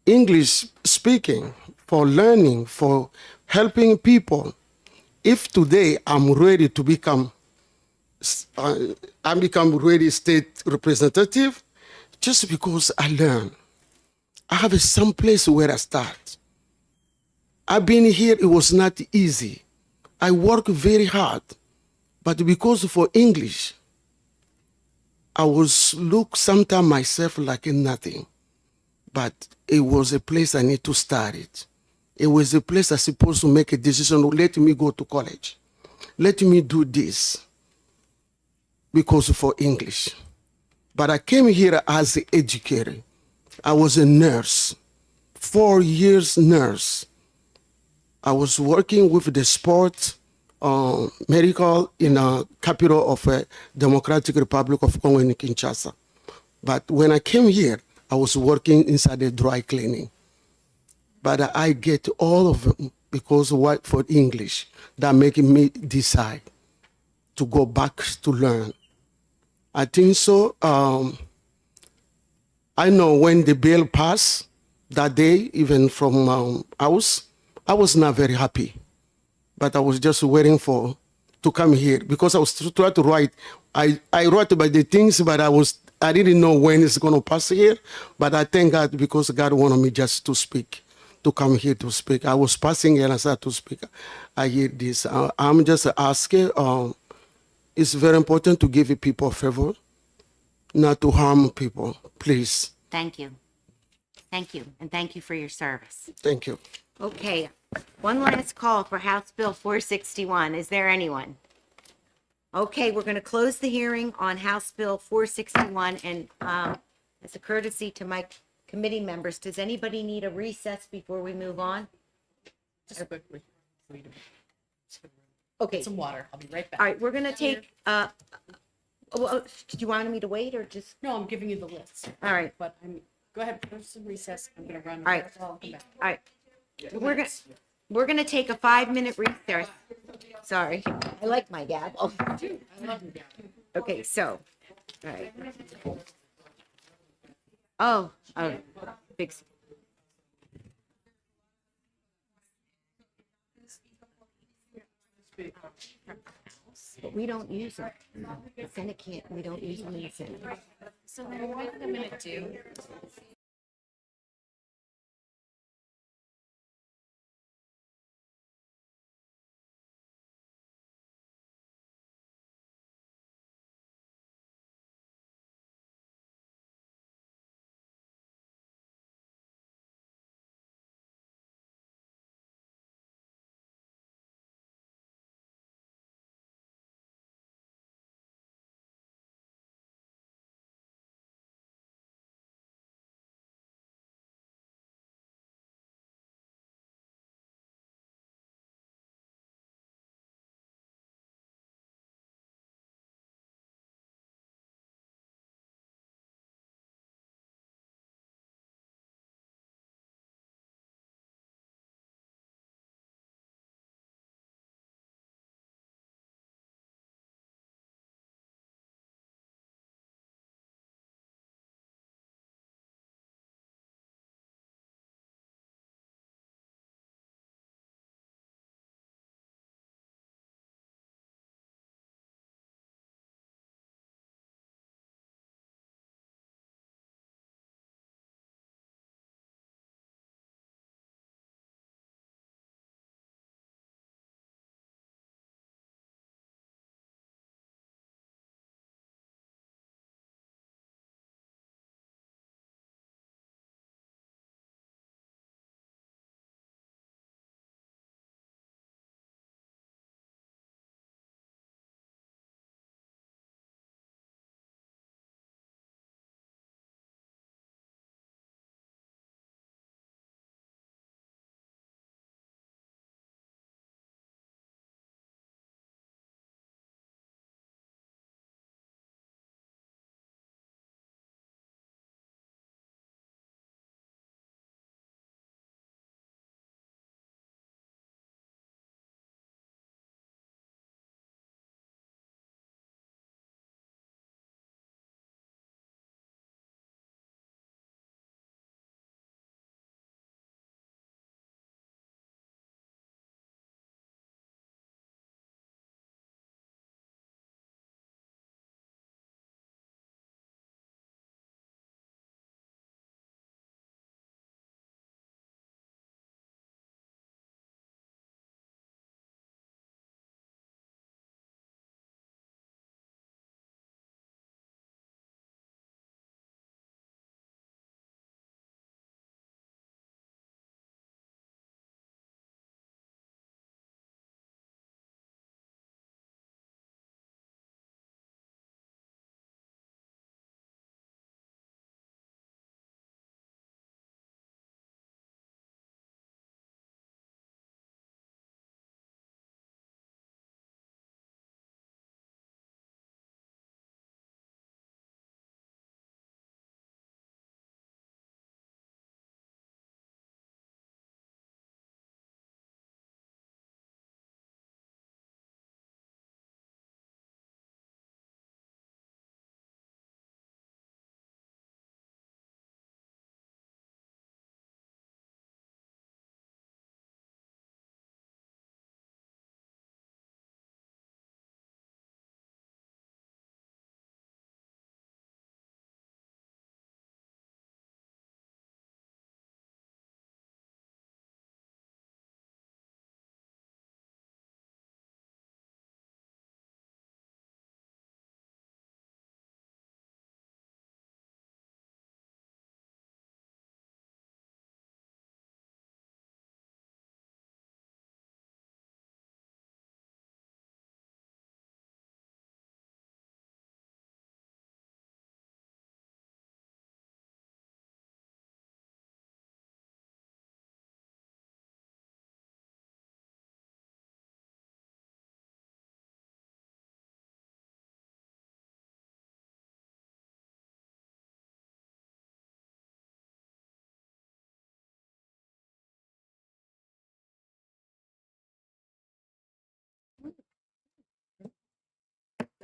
English speaking, for learning, for helping people. If today I'm ready to become ready state representative, just because I learn. I have some place where I start. I've been here, it was not easy. I work very hard, but because for English, I was look sometimes myself like nothing, but it was a place I need to start it. It was a place I supposed to make a decision, let me go to college. Let me do this because for English. But I came here as an educator. I was a nurse, 4 years nurse. I was working with the sport medical in a capital of Democratic Republic of Congo in Kinshasa. But when I came here, I was working inside the dry cleaning. But I get all of them because what for English that making me decide to go back to learn. I think so. I know when the bill passed that day, even from house, I was not very happy. But I was just waiting to come here because I was trying to write. I wrote about the things, but I didn't know when it's going to pass here. But I thank God because God wanted me just to speak, to come here to speak. I was passing and I started to speak. I hear this. I'm just asking. It's very important to give people a favor, not to harm people. Please. Thank you. Thank you. And thank you for your service. Thank you. Okay, one last call for House Bill 461. Is there anyone? Okay, we're going to close the hearing on House Bill 461. And as a courtesy to my committee members, does anybody need a recess before we move on? Just quickly. Okay. Some water. I'll be right back. All right, we're going to take, well, did you want me to wait or just? No, I'm giving you the list. All right. But go ahead, put some recess. I'm gonna run. All right. I'll come back. All right. We're gonna take a 5-minute recess. Sorry, I like my gavel. I love you. Okay, so, all right. Oh, big. But we don't use it. The Senate can't, we don't use them in the Senate. So then what I'm gonna do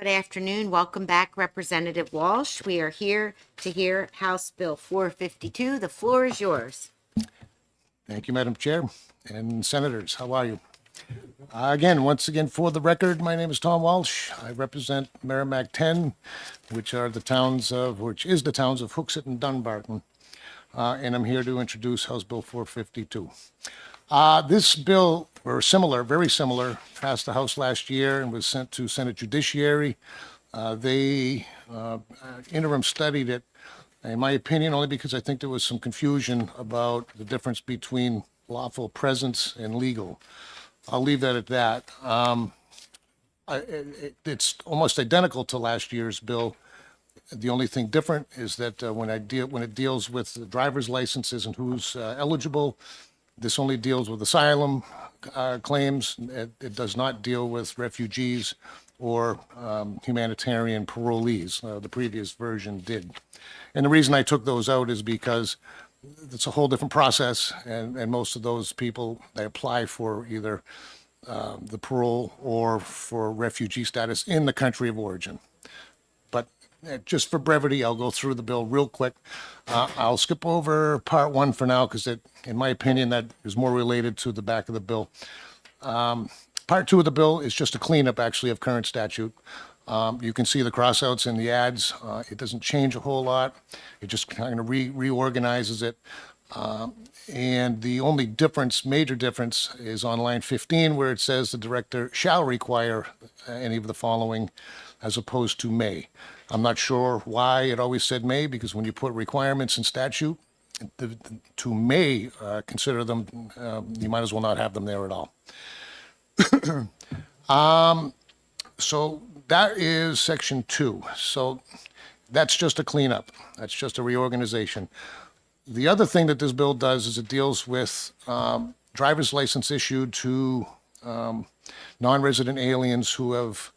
Good afternoon. Welcome back, Representative Walsh. We are here to hear House Bill 452. The floor is yours. Thank you, Madam Chair and Senators. How are you? Once again, for the record, my name is Tom Walsh. I represent Merrimack 10, which is the towns of Hooksett and Dunbarton. And I'm here to introduce House Bill 452. This bill, or similar, very similar, passed the House last year and was sent to Senate Judiciary. They interim studied it, in my opinion, only because I think there was some confusion about the difference between lawful presence and legal. I'll leave that at that. It's almost identical to last year's bill. The only thing different is that when it deals with the driver's licenses and who's eligible, this only deals with asylum claims. It does not deal with refugees or humanitarian parolees. The previous version did. And the reason I took those out is because it's a whole different process, and most of those people, they apply for either the parole or for refugee status in the country of origin. But just for brevity, I'll go through the bill real quick. I'll skip over part one for now because, in my opinion, that is more related to the back of the bill. Part two of the bill is just a cleanup, actually, of current statute. You can see the crossouts in the ads. It doesn't change a whole lot. It just kind of reorganizes it. And the only difference, major difference, is on line 15, where it says the director shall require any of the following, as opposed to may. I'm not sure why it always said may, because when you put requirements in statute, to may consider them, you might as well not have them there at all. So that is section 2. So that's just a cleanup. That's just a reorganization. The other thing that this bill does is it deals with driver's license issued to non-resident aliens who have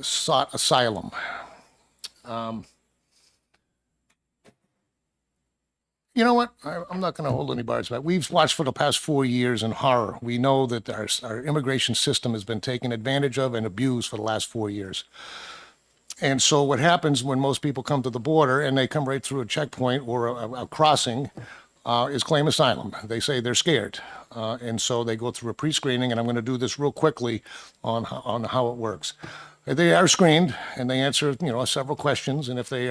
sought asylum. You know what? I'm not going to hold any bars back. We've watched for the past 4 years in horror. We know that our immigration system has been taken advantage of and abused for the last 4 years. And so what happens when most people come to the border and they come right through a checkpoint or a crossing is claim asylum. They say they're scared. And so they go through a pre-screening, and I'm going to do this real quickly on how it works. They are screened and they answer, several questions. And if they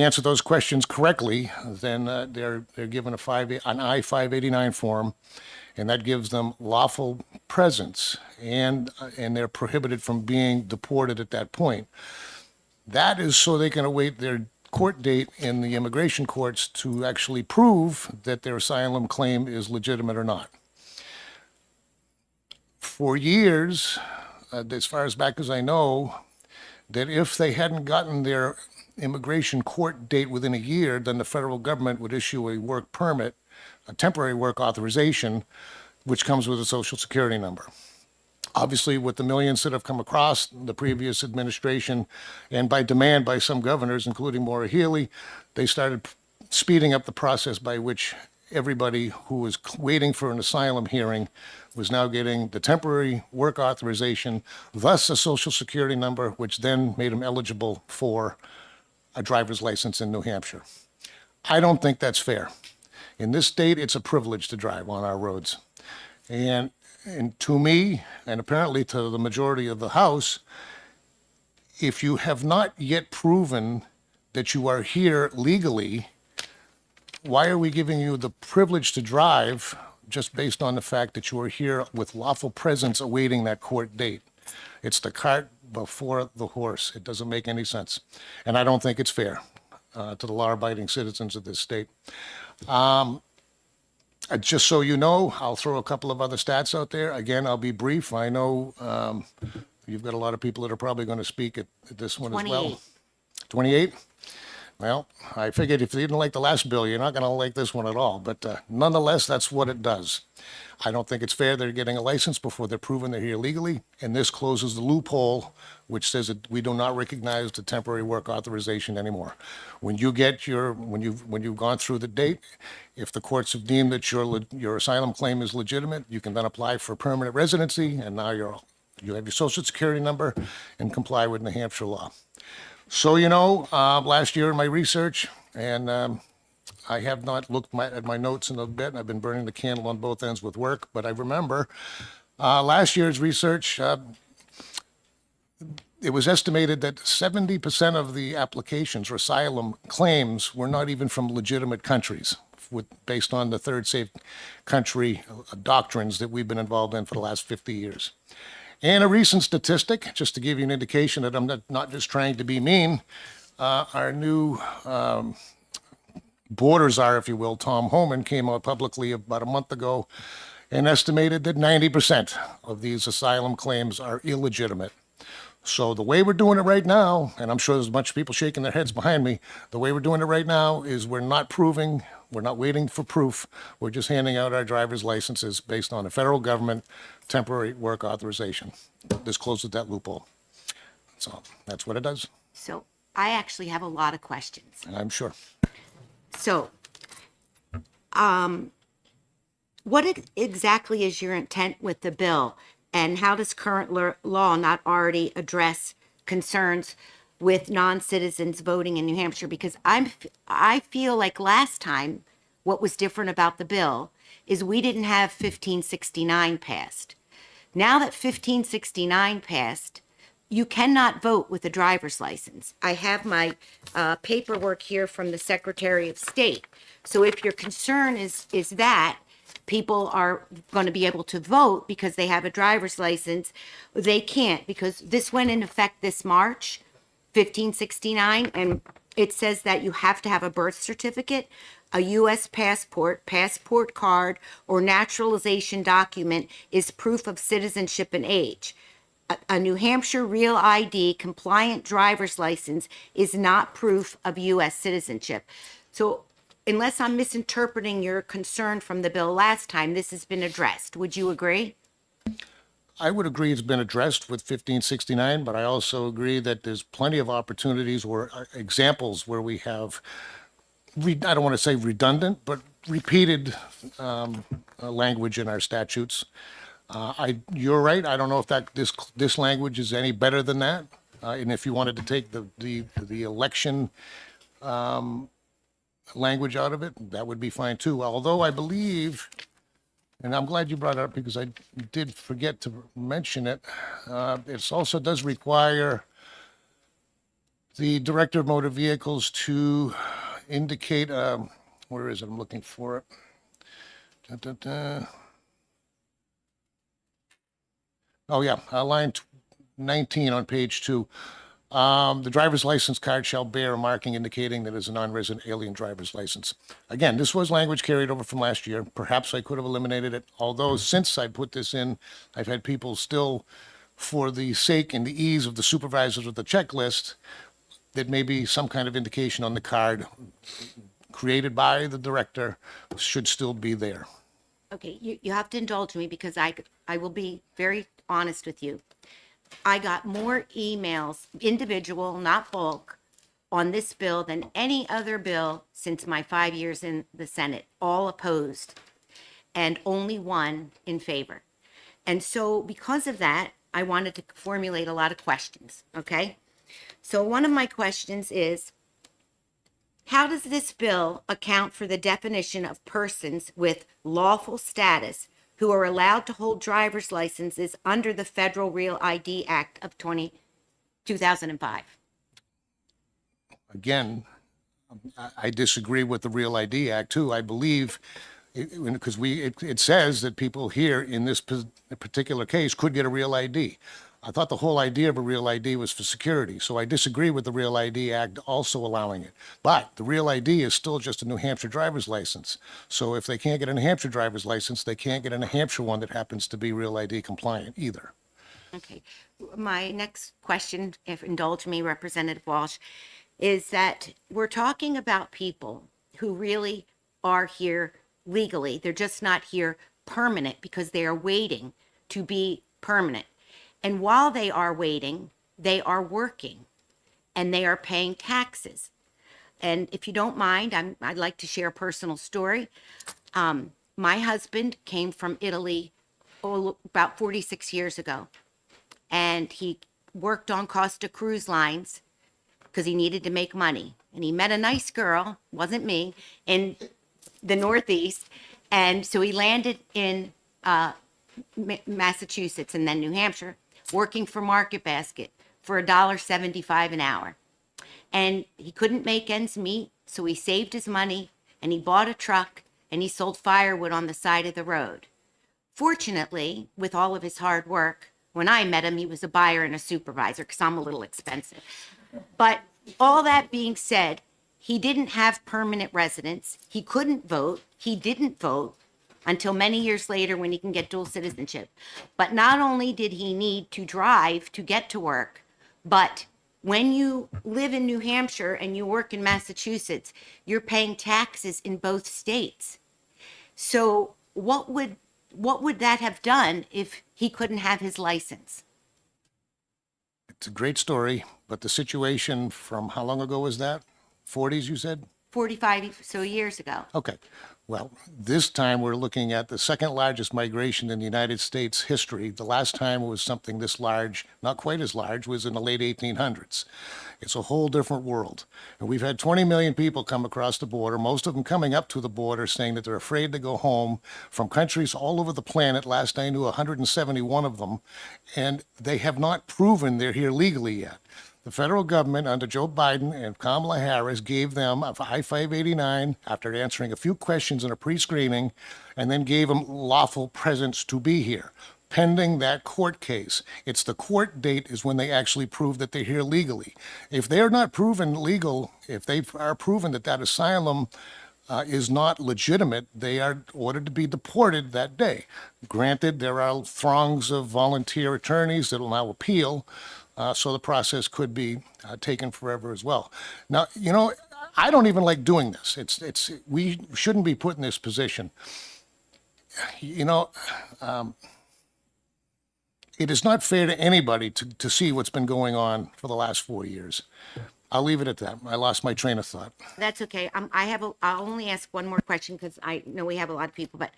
answer those questions correctly, then they're given an I-589 form, and that gives them lawful presence, and they're prohibited from being deported at that point. That is so they can await their court date in the immigration courts to actually prove that their asylum claim is legitimate or not. For years, as far as back as I know, that if they hadn't gotten their immigration court date within a year, then the federal government would issue a work permit, a temporary work authorization, which comes with a social security number. Obviously, with the millions that have come across the previous administration, and by demand by some governors, including Maura Healey, they started speeding up the process by which everybody who was waiting for an asylum hearing was now getting the temporary work authorization, thus a social security number, which then made them eligible for a driver's license in New Hampshire. I don't think that's fair. In this state, it's a privilege to drive on our roads. And to me, and apparently to the majority of the House, if you have not yet proven that you are here legally, why are we giving you the privilege to drive just based on the fact that you are here with lawful presence awaiting that court date? It's the cart before the horse. It doesn't make any sense. And I don't think it's fair to the law-abiding citizens of this state. Just so you know, I'll throw a couple of other stats out there. Again, I'll be brief. I know you've got a lot of people that are probably going to speak at this one as well. 28? Well, I figured if you didn't like the last bill, you're not going to like this one at all. But nonetheless, that's what it does. I don't think it's fair they're getting a license before they're proven they're here legally. And this closes the loophole, which says that we do not recognize the temporary work authorization anymore. When you get when you've gone through the date, if the courts have deemed that your asylum claim is legitimate, you can then apply for permanent residency, and now you're You have your social security number and comply with New Hampshire law. So, you know, last year in my research, and I have not looked at my notes in a bit, and I've been burning the candle on both ends with work, but I remember last year's research, it was estimated that 70% of the applications or asylum claims were not even from legitimate countries, based on the third safe country doctrines that we've been involved in for the last 50 years. And a recent statistic, just to give you an indication that I'm not just trying to be mean, our new border czar, if you will, Tom Homan, came out publicly about a month ago and estimated that 90% of these asylum claims are illegitimate. So the way we're doing it right now, and I'm sure there's a bunch of people shaking their heads behind me, the way we're doing it right now is we're not waiting for proof. We're just handing out our driver's licenses based on a federal government temporary work authorization. This closes that loophole. So that's what it does, So I actually have a lot of questions. I'm sure. So, what exactly is your intent with the bill? And how does current law not already address concerns with non-citizens voting in New Hampshire? Because I feel like last time, what was different about the bill is we didn't have 1569 passed. Now that 1569 passed, you cannot vote with a driver's license. I have my paperwork here from the Secretary of State. So if your concern is that people are going to be able to vote because they have a driver's license, they can't, because this went in effect this March, 1569, and it says that you have to have a birth certificate, a U.S. passport, passport card, or naturalization document is proof of citizenship and age. A New Hampshire Real ID compliant driver's license is not proof of U.S. citizenship. So unless I'm misinterpreting your concern from the bill last time, this has been addressed. Would you agree? I would agree it's been addressed with 1569, but I also agree that there's plenty of opportunities or examples where we have, I don't want to say redundant, but repeated language in our statutes. You're right. I don't know if this language is any better than that. And if you wanted to take the election language out of it, that would be fine too. Although I believe, and I'm glad you brought it up because I did forget to mention it, it also does require the Director of Motor Vehicles to indicate, where is it? I'm looking for it. Oh, yeah, line 19 on page 2. The driver's license card shall bear a marking indicating that it is a non-resident alien driver's license. Again, this was language carried over from last year. Perhaps I could have eliminated it, although since I put this in, I've had people still, for the sake and the ease of the supervisors with the checklist, that maybe some kind of indication on the card created by the director should still be there. Okay, you have to indulge me because I will be very honest with you. I got more emails, individual, not bulk, on this bill than any other bill since my 5 years in the Senate, all opposed, and only one in favor. And so because of that, I wanted to formulate a lot of questions, okay? So one of my questions is, how does this bill account for the definition of persons with lawful status who are allowed to hold driver's licenses under the Federal Real ID Act of 2005? Again, I disagree with the Real ID Act too. I believe, because it says that people here in this particular case could get a Real ID. I thought the whole idea of a Real ID was for security, so I disagree with the Real ID Act also allowing it. But the Real ID is still just a New Hampshire driver's license. So if they can't get a New Hampshire driver's license, they can't get a New Hampshire one that happens to be Real ID compliant either. Okay. My next question, if indulge me, Representative Walsh, is that we're talking about people who really are here legally. They're just not here permanent because they are waiting to be permanent. And while they are waiting, they are working and they are paying taxes. And if you don't mind, I'd like to share a personal story. My husband came from Italy about 46 years ago. and he worked on Costa Cruise Lines because he needed to make money. And he met a nice girl, wasn't me, in the Northeast. And so he landed in Massachusetts and then New Hampshire, working for Market Basket for $1.75 an hour. And he couldn't make ends meet, so he saved his money and he bought a truck and he sold firewood on the side of the road. Fortunately, with all of his hard work, when I met him, he was a buyer and a supervisor because I'm a little expensive. But all that being said, he didn't have permanent residence. He couldn't vote. He didn't vote until many years later when he can get dual citizenship. But not only did he need to drive to get to work, but when you live in New Hampshire and you work in Massachusetts, you're paying taxes in both states. So what would that have done if he couldn't have his license? It's a great story, but the situation from how long ago was that? 40s, you said? 45 so years ago. Okay. Well, this time we're looking at the second largest migration in the United States history. The last time it was something this large, not quite as large, was in the late 1800s. It's a whole different world. And we've had 20 million people come across the border, most of them coming up to the border saying that they're afraid to go home from countries all over the planet. Last I knew, 171 of them. And they have not proven they're here legally yet. The federal government under Joe Biden and Kamala Harris gave them a I-589 after answering a few questions in a pre-screening, and then gave them lawful presence to be here, pending that court case. It's the court date is when they actually prove that they're here legally. If they're not proven legal, if they are proven that that asylum is not legitimate, they are ordered to be deported that day. Granted, there are throngs of volunteer attorneys that will now appeal, so the process could be taken forever as well. Now, you know, I don't even like doing this. We shouldn't be put in this position. You know, it is not fair to anybody to see what's been going on for the last 4 years. I'll leave it at that. I lost my train of thought. That's okay. I'll only ask one more question because I know we have a lot of people, but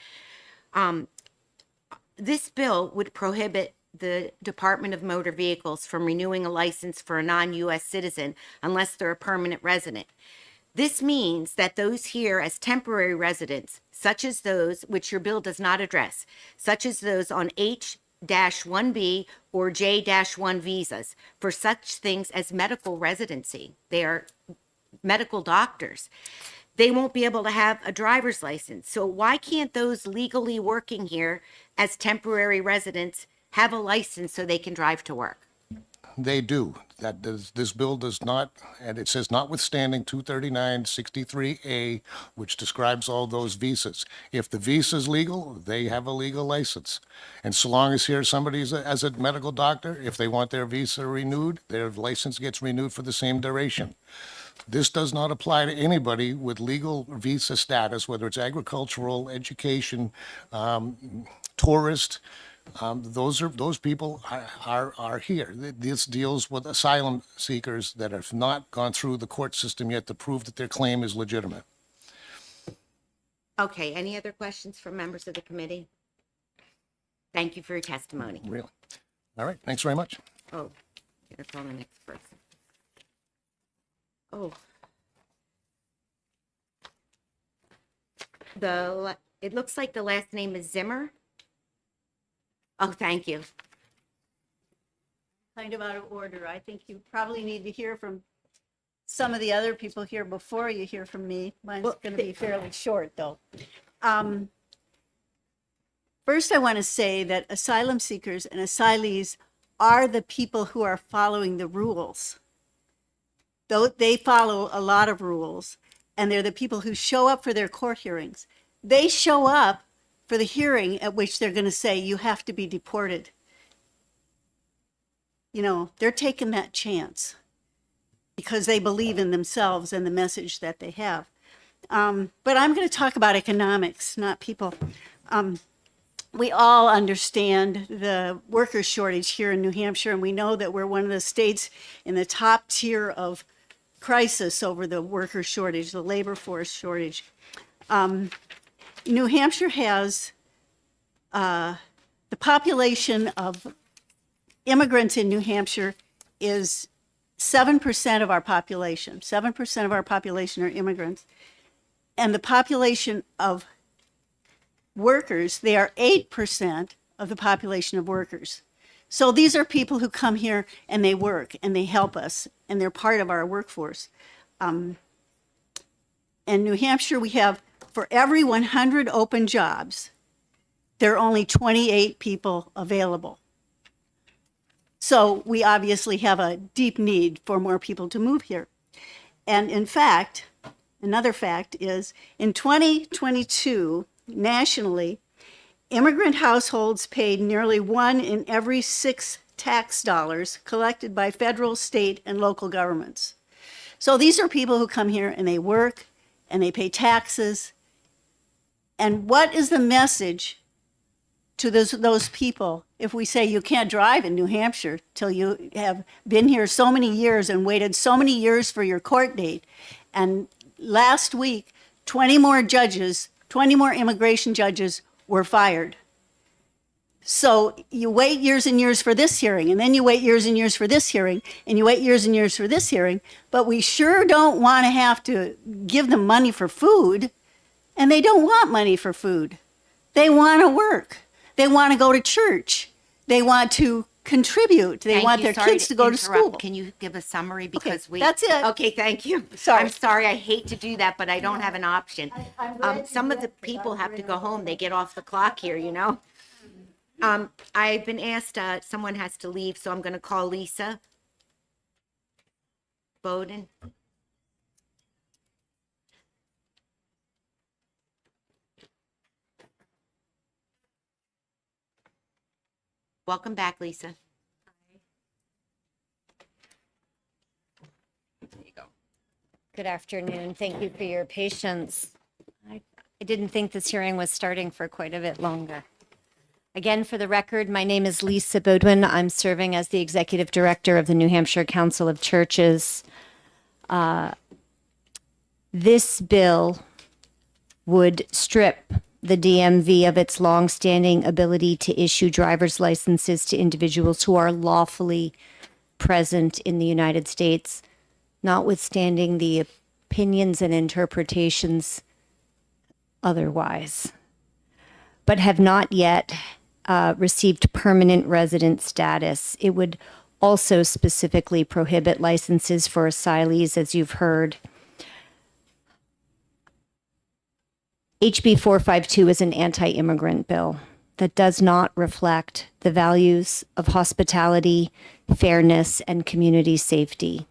this bill would prohibit the Department of Motor Vehicles from renewing a license for a non-U.S. citizen unless they're a permanent resident. This means that those here as temporary residents, such as those which your bill does not address, such as those on H-1B or J-1 visas for such things as medical residency, they are medical doctors, they won't be able to have a driver's license. So why can't those legally working here as temporary residents have a license so they can drive to work? They do. This bill does not, and it says notwithstanding 23963A, which describes all those visas. If the visa is legal, they have a legal license. And so long as here somebody is as a medical doctor, if they want their visa renewed, their license gets renewed for the same duration. This does not apply to anybody with legal visa status, whether it's agricultural, education, tourist. Those people are here. This deals with asylum seekers that have not gone through the court system yet to prove that their claim is legitimate. Okay, any other questions from members of the committee? Thank you for your testimony. Really? All right, thanks very much. Oh, here's on the next person. Oh. It looks like the last name is Zimmer. Oh, thank you. Kind of out of order. I think you probably need to hear from some of the other people here before you hear from me. Mine's going to be fairly short, though. First, I want to say that asylum seekers and asylees are the people who are following the rules. Though they follow a lot of rules, and they're the people who show up for their court hearings. They show up for the hearing at which they're going to say, you have to be deported. You know, they're taking that chance because they believe in themselves and the message that they have. But I'm going to talk about economics, not people. We all understand the worker shortage here in New Hampshire, and we know that we're one of the states in the top tier of crisis over the worker shortage, the labor force shortage. New Hampshire has the population of immigrants in New Hampshire is 7% of our population. 7% of our population are immigrants. And the population of workers, they are 8% of the population of workers. So these are people who come here and they work and they help us and they're part of our workforce. In New Hampshire, we have, for every 100 open jobs, there are only 28 people available. So we obviously have a deep need for more people to move here. And in fact, another fact is in 2022, nationally, immigrant households paid nearly 1 in every 6 tax dollars collected by federal, state, and local governments. So these are people who come here and they work and they pay taxes. And what is the message to those people if we say you can't drive in New Hampshire till you have been here so many years and waited so many years for your court date? And last week, 20 more immigration judges were fired. So you wait years and years for this hearing, and then you wait years and years for this hearing, and you wait years and years for this hearing, but we sure don't want to have to give them money for food, and they don't want money for food. They want to work. They want to go to church. They want to contribute. They want their kids to go to school. Can you give a summary because that's it. Okay, thank you. Sorry. I'm sorry. I hate to do that, but I don't have an option. Some of the people have to go home. They get off the clock here, you know. I've been asked. Someone has to leave, so I'm going to call Lisa Bowden. Welcome back, Lisa. Good afternoon. Thank you for your patience. I didn't think this hearing was starting for quite a bit longer. Again, for the record, my name is Lisa Bodwin. I'm serving as the Executive Director of the New Hampshire Council of Churches. This bill would strip the DMV of its longstanding ability to issue driver's licenses to individuals who are lawfully present in the United States, notwithstanding the opinions and interpretations otherwise, but have not yet received permanent resident status. It would also specifically prohibit licenses for asylees, as you've heard. HB 452 is an anti-immigrant bill that does not reflect the values of hospitality, fairness, and community safety.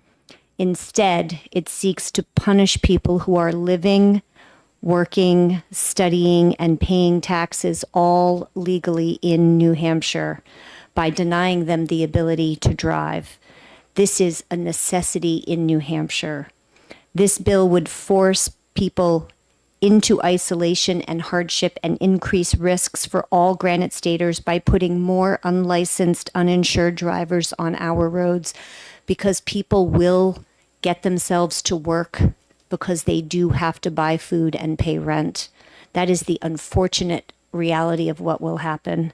Instead, it seeks to punish people who are living, working, studying, and paying taxes all legally in New Hampshire by denying them the ability to drive. This is a necessity in New Hampshire. This bill would force people into isolation and hardship and increase risks for all Granite Staters by putting more unlicensed, uninsured drivers on our roads, because people will get themselves to work because they do have to buy food and pay rent. That is the unfortunate reality of what will happen.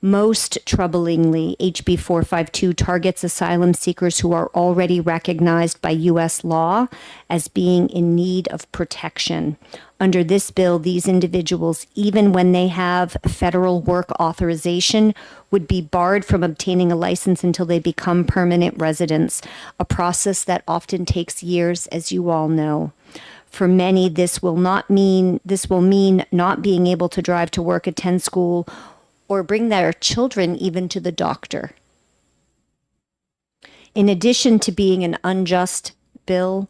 Most troublingly, HB 452 targets asylum seekers who are already recognized by U.S. law as being in need of protection. Under this bill, these individuals, even when they have federal work authorization, would be barred from obtaining a license until they become permanent residents, a process that often takes years, as you all know. For many, this will mean not being able to drive to work, attend school, or bring their children even to the doctor. In addition to being an unjust bill,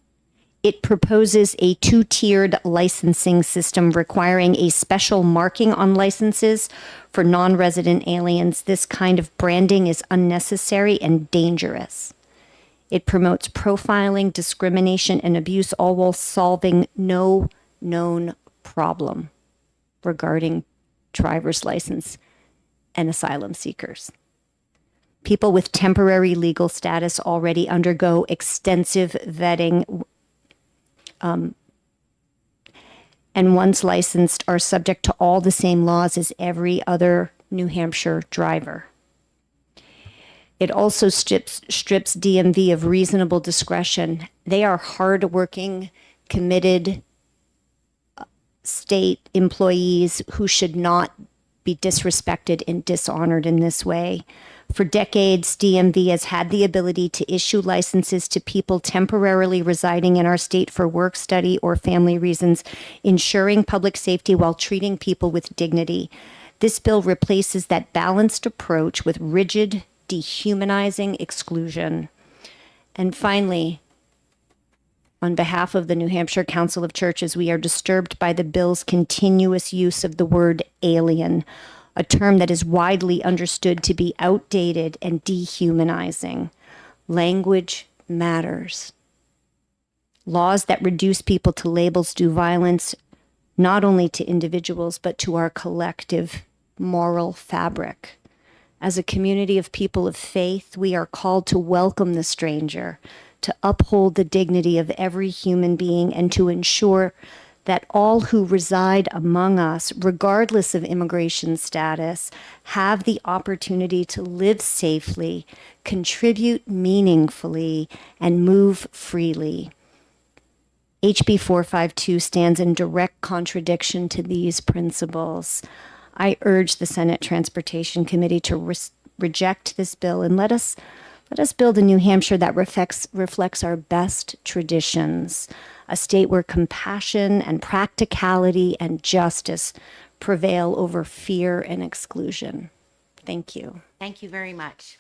it proposes a two-tiered licensing system requiring a special marking on licenses for non-resident aliens. This kind of branding is unnecessary and dangerous. It promotes profiling, discrimination, and abuse, all while solving no known problem regarding driver's license and asylum seekers. People with temporary legal status already undergo extensive vetting, and once licensed are subject to all the same laws as every other New Hampshire driver. It also strips DMV of reasonable discretion. They are hardworking, committed state employees who should not be disrespected and dishonored in this way. For decades, DMV has had the ability to issue licenses to people temporarily residing in our state for work, study, or family reasons, ensuring public safety while treating people with dignity. This bill replaces that balanced approach with rigid, dehumanizing exclusion. And finally, on behalf of the New Hampshire Council of Churches, we are disturbed by the bill's continuous use of the word alien, a term that is widely understood to be outdated and dehumanizing. Language matters. Laws that reduce people to labels do violence not only to individuals, but to our collective moral fabric. As a community of people of faith, we are called to welcome the stranger, to uphold the dignity of every human being, and to ensure that all who reside among us, regardless of immigration status, have the opportunity to live safely, contribute meaningfully, and move freely. HB 452 stands in direct contradiction to these principles. I urge the Senate Transportation Committee to reject this bill and let us build a New Hampshire that reflects our best traditions, a state where compassion and practicality and justice prevail over fear and exclusion. Thank you. Thank you very much.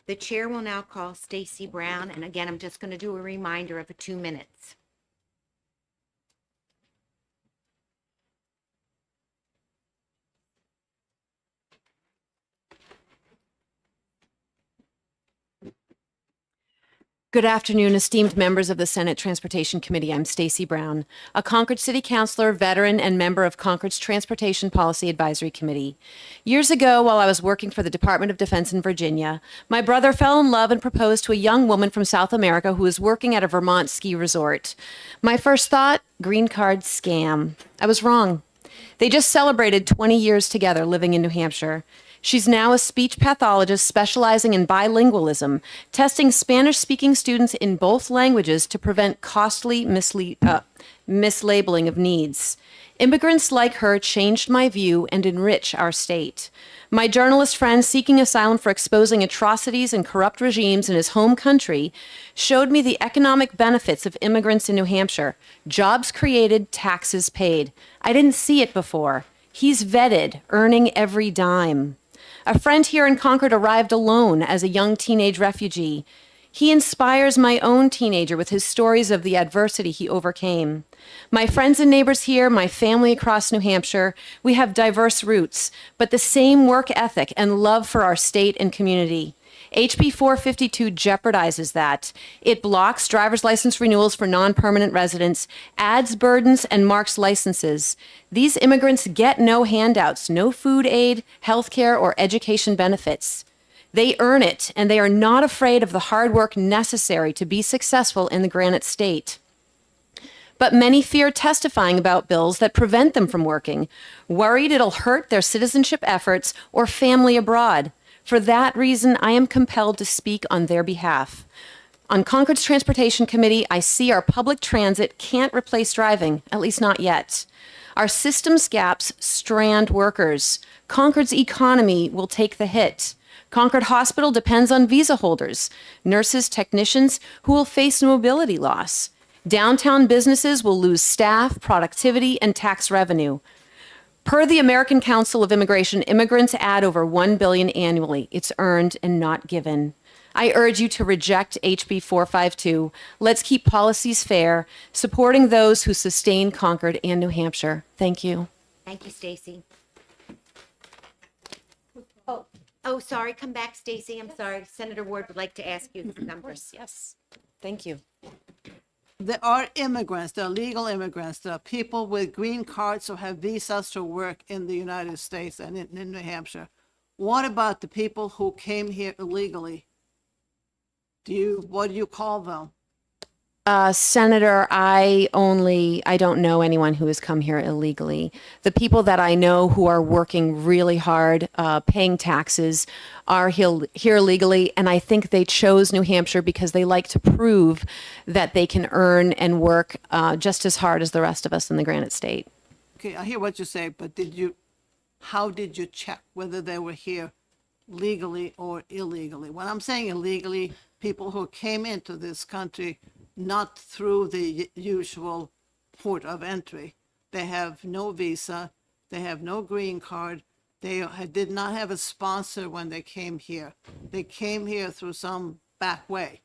The chair will now call Stacy Brown, and again, I'm just going to do a reminder of 2 minutes. Good afternoon, esteemed members of the Senate Transportation Committee. I'm Stacy Brown, a Concord City Councilor, veteran, and member of Concord's Transportation Policy Advisory Committee. Years ago, while I was working for the Department of Defense in Virginia, my brother fell in love and proposed to a young woman from South America who was working at a Vermont ski resort. My first thought, green card scam. I was wrong. They just celebrated 20 years together living in New Hampshire. She's now a speech pathologist specializing in bilingualism, testing Spanish-speaking students in both languages to prevent costly mislabeling of needs. Immigrants like her changed my view and enrich our state. My journalist friend seeking asylum for exposing atrocities and corrupt regimes in his home country showed me the economic benefits of immigrants in New Hampshire. Jobs created, taxes paid. I didn't see it before. He's vetted, earning every dime. A friend here in Concord arrived alone as a young teenage refugee. He inspires my own teenager with his stories of the adversity he overcame. My friends and neighbors here, my family across New Hampshire, we have diverse roots, but the same work ethic and love for our state and community. HB 452 jeopardizes that. It blocks driver's license renewals for non-permanent residents, adds burdens, and marks licenses. These immigrants get no handouts, no food aid, health care, or education benefits. They earn it, and they are not afraid of the hard work necessary to be successful in the Granite State. But many fear testifying about bills that prevent them from working, worried it'll hurt their citizenship efforts or family abroad. For that reason, I am compelled to speak on their behalf. On Concord's Transportation Committee, I see our public transit can't replace driving, at least not yet. Our systems gaps strand workers. Concord's economy will take the hit. Concord Hospital depends on visa holders, nurses, technicians who will face mobility loss. Downtown businesses will lose staff, productivity, and tax revenue. Per the American Council of Immigration, immigrants add over $1 billion annually. It's earned and not given. I urge you to reject HB 452. Let's keep policies fair, supporting those who sustain Concord and New Hampshire. Thank you. Thank you, Stacy. Oh, sorry. Come back, Stacy. I'm sorry. Senator Ward would like to ask you the numbers. Yes. Thank you. There are immigrants, there are legal immigrants, there are people with green cards who have visas to work in the United States and in New Hampshire. What about the people who came here illegally? What do you call them? Senator, I don't know anyone who has come here illegally. The people that I know who are working really hard, paying taxes, are here legally, and I think they chose New Hampshire because they like to prove that they can earn and work just as hard as the rest of us in the Granite State. Okay, I hear what you say, but how did you check whether they were here legally or illegally? When I'm saying illegally, people who came into this country not through the usual port of entry. They have no visa, they have no green card, they did not have a sponsor when they came here. They came here through some back way.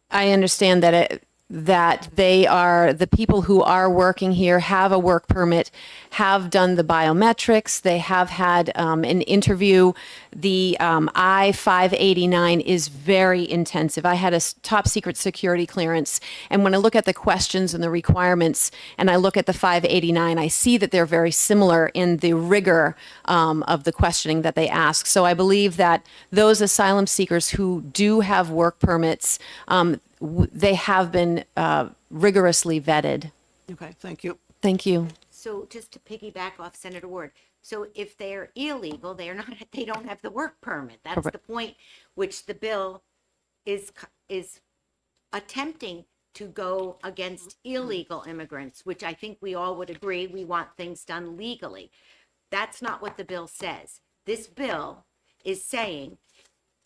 I understand that the people who are working here have a work permit, have done the biometrics, they have had an interview. The I-589 is very intensive. I had a top secret security clearance, and when I look at the questions and the requirements, and I look at the 589, I see that they're very similar in the rigor of the questioning that they ask. So I believe that those asylum seekers who do have work permits, they have been rigorously vetted. Okay, thank you. Thank you. So just to piggyback off Senator Ward, so if they're illegal, they don't have the work permit. That's Correct. the point which the bill is attempting to go against illegal immigrants, which I think we all would agree we want things done legally. That's not what the bill says. This bill is saying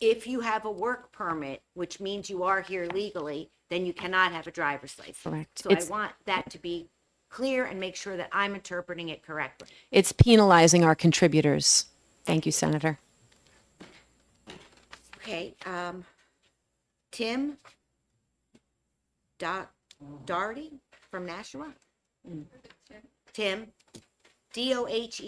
if you have a work permit, which means you are here legally, then you cannot have a driver's license. Correct. So I want that to be clear and make sure that I'm interpreting it correctly. It's penalizing our contributors. Thank you, Senator. Okay, Tim Doherty from Nashua? Tim, Doherty.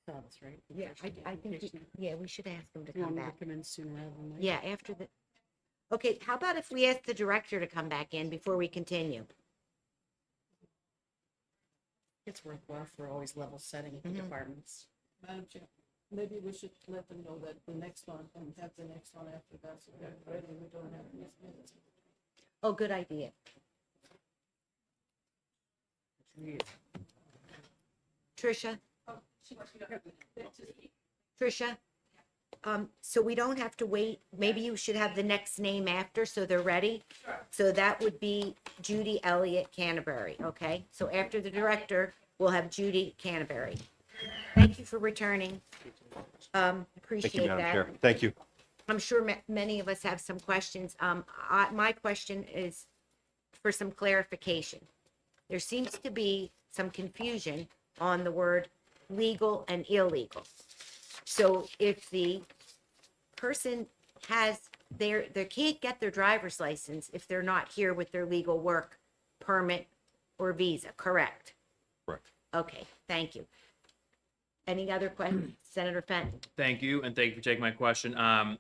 That's right. Yeah, I think, we should ask him to You come want me to back. come in sooner rather than later? Yeah, after the, okay, how about if we ask the director to come back in before we continue? It's worthwhile for always level setting the departments. Madam Chair, maybe we should let them know that the next one, and have the next one after that, so that ready, we don't have these minutes. Oh, good idea. Tricia? Tricia? So we don't have to wait. Maybe you should have the next name after so they're ready. So that would be Judy Elliott Canterbury, okay? So after the director, we'll have Judy Canterbury. Thank you for returning. Appreciate that. Thank you. I'm sure many of us have some questions. My question is for some clarification. There seems to be some confusion on the word legal and illegal. So if the person they can't get their driver's license if they're not here with their legal work permit or visa, correct? Correct. Okay, thank you. Any other questions? Senator Fenton? Thank you, and thank you for taking my question. How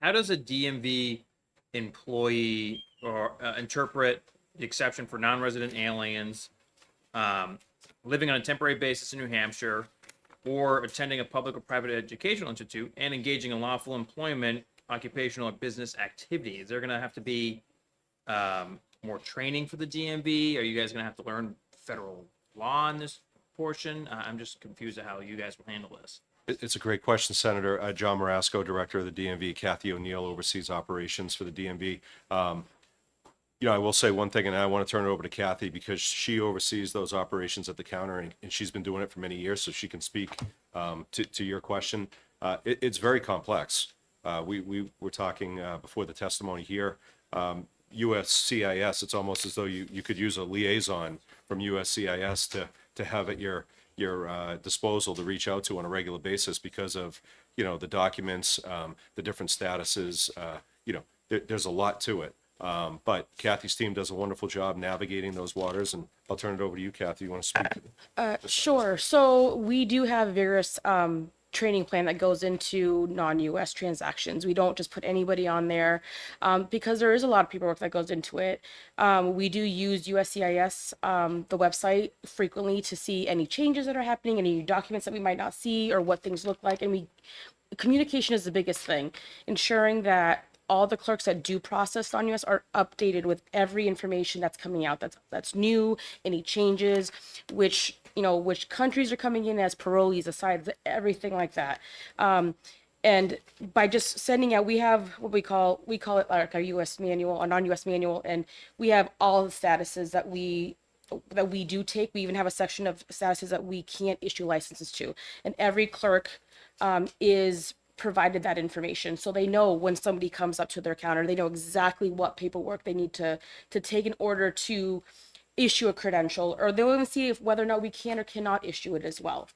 does a DMV employee or interpret the exception for non-resident aliens living on a temporary basis in New Hampshire or attending a public or private educational institute and engaging in lawful employment, occupational, or business activity? Is there going to have to be more training for the DMV? Are you guys going to have to learn federal law in this portion? I'm just confused at how you guys will handle this. It's a great question, Senator. John Marasco, Director of the DMV. Kathy O'Neill oversees operations for the DMV. I will say one thing, and I want to turn it over to Kathy because she oversees those operations at the counter, and she's been doing it for many years, so she can speak to your question. It's very complex. We were talking before the testimony here. USCIS, it's almost as though you could use a liaison from USCIS to have at your disposal to reach out to on a regular basis because of the documents, the different statuses. There's a lot to it. But Kathy's team does a wonderful job navigating those waters, and I'll turn it over to you, Kathy. You want to speak? Sure. So we do have various training plan that goes into non-US transactions. We don't just put anybody on there because there is a lot of paperwork that goes into it. We do use USCIS, the website, frequently to see any changes that are happening, any documents that we might not see, or what things look like. And communication is the biggest thing, ensuring that all the clerks that do process on US are updated with every information that's coming out that's new, any changes, which countries are coming in as parolees, aside, everything like that. And by just sending out, we have what we call it like our US manual, our non-US manual, and we have all the statuses that we do take. We even have a section of statuses that we can't issue licenses to, and every clerk is provided that information, so they know when somebody comes up to their counter, they know exactly what paperwork they need to take in order to issue a credential, or they'll even see whether or not we can or cannot issue it as well.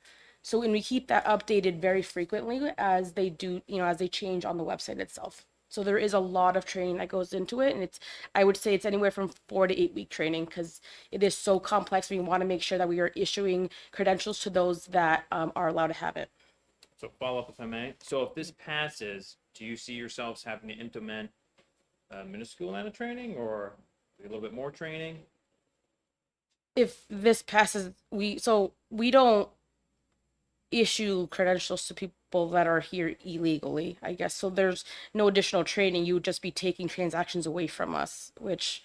So, and we keep that updated very frequently as they do, as they change on the website itself. So there is a lot of training that goes into it, and I would say it's anywhere from 4 to 8 week training, because it is so complex. We want to make sure that we are issuing credentials to those that are allowed to have it. So follow up if I may. So if this passes, do you see yourselves having to implement a minuscule amount of training or a little bit more training? If this passes, we don't issue credentials to people that are here illegally, I guess. So there's no additional training. You would just be taking transactions away from us, which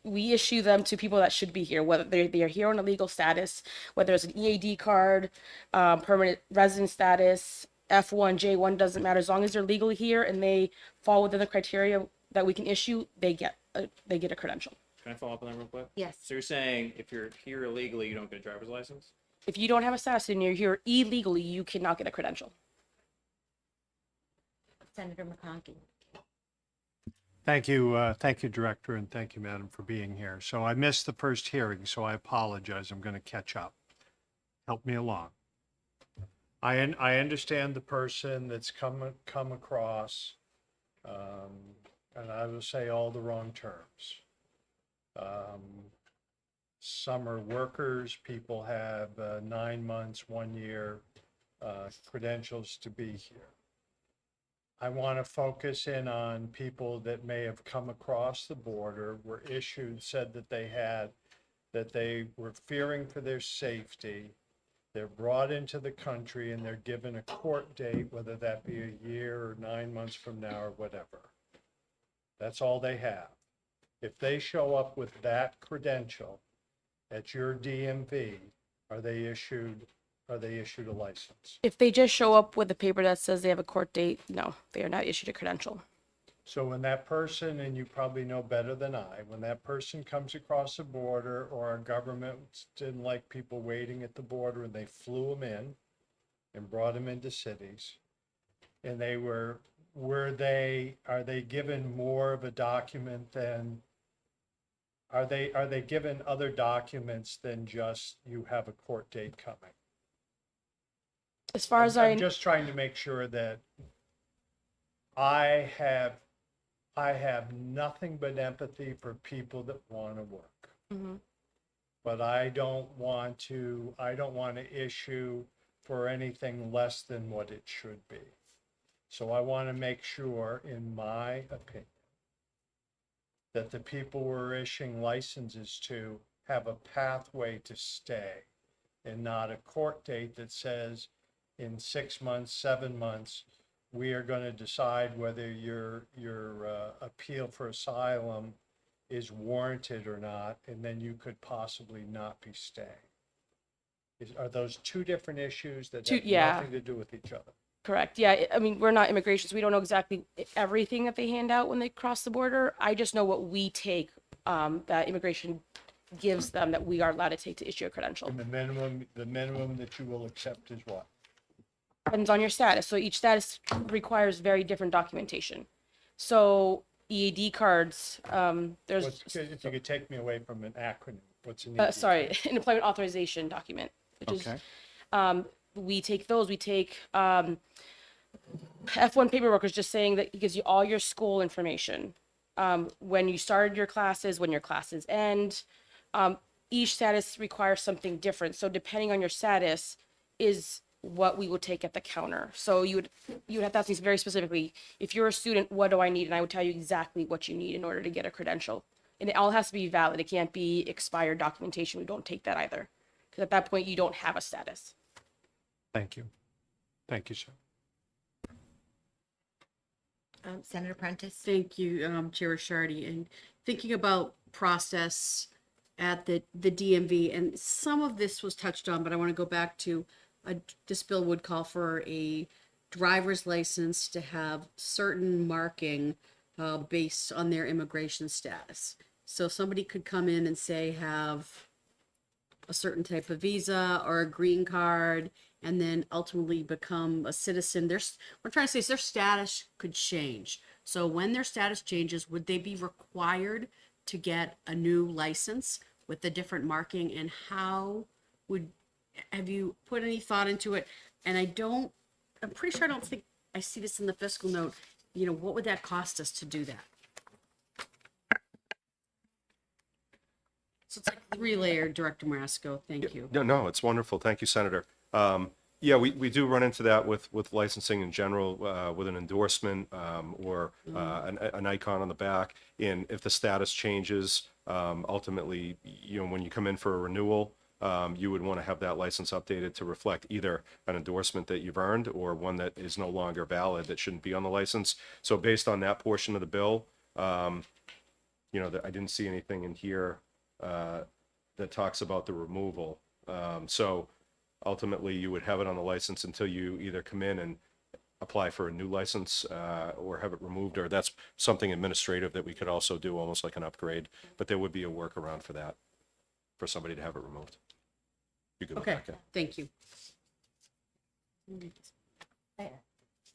we issue them to people that should be here, whether they are here on a legal status, whether it's an EAD card, permanent resident status, F1, J1, doesn't matter. As long as they're legally here and they fall within the criteria that we can issue, they get a credential. Can I follow up on that real quick? Yes. So you're saying if you're here illegally, you don't get a driver's license? If you don't have a status and you're here illegally, you cannot get a credential. Senator McConkey. Thank you, Director, and thank you, Madam, for being here. So I missed the first hearing, so I apologize. I'm going to catch up. Help me along. I understand the person that's come across, and I will say all the wrong terms. Summer workers, people have 9 months, 1 year credentials to be here. I want to focus in on people that may have come across the border, were issued, said that they were fearing for their safety. They're brought into the country and they're given a court date, whether that be a year or 9 months from now or whatever. That's all they have. If they show up with that credential at your DMV, are they issued a license? If they just show up with a paper that says they have a court date, no, they are not issued a credential. So when that person, and you probably know better than I, when that person comes across the border, or our government didn't like people waiting at the border and they flew them in and brought them into cities, and are they given more of a document than, are they given other documents than just you have a court date coming? As far as I'm just trying to make sure that I have nothing but empathy for people that want to work. Mm-hmm. But I don't want to issue for anything less than what it should be. So I want to make sure, in my opinion, that the people we're issuing licenses to have a pathway to stay, and not a court date that says in 6 months, 7 months, we are going to decide whether your appeal for asylum is warranted or not, and then you could possibly not be staying. Are those two different issues that have nothing to do with each other? Correct. Yeah. I mean, we're not immigration, so we don't know exactly everything that they hand out when they cross the border. I just know what we take, that immigration gives them, that we are allowed to take to issue a credential. And the minimum that you will accept is what? Depends on your status. So each status requires very different documentation. So EAD cards, there's. If you could take me away from an acronym, what's an EAD? Sorry, an employment authorization document, which is, we take those. We take F1 paperwork is just saying that it gives you all your school information, when you started your classes, when your classes end. Each status requires something different. So depending on your status is what we would take at the counter. So you would have to ask me very specifically, if you're a student, what do I need? And I would tell you exactly what you need in order to get a credential. And it all has to be valid. It can't be expired documentation. We don't take that either. Because at that point, you don't have a status. Thank you. Thank you, sir. Senator Prentice? Thank you, Chair Shardy. And thinking about process at the DMV, and some of this was touched on, but I want to go back to this bill would call for a driver's license to have certain marking based on their immigration status. So somebody could come in and say have a certain type of visa or a green card, and then ultimately become a citizen. What I'm trying to say is their status could change. So when their status changes, would they be required to get a new license with the different marking? And have you put any thought into it? And I'm pretty sure I don't think I see this in the fiscal note. What would that cost us to do that? So it's like 3-layered, Director Marasco. Thank you. No, it's wonderful. Thank you, Senator. Yeah, we do run into that with licensing in general, with an endorsement or an icon on the back. And if the status changes, ultimately, when you come in for a renewal, you would want to have that license updated to reflect either an endorsement that you've earned or one that is no longer valid that shouldn't be on the license. So based on that portion of the bill, I didn't see anything in here that talks about the removal. So ultimately, you would have it on the license until you either come in and apply for a new license or have it removed, or that's something administrative that we could also do, almost like an upgrade. But there would be a workaround for that, for somebody to have it removed. You could look Okay, back at. thank you.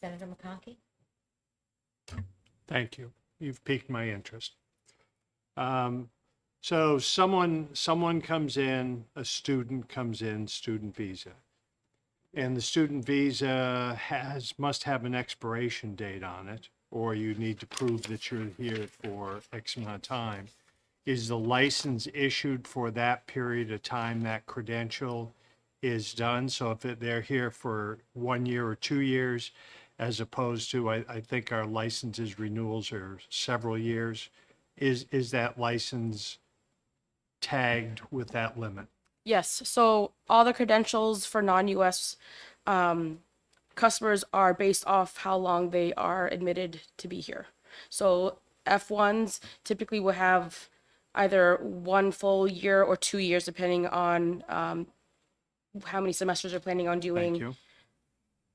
Senator McConkey? Thank you. You've piqued my interest. So someone comes in, a student comes in, student visa. And the student visa must have an expiration date on it, or you need to prove that you're here for X amount of time. Is the license issued for that period of time that credential is done? So if they're here for 1 year or 2 years, as opposed to, I think our licenses renewals are several years, is that license tagged with that limit? Yes. So all the credentials for non-U.S. Customers are based off how long they are admitted to be here. So F1s typically will have either 1 full year or 2 years, depending on how many semesters they're planning on doing. Thank you.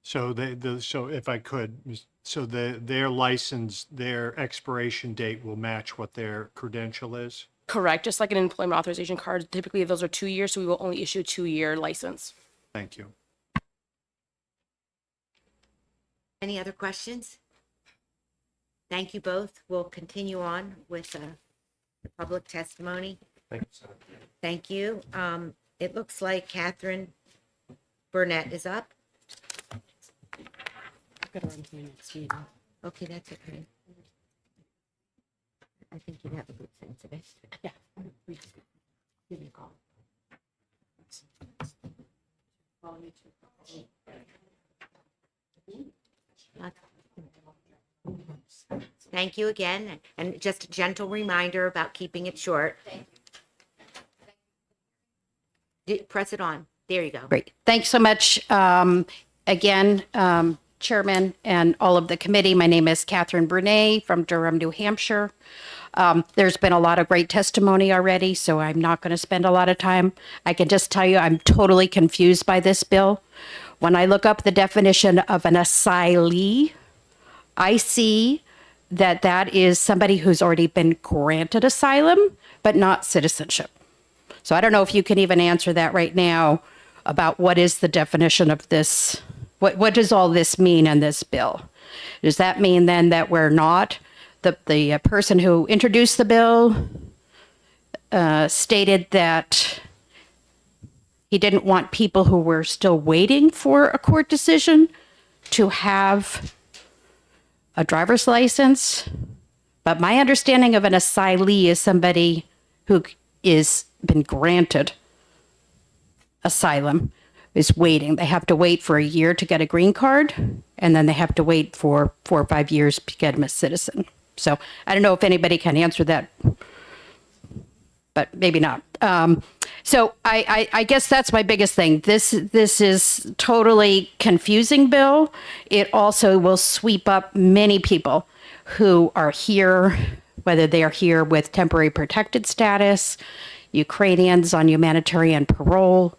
So so if I could, so their license, their expiration date will match what their credential is? Correct. Just like an employment authorization card, typically those are 2 years, so we will only issue a 2-year license. Thank you. Any other questions? Thank you both. We'll continue on with the public testimony. Thank you, Senator. Thank you. It looks like Catherine Burnett is up. I've got to run to my next meeting. Okay, that's okay. I think you have a good sense of it. Yeah. Give me a call. Thank you again, and just a gentle reminder about keeping it short. Press it on. There you go. Great. Thanks so much. Again, Chairman and all of the committee, my name is Catherine Bernay from Durham, New Hampshire. There's been a lot of great testimony already, so I'm not going to spend a lot of time. I can just tell you I'm totally confused by this bill. When I look up the definition of an asylee, I see that that is somebody who's already been granted asylum, but not citizenship. So I don't know if you can even answer that right now about what is the definition of this. What does all this mean in this bill? Does that mean then that we're not, the person who introduced the bill stated that he didn't want people who were still waiting for a court decision to have a driver's license? But my understanding of an asylee is somebody who is been granted asylum, is waiting. They have to wait for a year to get a green card, and then they have to wait for 4 or 5 years to get them a citizen. So I don't know if anybody can answer that, but maybe not. So I guess that's my biggest thing. This is totally confusing bill. It also will sweep up many people who are here, whether they are here with temporary protected status, Ukrainians on humanitarian parole,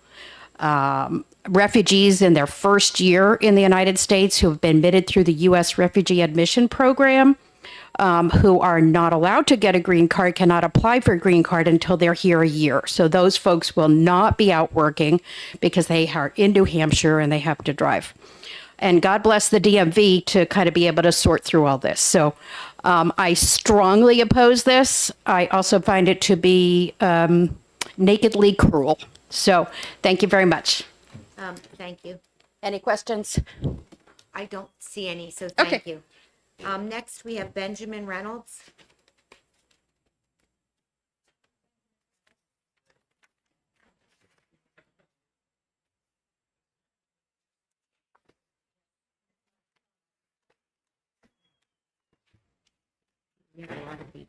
refugees in their first year in the United States who have been admitted through the U.S. Refugee Admission Program, who are not allowed to get a green card, cannot apply for a green card until they're here a year. So those folks will not be out working because they are in New Hampshire and they have to drive. And God bless the DMV to kind of be able to sort through all this. So I strongly oppose this. I also find it to be nakedly cruel. So thank you very much. Thank you. Any questions? I don't see any, so Okay. thank you. Next, we have Benjamin Reynolds. You have a lot of people.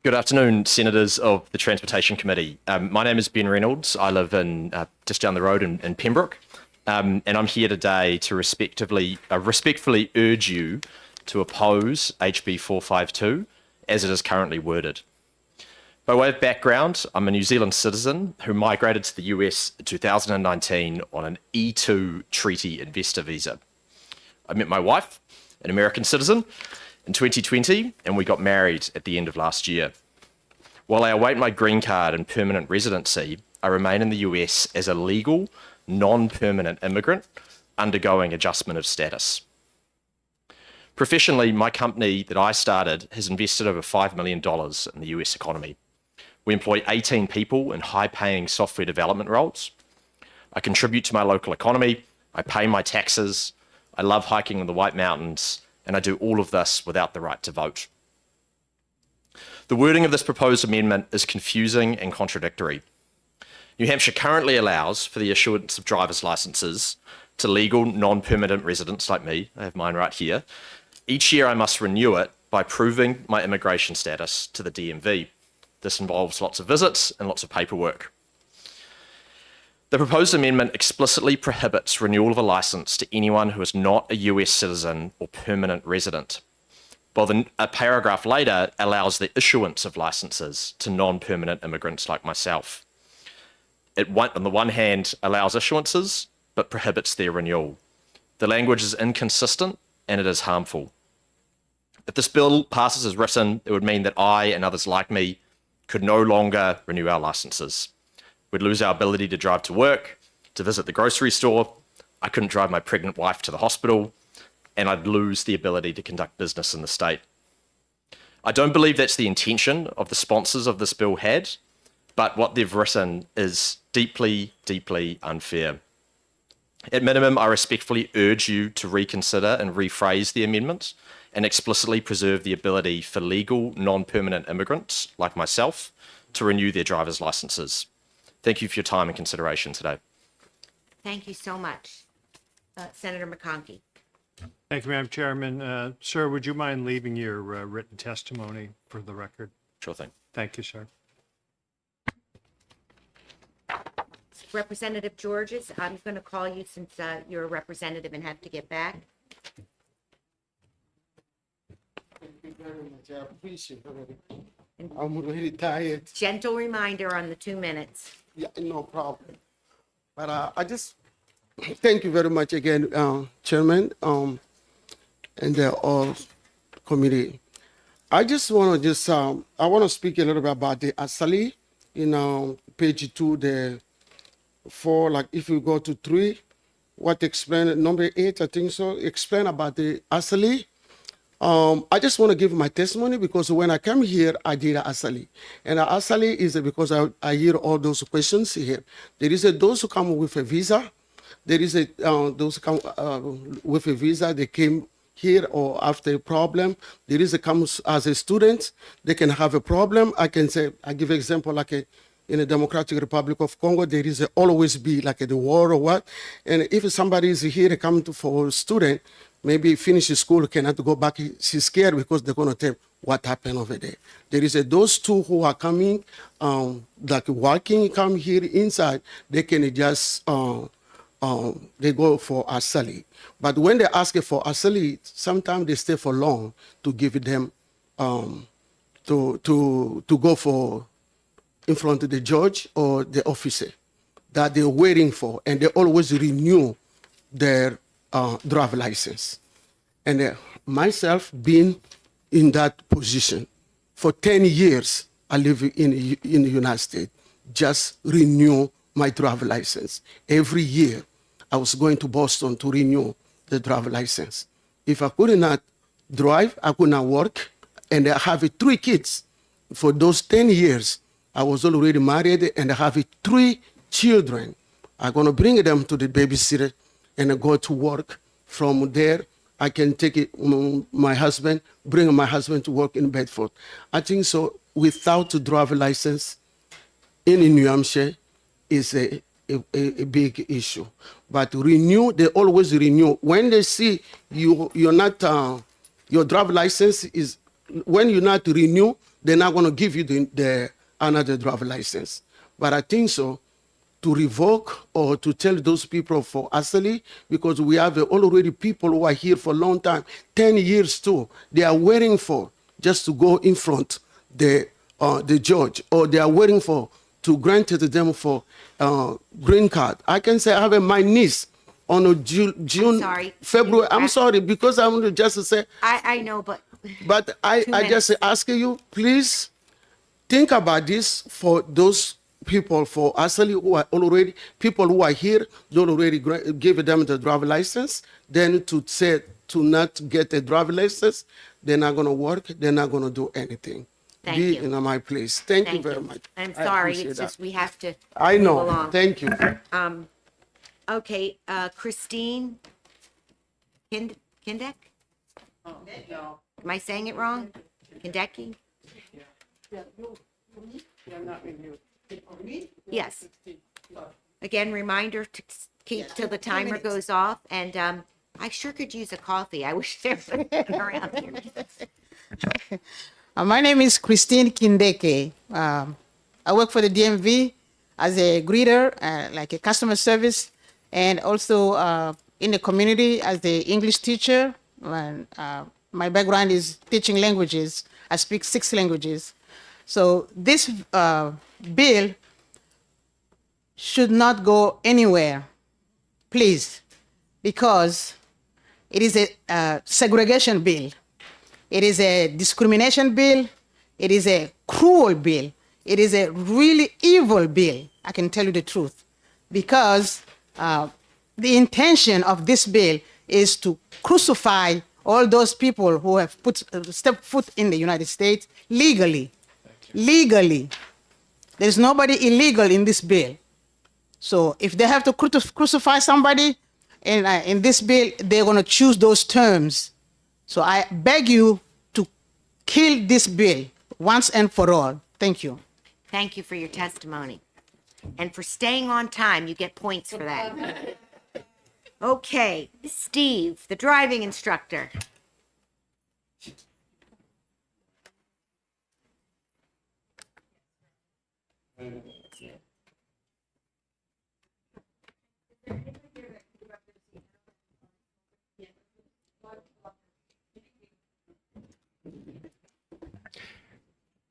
Good afternoon, Senators of the Transportation Committee. My name is Ben Reynolds. I live in just down the road in Pembroke, and I'm here today to respectfully urge you to oppose HB 452 as it is currently worded. By way of background, I'm a New Zealand citizen who migrated to the US in 2019 on an E2 treaty investor visa. I met my wife, an American citizen, in 2020, and we got married at the end of last year. While I await my green card and permanent residency, I remain in the US as a legal, non-permanent immigrant undergoing adjustment of status. Professionally, my company that I started has invested over $5 million in the US economy. We employ 18 people in high-paying software development roles. I contribute to my local economy, I pay my taxes, I love hiking in the White Mountains, and I do all of this without the right to vote. The wording of this proposed amendment is confusing and contradictory. New Hampshire currently allows for the issuance of driver's licenses to legal non-permanent residents like me. I have mine right here. Each year I must renew it by proving my immigration status to the DMV. This involves lots of visits and lots of paperwork. The proposed amendment explicitly prohibits renewal of a license to anyone who is not a US citizen or permanent resident, while a paragraph later allows the issuance of licenses to non-permanent immigrants like myself. It, on the one hand, allows issuances, but prohibits their renewal. The language is inconsistent and it is harmful. If this bill passes as written, it would mean that I and others like me could no longer renew our licenses. We'd lose our ability to drive to work, to visit the grocery store. I couldn't drive my pregnant wife to the hospital, and I'd lose the ability to conduct business in the state. I don't believe that's the intention of the sponsors of this bill had, but what they've written is deeply, deeply unfair. At minimum, I respectfully urge you to reconsider and rephrase the amendment and explicitly preserve the ability for legal, non-permanent immigrants like myself to renew their driver's licenses. Thank you for your time and consideration today. Thank you so much. Senator McConkey. Thank you, Madam Chairman. Sir, would you mind leaving your written testimony for the record? Sure thing. Thank you, sir. Representative Georges, I'm going to call you since you're a representative and have to get back. Thank you very much. I appreciate it. I'm really tired. Gentle reminder on the 2 minutes. Yeah, no problem. But I just thank you very much again, Chairman, and the all committee. I just want to I want to speak a little bit about the ASALI, page 2, the 4, like if you go to 3, what explain, number 8, I think so, explain about the ASALI. I just want to give my testimony because when I came here, I did ASALI. And ASALI is because I hear all those questions here. There is those who come with a visa. There is those who come with a visa. They came here or after a problem. There is comes as a student. They can have a problem. I can say, I give example like in the Democratic Republic of Congo, there is always be like the war or what. And if somebody is here come to for a student, maybe finish school, cannot go back, she's scared because they're going to tell what happened over there. There is those two who are coming, like walking, come here inside, they can just, they go for asali. But when they ask for asali, sometimes they stay for long to give them, to go for in front of the judge or the officer that they're waiting for, and they always renew their driver license. And myself being in that position for 10 years, I live in the United States, just renew my driver license. Every year, I was going to Boston to renew the driver license. If I could not drive, I could not work, and I have 3 kids. For those 10 years, I was already married and I have 3 children. I'm going to bring them to the babysitter and I go to work. From there, I can take my husband, bring my husband to work in Bedford. I think so. Without a driver license in New Hampshire is a big issue. But renew, they always renew. When they see you're not, your driver license is, when you're not renew, they're not going to give you the another driver license. But I think so, to revoke or to tell those people for asali, because we have already people who are here for a long time, 10 years too. They are waiting for just to go in front the judge, or they are waiting for to grant it to them for green card. I can say I have my niece on a June, sorry. February. I'm sorry, because I'm going to just say. I know, but. But I just ask you, please think about this for those people, for asali who are already, people who are here, they already give them the driver license, then to say to not get a driver license, they're not going to work, they're not going to do anything. Thank Be you. in my place. Thank you very much. I'm I sorry, appreciate it's that. just we have to I move know. along. Thank you. Okay, Christine Kindek? Am I saying it wrong? Kindeki? Yes. Again, reminder to keep till the timer goes off, and I sure could use a coffee. I wish there was one around here. My name is Christine Kindeke. I work for the DMV as a greeter, like a customer service, and also in the community as the English teacher. And, my background is teaching languages. I speak 6 languages. So this bill should not go anywhere, please, because it is a segregation bill. It is a discrimination bill. It is a cruel bill. It is a really evil bill, I can tell you the truth, because the intention of this bill is to crucify all those people who have stepped foot in the United States legally. Legally. There's nobody illegal in this bill. So if they have to crucify somebody in this bill, they're going to choose those terms. So I beg you to kill this bill once and for all. Thank you. Thank you for your testimony. And for staying on time, you get points for that. Okay, Steve, the driving instructor.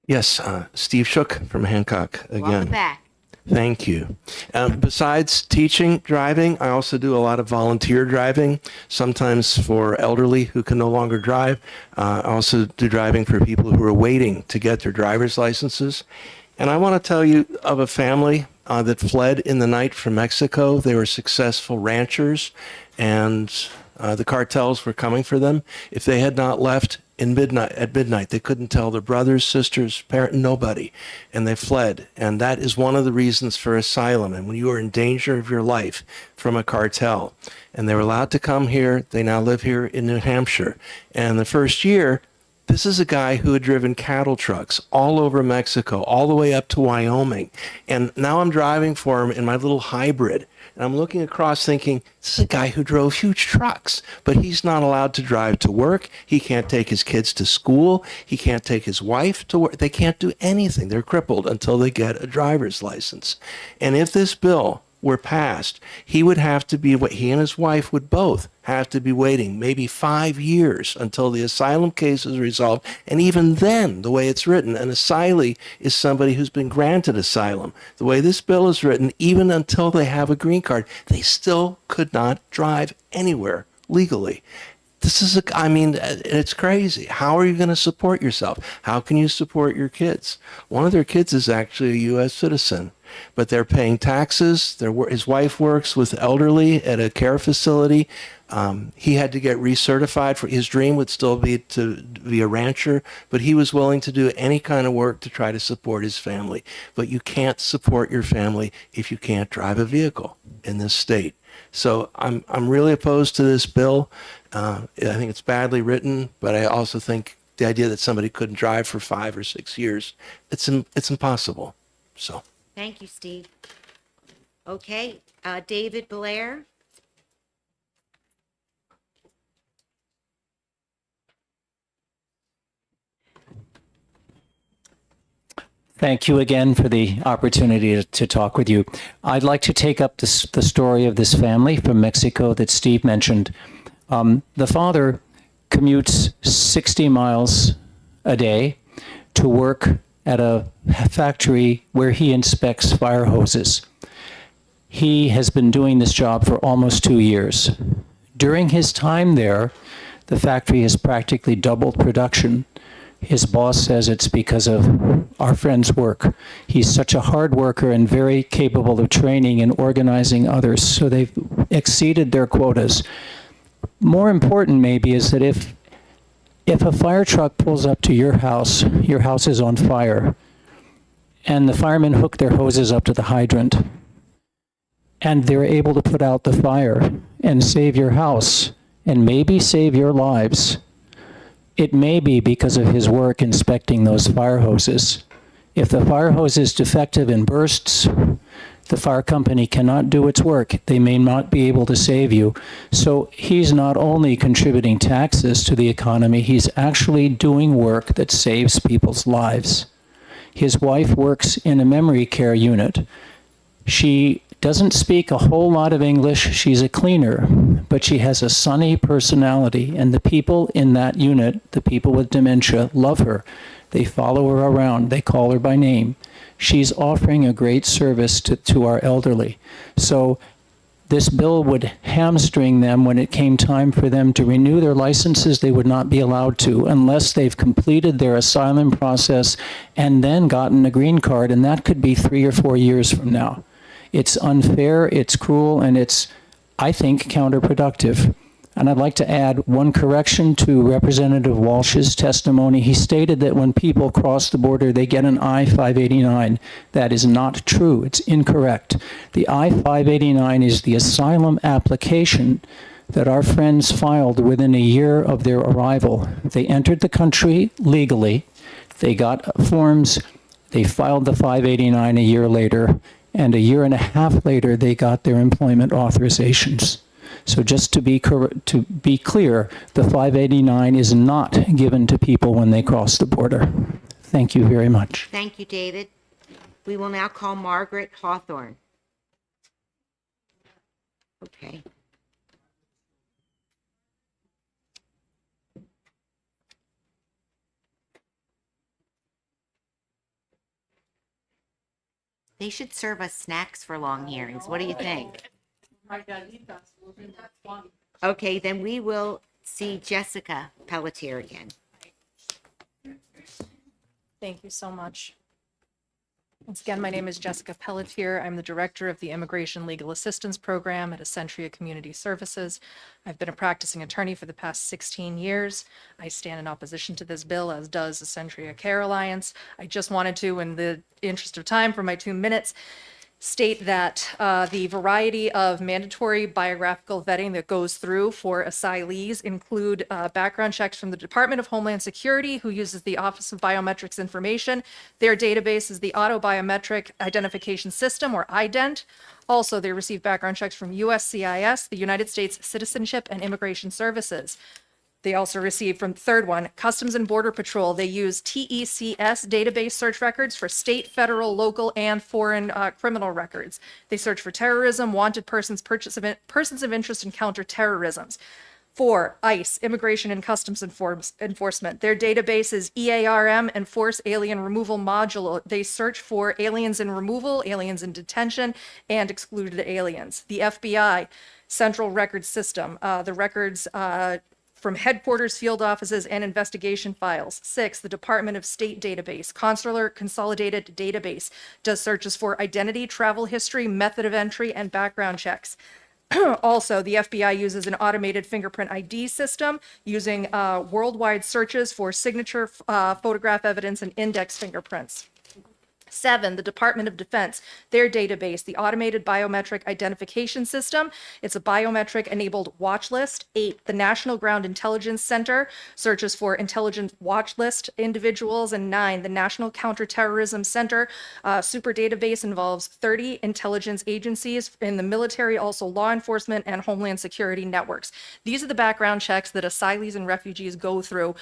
Yes, Steve Shook from Hancock again. Welcome back. Thank you. Besides teaching driving, I also do a lot of volunteer driving, sometimes for elderly who can no longer drive. I also do driving for people who are waiting to get their driver's licenses. And I want to tell you of a family that fled in the night from Mexico. They were successful ranchers, and the cartels were coming for them. If they had not left at midnight, they couldn't tell their brothers, sisters, parent, nobody, and they fled. And that is one of the reasons for asylum. And when you are in danger of your life from a cartel, and they were allowed to come here, they now live here in New Hampshire. And the first year, This is a guy who had driven cattle trucks all over Mexico, all the way up to Wyoming. And now I'm driving for him in my little hybrid. And I'm looking across thinking, this is a guy who drove huge trucks, but he's not allowed to drive to work. He can't take his kids to school. He can't take his wife to work. They can't do anything. They're crippled until they get a driver's license. And if this bill were passed, he would have to be, he and his wife would both have to be waiting maybe 5 years until the asylum case is resolved. And even then, the way it's written, an asylee is somebody who's been granted asylum. The way this bill is written, even until they have a green card, they still could not drive anywhere legally. This is it's crazy. How are you going to support yourself? How can you support your kids? One of their kids is actually a U.S. citizen, but they're paying taxes. His wife works with elderly at a care facility. He had to get recertified. For his dream would still be to be a rancher, but he was willing to do any kind of work to try to support his family. But you can't support your family if you can't drive a vehicle in this state. So I'm really opposed to this bill. I think it's badly written, but I also think the idea that somebody couldn't drive for 5 or 6 years, it's impossible. So. Thank you, Steve. Okay, David Blair. Thank you again for the opportunity to talk with you. I'd like to take up the story of this family from Mexico that Steve mentioned. The father commutes 60 miles a day to work at a factory where he inspects fire hoses. He has been doing this job for almost 2 years. During his time there, the factory has practically doubled production. His boss says it's because of our friend's work. He's such a hard worker and very capable of training and organizing others, so they've exceeded their quotas. More important maybe is that if a fire truck pulls up to your house is on fire, and the firemen hook their hoses up to the hydrant, and they're able to put out the fire and save your house and maybe save your lives, it may be because of his work inspecting those fire hoses. If the fire hose is defective and bursts, the fire company cannot do its work. They may not be able to save you. So he's not only contributing taxes to the economy, he's actually doing work that saves people's lives. His wife works in a memory care unit. She doesn't speak a whole lot of English. She's a cleaner, but she has a sunny personality, and the people in that unit, the people with dementia, love her. They follow her around. They call her by name. She's offering a great service to our elderly. So this bill would hamstring them when it came time for them to renew their licenses. They would not be allowed to unless they've completed their asylum process and then gotten a green card, and that could be 3 or 4 years from now. It's unfair, it's cruel, and it's, I think, counterproductive. And I'd like to add one correction to Representative Walsh's testimony. He stated that when people cross the border, they get an I-589. That is not true. It's incorrect. The I-589 is the asylum application that our friends filed within a year of their arrival. They entered the country legally. They got forms. They filed the 589 a year later. And a year and a half later, they got their employment authorizations. So just to be clear, the 589 is not given to people when they cross the border. Thank you very much. Thank you, David. We will now call Margaret Hawthorne. Okay. They should serve us snacks for long hearings. What do you think? Okay, then we will see Jessica Pelletier again. Thank you so much. Once again, my name is Jessica Pelletier. I'm the director of the Immigration Legal Assistance Program at Essentia Community Services. I've been a practicing attorney for the past 16 years. I stand in opposition to this bill, as does Essentia Care Alliance. I just wanted to, in the interest of time, for my 2 minutes, state that the variety of mandatory biographical vetting that goes through for asylees include background checks from the Department of Homeland Security, who uses the Office of Biometrics Information. Their database is the Auto Biometric Identification System, or IDENT. Also, they receive background checks from USCIS, the United States Citizenship and Immigration Services. They also receive, from third one, Customs and Border Patrol. They use TECS database search records for state, federal, local, and foreign criminal records. They search for terrorism, wanted persons, persons of interest, and counterterrorisms. 4, ICE, Immigration and Customs Enforcement. Their database is EARM, Enforce Alien Removal Module. They search for aliens in removal, aliens in detention, and excluded aliens. The FBI, Central Records System. The records from headquarters, field offices, and investigation files. 6, the Department of State database, Consular Consolidated Database, does searches for identity, travel history, method of entry, and background checks. Also, the FBI uses an automated fingerprint ID system using worldwide searches for signature, photograph evidence, and index fingerprints. 7, the Department of Defense, their database, the Automated Biometric Identification System. It's a biometric-enabled watch list. 8, the National Ground Intelligence Center searches for intelligence watch list individuals. And 9, the National Counterterrorism Center super database involves 30 intelligence agencies in the military, also law enforcement and homeland security networks. These are the background checks that asylees and refugees go through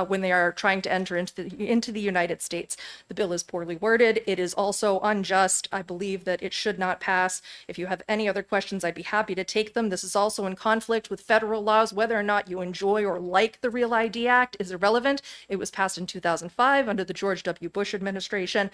when they are trying to enter into the United States. The bill is poorly worded. It is also unjust. I believe that it should not pass. If you have any other questions, I'd be happy to take them. This is also in conflict with federal laws. Whether or not you enjoy or like the Real ID Act is irrelevant. It was passed in 2005 under the George W. Bush administration,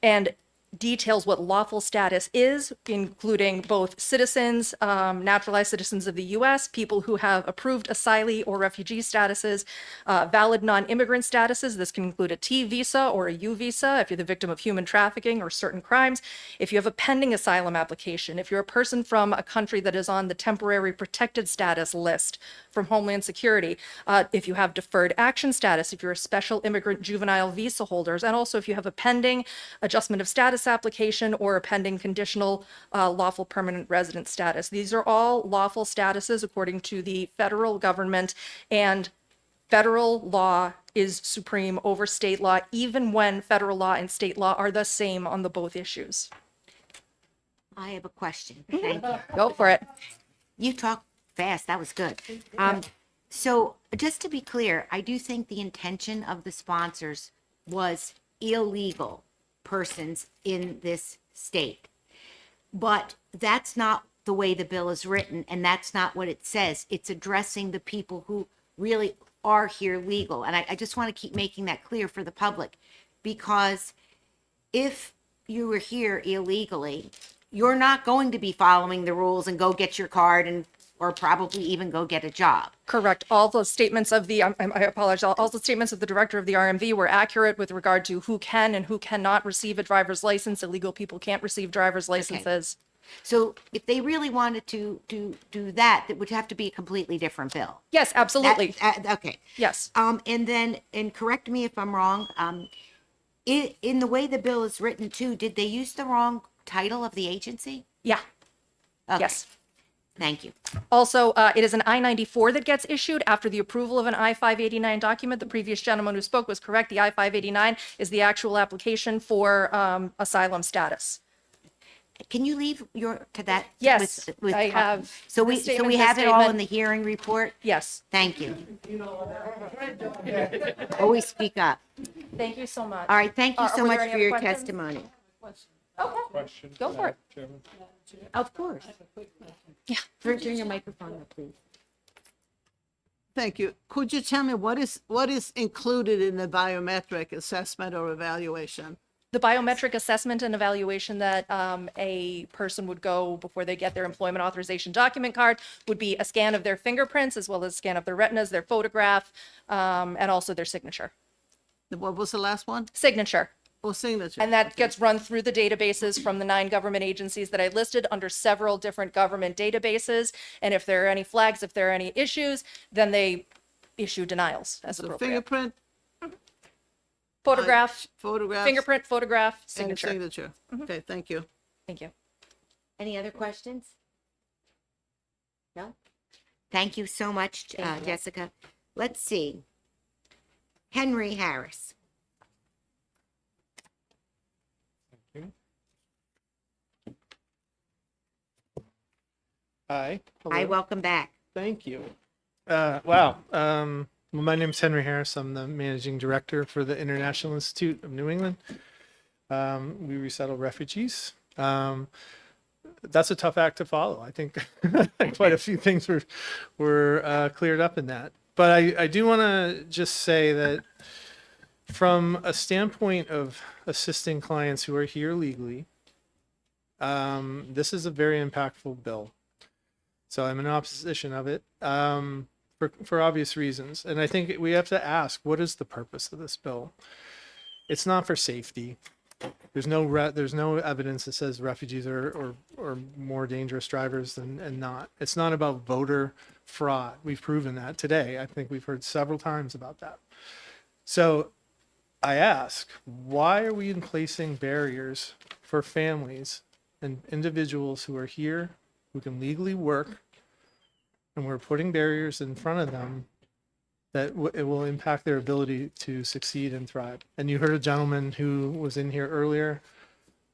and details what lawful status is, including both citizens, naturalized citizens of the U.S., people who have approved asylee or refugee statuses, valid non-immigrant statuses. This can include a T visa or a U visa if you're the victim of human trafficking or certain crimes. If you have a pending asylum application, if you're a person from a country that is on the temporary protected status list from Homeland Security, if you have deferred action status, if you're a special immigrant juvenile visa holders, and also if you have a pending adjustment of status application or a pending conditional lawful permanent resident status. These are all lawful statuses according to the federal government, and federal law is supreme over state law, even when federal law and state law are the same on the both issues. I have a question. Thank you. Go for it. You talked fast. That was good. So just to be clear, I do think the intention of the sponsors was illegal persons in this state. But that's not the way the bill is written, and that's not what it says. It's addressing the people who really are here legal. And I just want to keep making that clear for the public, because if you were here illegally, you're not going to be following the rules and go get your card and or probably even go get a job. Correct. All the statements of the, I apologize, all the statements of the director of the RMV were accurate with regard to who can and who cannot receive a driver's license. Illegal people can't receive driver's licenses. So if they really wanted to do that, it would have to be a completely different bill. Yes, absolutely. Okay. Yes. And then, and correct me if I'm wrong, in the way the bill is written too, did they use the wrong title of the agency? Yeah. Okay. Yes. Thank you. Also, it is an I-94 that gets issued after the approval of an I-589 document. The previous gentleman who spoke was correct. The I-589 is the actual application for asylum status. Can you leave your to that? Yes, I have. So the we statement, the have it all statement. in the hearing report. Yes. Thank you. Always speak up. Thank you so much. All right. Thank you so were there much any for other your questions? testimony. Okay. Go for it. Of course. Yeah. Turn your microphone up, please. Thank you. Could you tell me what is included in the biometric assessment or evaluation? The biometric assessment and evaluation that a person would go before they get their employment authorization document card would be a scan of their fingerprints, as well as a scan of their retinas, their photograph, and also their signature. What was the last one? Signature. Oh, signature. And that gets run through the databases from the 9 government agencies that I listed under several different government databases. And if there are any flags, if there are any issues, then they issue denials as So appropriate. fingerprint, Photograph, photograph, fingerprint, photograph, and signature. signature. Okay, thank you. Thank you. Any other questions? No? Thank you so much, Jessica. Let's see. Henry Harris. Hi. Hi, welcome back. Thank you. Wow. Well, my name is Henry Harris. I'm the managing director for the International Institute of New England. We resettle refugees. That's a tough act to follow. I think quite a few things were cleared up in that. But I do want to just say that from a standpoint of assisting clients who are here legally, this is a very impactful bill. So I'm in opposition of it for obvious reasons. And I think we have to ask, what is the purpose of this bill? It's not for safety. There's no evidence that says refugees are more dangerous drivers than not. It's not about voter fraud. We've proven that today. I think we've heard several times about that. So I ask, why are we placing barriers for families and individuals who are here, who can legally work, and we're putting barriers in front of them that it will impact their ability to succeed and thrive. And you heard a gentleman who was in here earlier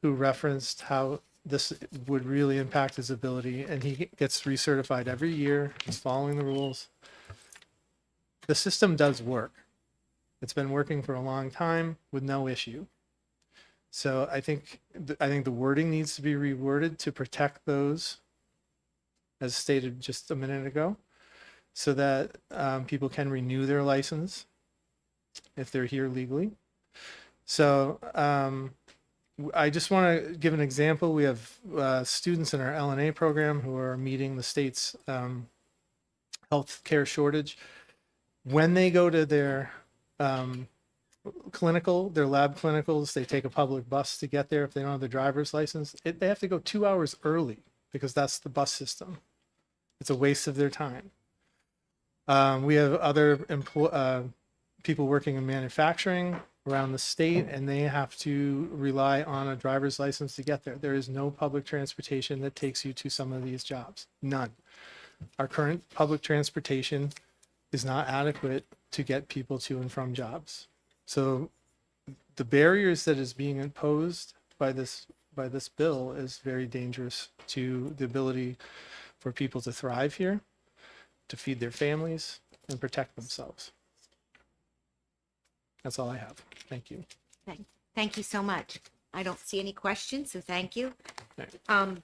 who referenced how this would really impact his ability, and he gets recertified every year. He's following the rules. The system does work. It's been working for a long time with no issue. So I think the wording needs to be reworded to protect those, as stated just a minute ago, so that people can renew their license if they're here legally. So I just want to give an example. We have students in our LNA program who are meeting the state's health care shortage. When they go to their lab clinicals, they take a public bus to get there. If they don't have their driver's license, they have to go 2 hours early because that's the bus system. It's a waste of their time. We have other people working in manufacturing around the state, and they have to rely on a driver's license to get there. There is no public transportation that takes you to some of these jobs. None. Our current public transportation is not adequate to get people to and from jobs. So the barriers that is being imposed by this bill is very dangerous to the ability for people to thrive here, to feed their families, and protect themselves. That's all I have. Thank you. Thank you so much. I don't see any questions, so thank you. Okay.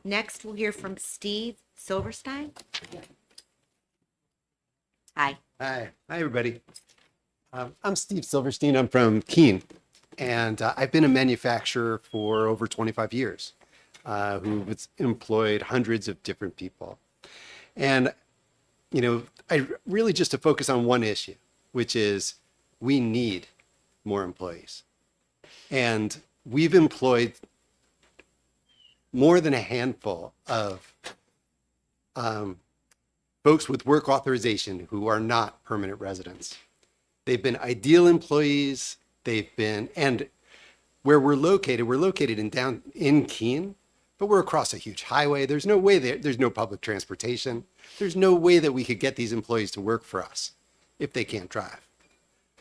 Next, we'll hear from Steve Silverstein. Hi. Hi, everybody. I'm Steve Silverstein. I'm from Keene, and I've been a manufacturer for over 25 years, who's employed hundreds of different people. And, you know, I really just to focus on one issue, which is we need more employees. And we've employed more than a handful of folks with work authorization who are not permanent residents. They've been ideal employees. And where we're located in Keene, but we're across a huge highway. There's no way there's no public transportation. There's no way that we could get these employees to work for us if they can't drive.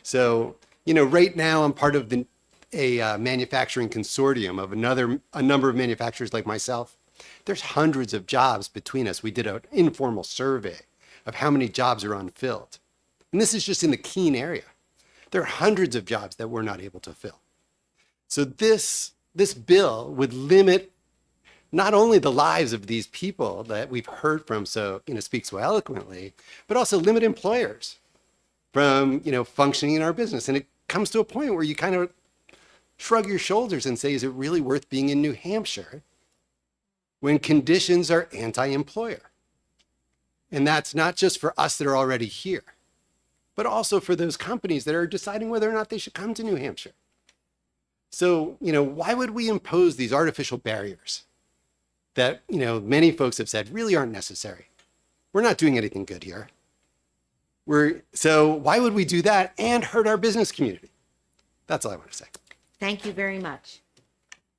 So, you know, right now I'm part of a manufacturing consortium of a number of manufacturers like myself. There's hundreds of jobs between us. We did an informal survey of how many jobs are unfilled. And this is just in the Keene area. There are hundreds of jobs that we're not able to fill. So this bill would limit not only the lives of these people that we've heard from speak so eloquently, but also limit employers from, functioning in our business. And it comes to a point where you kind of shrug your shoulders and say, is it really worth being in New Hampshire when conditions are anti-employer? And that's not just for us that are already here, but also for those companies that are deciding whether or not they should come to New Hampshire. So, why would we impose these artificial barriers that, many folks have said really aren't necessary? We're not doing anything good here. So why would we do that and hurt our business community? That's all I want to say. Thank you very much.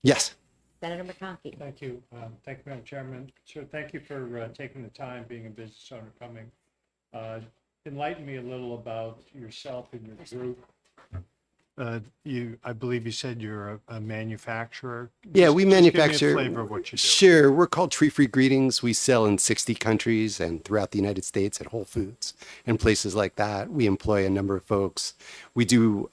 Yes. Senator McConkey. Thank you. Thank you, Madam Chairman. Sure, thank you for taking the time, being a business owner, coming. Enlighten me a little about yourself and your group. I believe you said you're a manufacturer. Yeah, Just- we just give me a manufacture. flavor of what you do. Sure, we're called Tree Free Greetings. We sell in 60 countries and throughout the United States at Whole Foods and places like that. We employ a number of folks. We do.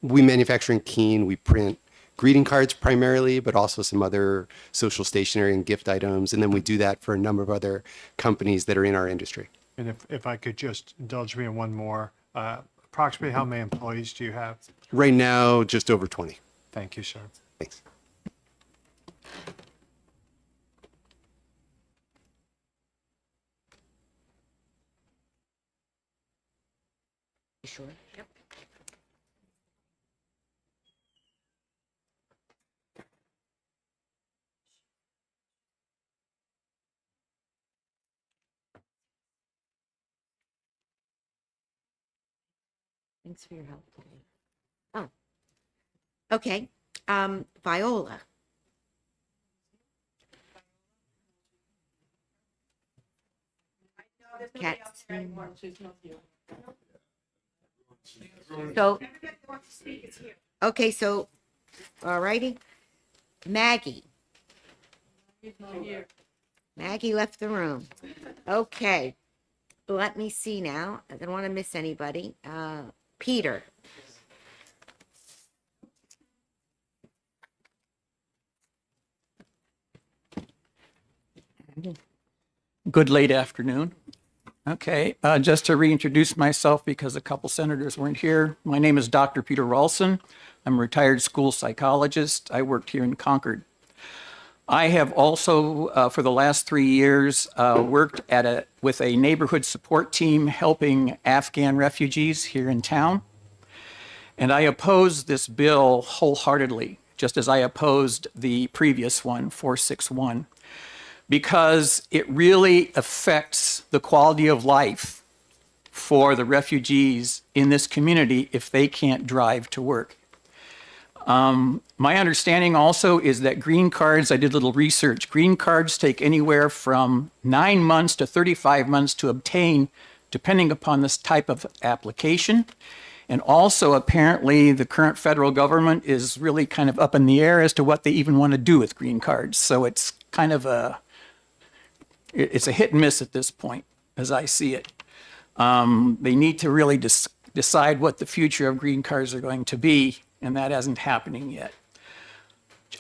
We manufacture in Keene. We print greeting cards primarily, but also some other social stationery and gift items. And then we do that for a number of other companies that are in our industry. And if I could just indulge me in one more, approximately how many employees do you have? Right now, just over 20. Thank you, sir. Thanks. You sure? Yep. Thanks for your help today. Oh, okay. Viola. Cat. So, okay, so, all righty. Maggie. Maggie left the room. Okay. Let me see now. I don't want to miss anybody. Peter. Good late afternoon. Okay, just to reintroduce myself because a couple senators weren't here. My name is Dr. Peter Ralston. I'm a retired school psychologist. I worked here in Concord. I have also, for the last 3 years, worked with a neighborhood support team helping Afghan refugees here in town. And I oppose this bill wholeheartedly, just as I opposed the previous one, 461, because it really affects the quality of life for the refugees in this community if they can't drive to work. My understanding also is that green cards, I did a little research, green cards take anywhere from 9 months to 35 months to obtain, depending upon this type of application. And also, apparently, the current federal government is really kind of up in the air as to what they even want to do with green cards. So it's kind of it's a hit and miss at this point, as I see it. They need to really decide what the future of green cards are going to be, and that isn't happening yet.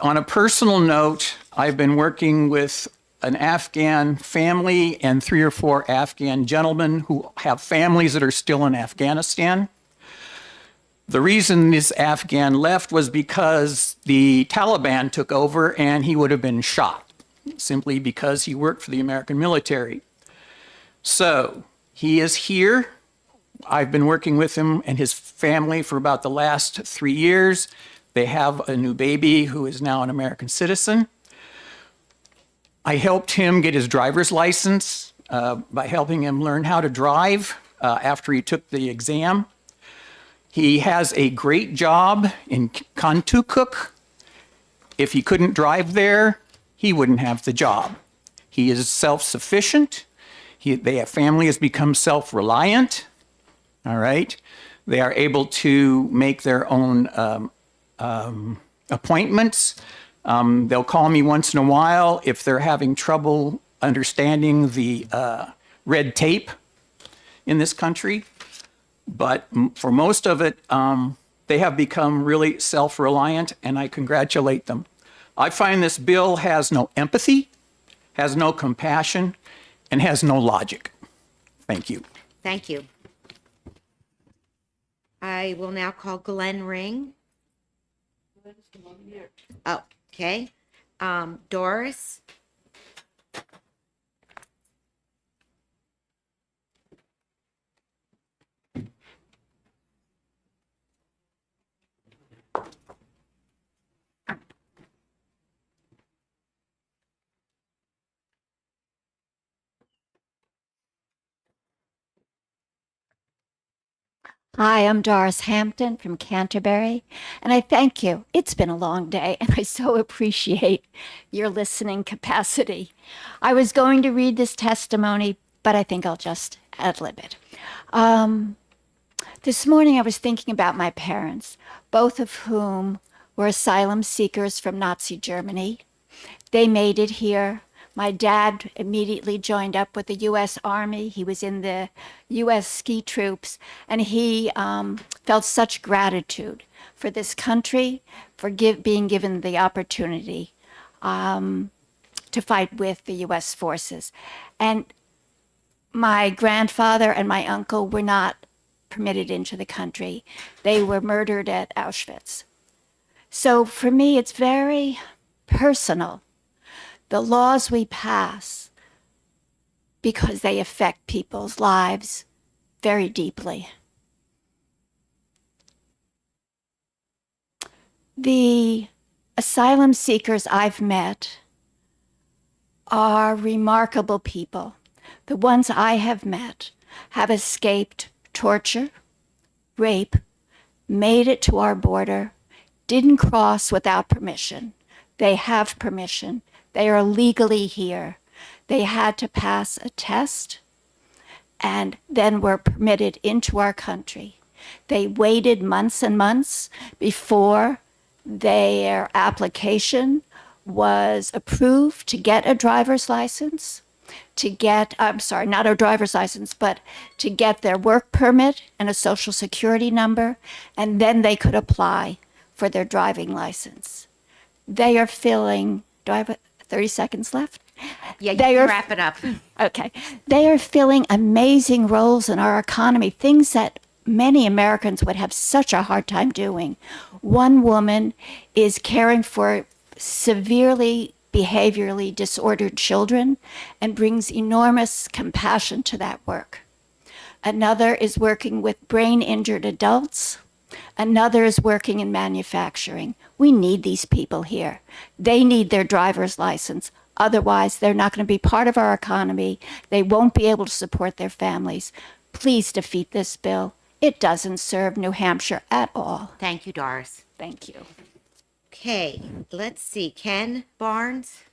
On a personal note, I've been working with an Afghan family and 3 or 4 Afghan gentlemen who have families that are still in Afghanistan. The reason this Afghan left was because the Taliban took over and he would have been shot, simply because he worked for the American military. So he is here. I've been working with him and his family for about the last 3 years. They have a new baby who is now an American citizen. I helped him get his driver's license by helping him learn how to drive after he took the exam. He has a great job in Kantukuk. If he couldn't drive there, he wouldn't have the job. He is self-sufficient. Their family has become self-reliant. All right. They are able to make their own appointments. They'll call me once in a while if they're having trouble understanding the red tape in this country. But for most of it, they have become really self-reliant, and I congratulate them. I find this bill has no empathy, has no compassion, and has no logic. Thank you. Thank you. I will now call Glenn Ring. Oh, okay. Doris. Hi, I'm Doris Hampton from Canterbury, and I thank you. It's been a long day, and I so appreciate your listening capacity. I was going to read this testimony, but I think I'll just ad-lib it. This morning I was thinking about my parents, both of whom were asylum seekers from Nazi Germany. They made it here. My dad immediately joined up with the U.S. Army. He was in the U.S. ski troops, and he felt such gratitude for this country, for being given the opportunity to fight with the U.S. forces. And my grandfather and my uncle were not permitted into the country. They were murdered at Auschwitz. So for me, it's very personal. The laws we pass, because they affect people's lives very deeply. The asylum seekers I've met are remarkable people. The ones I have met have escaped torture, rape, made it to our border, didn't cross without permission. They have permission. They are legally here. They had to pass a test and then were permitted into our country. They waited months and months before their application was approved to get a driver's license, not a driver's license, but to get their work permit and a social security number, and then they could apply for their driving license. They are filling, do I have 30 seconds left? Yeah, you can wrap it up. Okay. They are filling amazing roles in our economy, things that many Americans would have such a hard time doing. One woman is caring for severely behaviorally disordered children and brings enormous compassion to that work. Another is working with brain injured adults. Another is working in manufacturing. We need these people here. They need their driver's license. Otherwise, they're not going to be part of our economy. They won't be able to support their families. Please defeat this bill. It doesn't serve New Hampshire at all. Thank you, Doris. Thank you. Okay, let's see. Ken Barnes?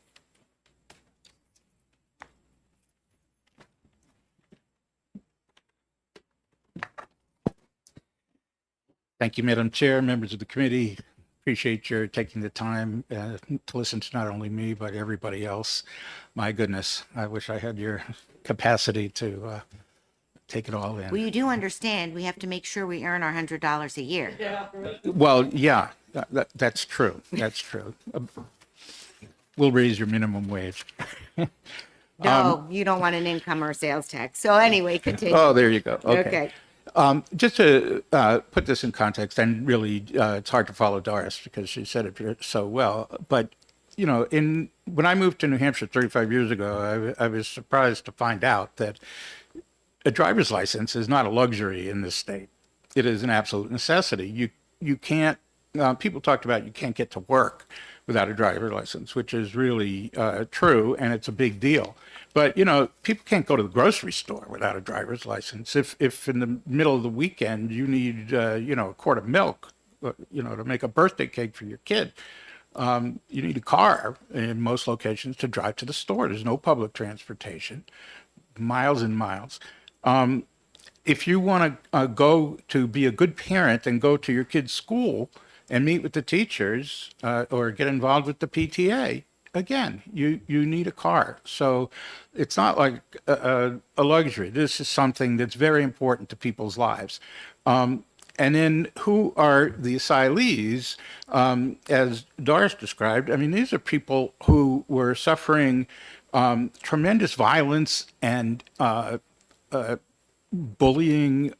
Thank you, Madam Chair, members of the committee. Appreciate your taking the time to listen to not only me, but everybody else. My goodness, I wish I had your capacity to take it all in. Well, you do understand we have to make sure we earn our $100 a year. Well, yeah, that's true. That's true. We'll raise your minimum wage. No, you don't want an income or sales tax. So anyway, continue. Oh, there you go. Okay. Just to put this in context, and really, it's hard to follow Doris because she said it so well. But you know, when I moved to New Hampshire 35 years ago, I was surprised to find out that a driver's license is not a luxury in this state. It is an absolute necessity. You can't. People talked about you can't get to work without a driver's license, which is really true, and it's a big deal. But, you know, people can't go to the grocery store without a driver's license. If in the middle of the weekend you need, you know, a quart of milk, you know, to make a birthday cake for your kid, you need a car in most locations to drive to the store. There's no public transportation, miles and miles. If you want to go to be a good parent and go to your kid's school and meet with the teachers or get involved with the PTA, again, you need a car. So it's not like a luxury. This is something that's very important to people's lives. And then who are the asylees? As Doris described, I mean, these are people who were suffering tremendous violence and bullying,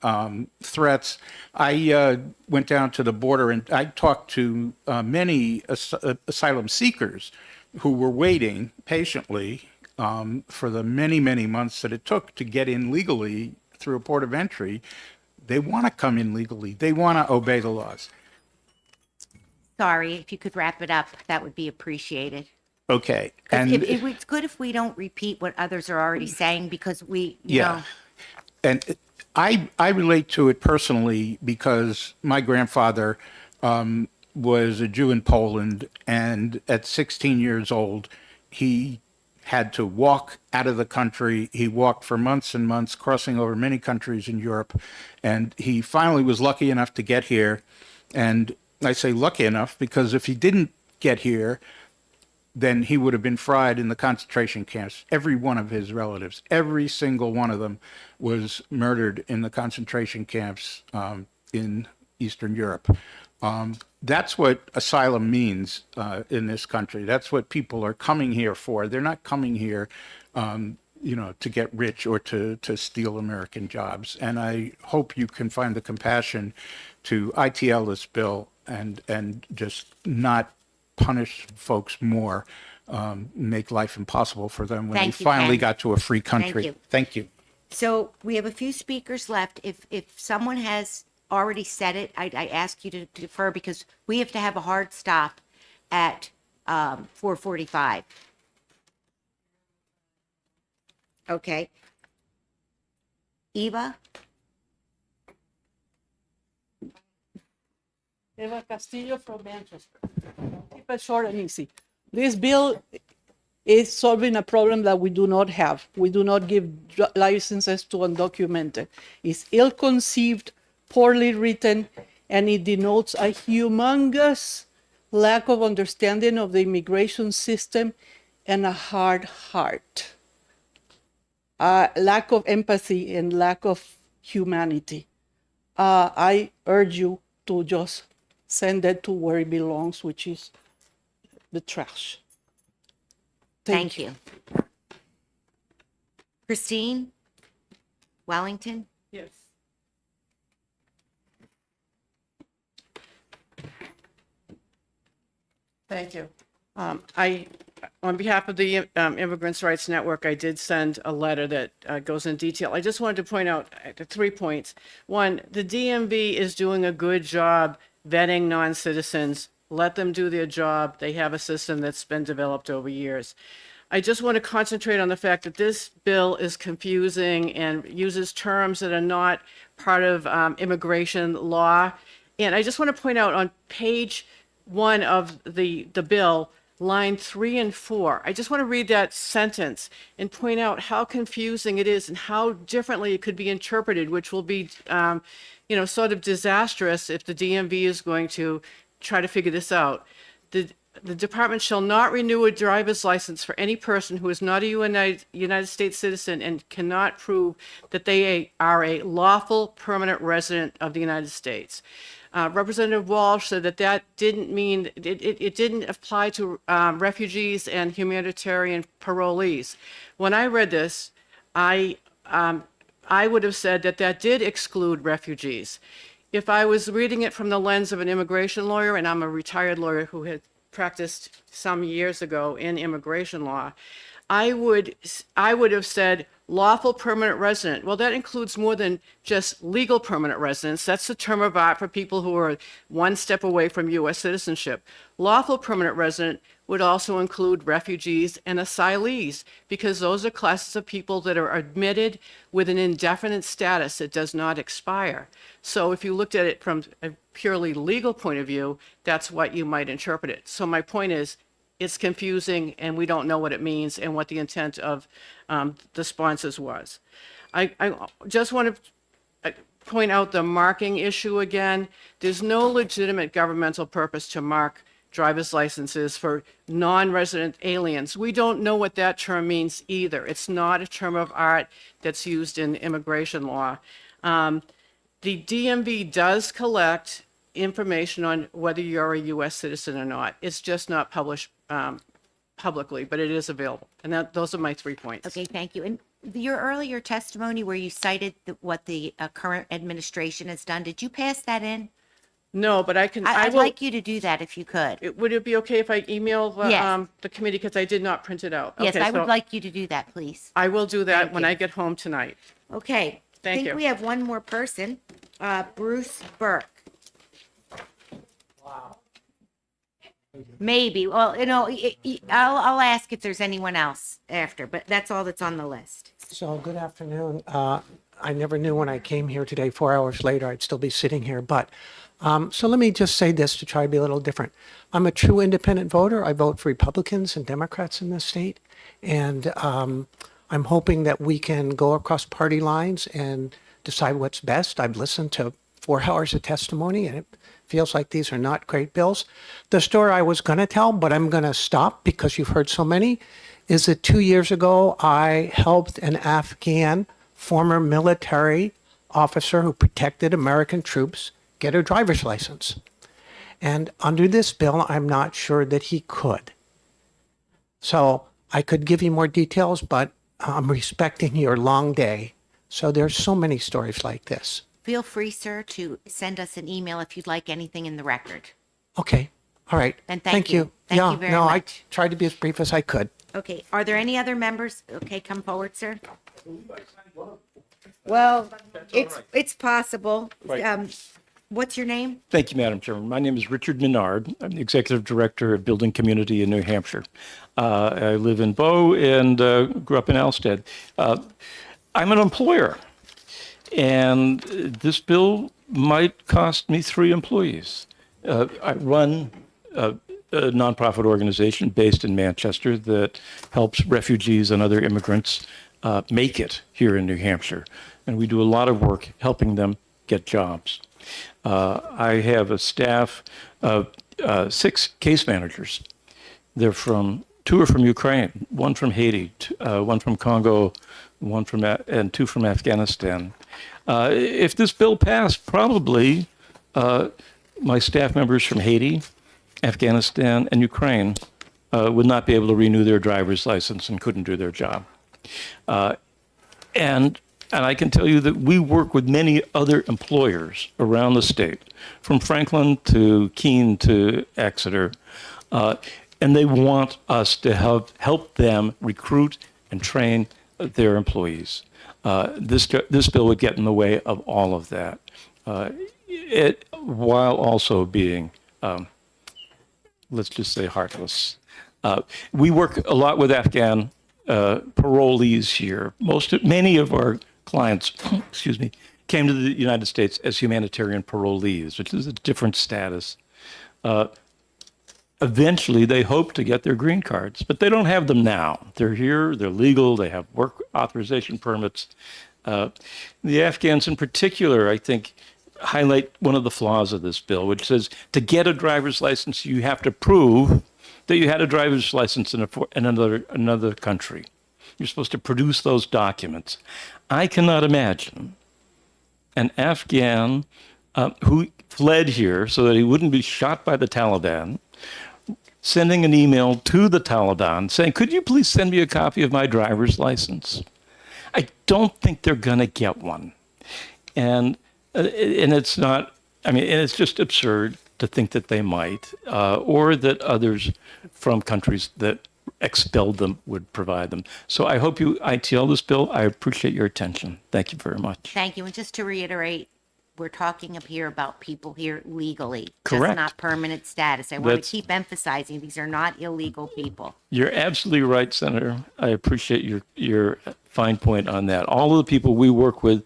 threats. I went down to the border and I talked to many asylum seekers who were waiting patiently for the many, many months that it took to get in legally through a port of entry. They want to come in legally. They want to obey the laws. Sorry, if you could wrap it up, that would be appreciated. Okay. 'Cause And it's good if we don't repeat what others are already saying because we, you know. And I relate to it personally because my grandfather was a Jew in Poland, and at 16 years old, he had to walk out of the country. He walked for months and months, crossing over many countries in Europe, and he finally was lucky enough to get here. And I say lucky enough because if he didn't get here, then he would have been fried in the concentration camps. Every one of his relatives, every single one of them was murdered in the concentration camps in Eastern Europe. That's what asylum means in this country. That's what people are coming here for. They're not coming here, to get rich or to steal American jobs. And I hope you can find the compassion to ITL this bill and just not punish folks more, make life impossible for them when Thank they you, finally Ken. got to a free country. you. Thank you. So we have a few speakers left. If someone has already said it, I ask you to defer because we have to have a hard stop at 4:45. Okay. Eva? Eva Castillo from Manchester. Keep it short and easy. This bill is solving a problem that we do not have. We do not give licenses to undocumented. It's ill-conceived, poorly written, and it denotes a humongous lack of understanding of the immigration system and a hard heart. Lack of empathy and lack of humanity. I urge you to just send it to where it belongs, which is the trash. Thank you. Christine? Wellington? Yes. Thank you. On behalf of the Immigrants' Rights Network, I did send a letter that goes in detail. I just wanted to point out 3 points. One, the DMV is doing a good job vetting non-citizens. Let them do their job. They have a system that's been developed over years. I just want to concentrate on the fact that this bill is confusing and uses terms that are not part of immigration law. And I just want to point out on page 1 of the bill, line 3 and 4. I just want to read that sentence and point out how confusing it is and how differently it could be interpreted, which will be, sort of disastrous if the DMV is going to try to figure this out. The department shall not renew a driver's license for any person who is not a United States citizen and cannot prove that they are a lawful permanent resident of the United States. Representative Walsh said that didn't mean, it didn't apply to refugees and humanitarian parolees. When I read this, I would have said that did exclude refugees. If I was reading it from the lens of an immigration lawyer, and I'm a retired lawyer who had practiced some years ago in immigration law, I would have said lawful permanent resident. Well, that includes more than just legal permanent residence. That's the term of art for people who are one step away from U.S. citizenship. Lawful permanent resident would also include refugees and asylees, because those are classes of people that are admitted with an indefinite status that does not expire. So if you looked at it from a purely legal point of view, that's what you might interpret it. So my point is, it's confusing and we don't know what it means and what the intent of the sponsors was. I just want to point out the marking issue again. There's no legitimate governmental purpose to mark driver's licenses for non-resident aliens. We don't know what that term means either. It's not a term of art that's used in immigration law. The DMV does collect information on whether you're a U.S. citizen or not. It's just not published publicly, but it is available. And those are my 3 points. Okay, thank you. And your earlier testimony where you cited what the current administration has done, did you pass that in? No, but I can. I'd like you to do that if you could. Would it be okay if I email Yes. the committee, because I did not print it out? Yes, Okay, I would so like you to do that, please. I will do that Thank when you. I get home tonight. Okay. I Thank think you. we have one more person, Bruce Burke. Maybe. Well, I'll ask if there's anyone else after, but that's all that's on the list. So, good afternoon. I never knew when I came here today, 4 hours later, I'd still be sitting here. But so let me just say this to try to be a little different. I'm a true independent voter. I vote for Republicans and Democrats in this state. And I'm hoping that we can go across party lines and decide what's best. I've listened to 4 hours of testimony, and it feels like these are not great bills. The story I was going to tell, but I'm going to stop because you've heard so many, is that 2 years ago, I helped an Afghan former military officer who protected American troops get a driver's license. And under this bill, I'm not sure that he could. So I could give you more details, but I'm respecting your long day. So there's so many stories like this. Feel free, sir, to send us an email if you'd like anything in the record. Okay. All right. And thank you. Thank yeah, you very no, I much. tried to be as brief as I could. Okay, are there any other members? Okay, come forward, sir. Well, it's possible. What's your name? Thank you, Madam Chairman. My name is Richard Menard. I'm the Executive Director of Building Community in New Hampshire. I live in Bow and grew up in Alstead. I'm an employer, and this bill might cost me 3 employees. I run a nonprofit organization based in Manchester that helps refugees and other immigrants make it here in New Hampshire. And we do a lot of work helping them get jobs. I have a staff of 6 case managers. They're from 2 are from Ukraine, 1 from Haiti, 1 from Congo, 1 from and 2 from Afghanistan. If this bill passed, probably my staff members from Haiti, Afghanistan, and Ukraine would not be able to renew their driver's license and couldn't do their job. And I can tell you that we work with many other employers around the state, from Franklin to Keene to Exeter, and they want us to help them recruit and train their employees. This bill would get in the way of all of that, while also being, let's just say, heartless. We work a lot with Afghan parolees here. Many of our clients, excuse me, came to the United States as humanitarian parolees, which is a different status. Eventually, they hope to get their green cards, but they don't have them now. They're here, they're legal, they have work authorization permits. The Afghans in particular, I think, highlight one of the flaws of this bill, which says to get a driver's license, you have to prove that you had a driver's license in another country. You're supposed to produce those documents. I cannot imagine an Afghan who fled here so that he wouldn't be shot by the Taliban, sending an email to the Taliban saying, could you please send me a copy of my driver's license? I don't think they're going to get one. And it's not, and it's just absurd to think that they might, or that others from countries that expelled them would provide them. So I hope you ITL this bill. I appreciate your attention. Thank you very much. Thank you. And just to reiterate, we're talking up here about people here legally, Correct. just not permanent status. I want to That's- keep emphasizing these are not illegal people. You're absolutely right, Senator. I appreciate your fine point on that. All of the people we work with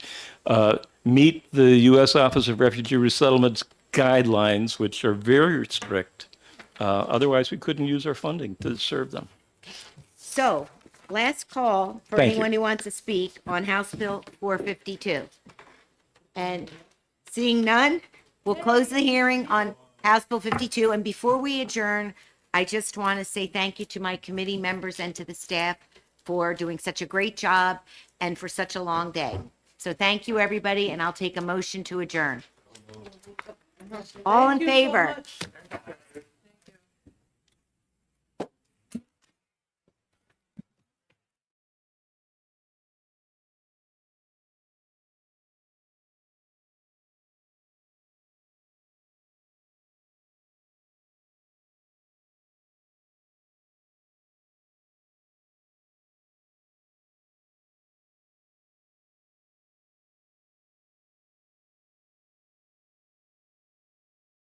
meet the U.S. Office of Refugee Resettlement's guidelines, which are very strict. Otherwise, we couldn't use our funding to serve them. So, last call for Thank you. anyone who wants to speak on House Bill 452. And seeing none, we'll close the hearing on House Bill 52. And before we adjourn, I just want to say thank you to my committee members and to the staff for doing such a great job and for such a long day. So thank you, everybody, and I'll take a motion to adjourn. All in Thank you so favor? much.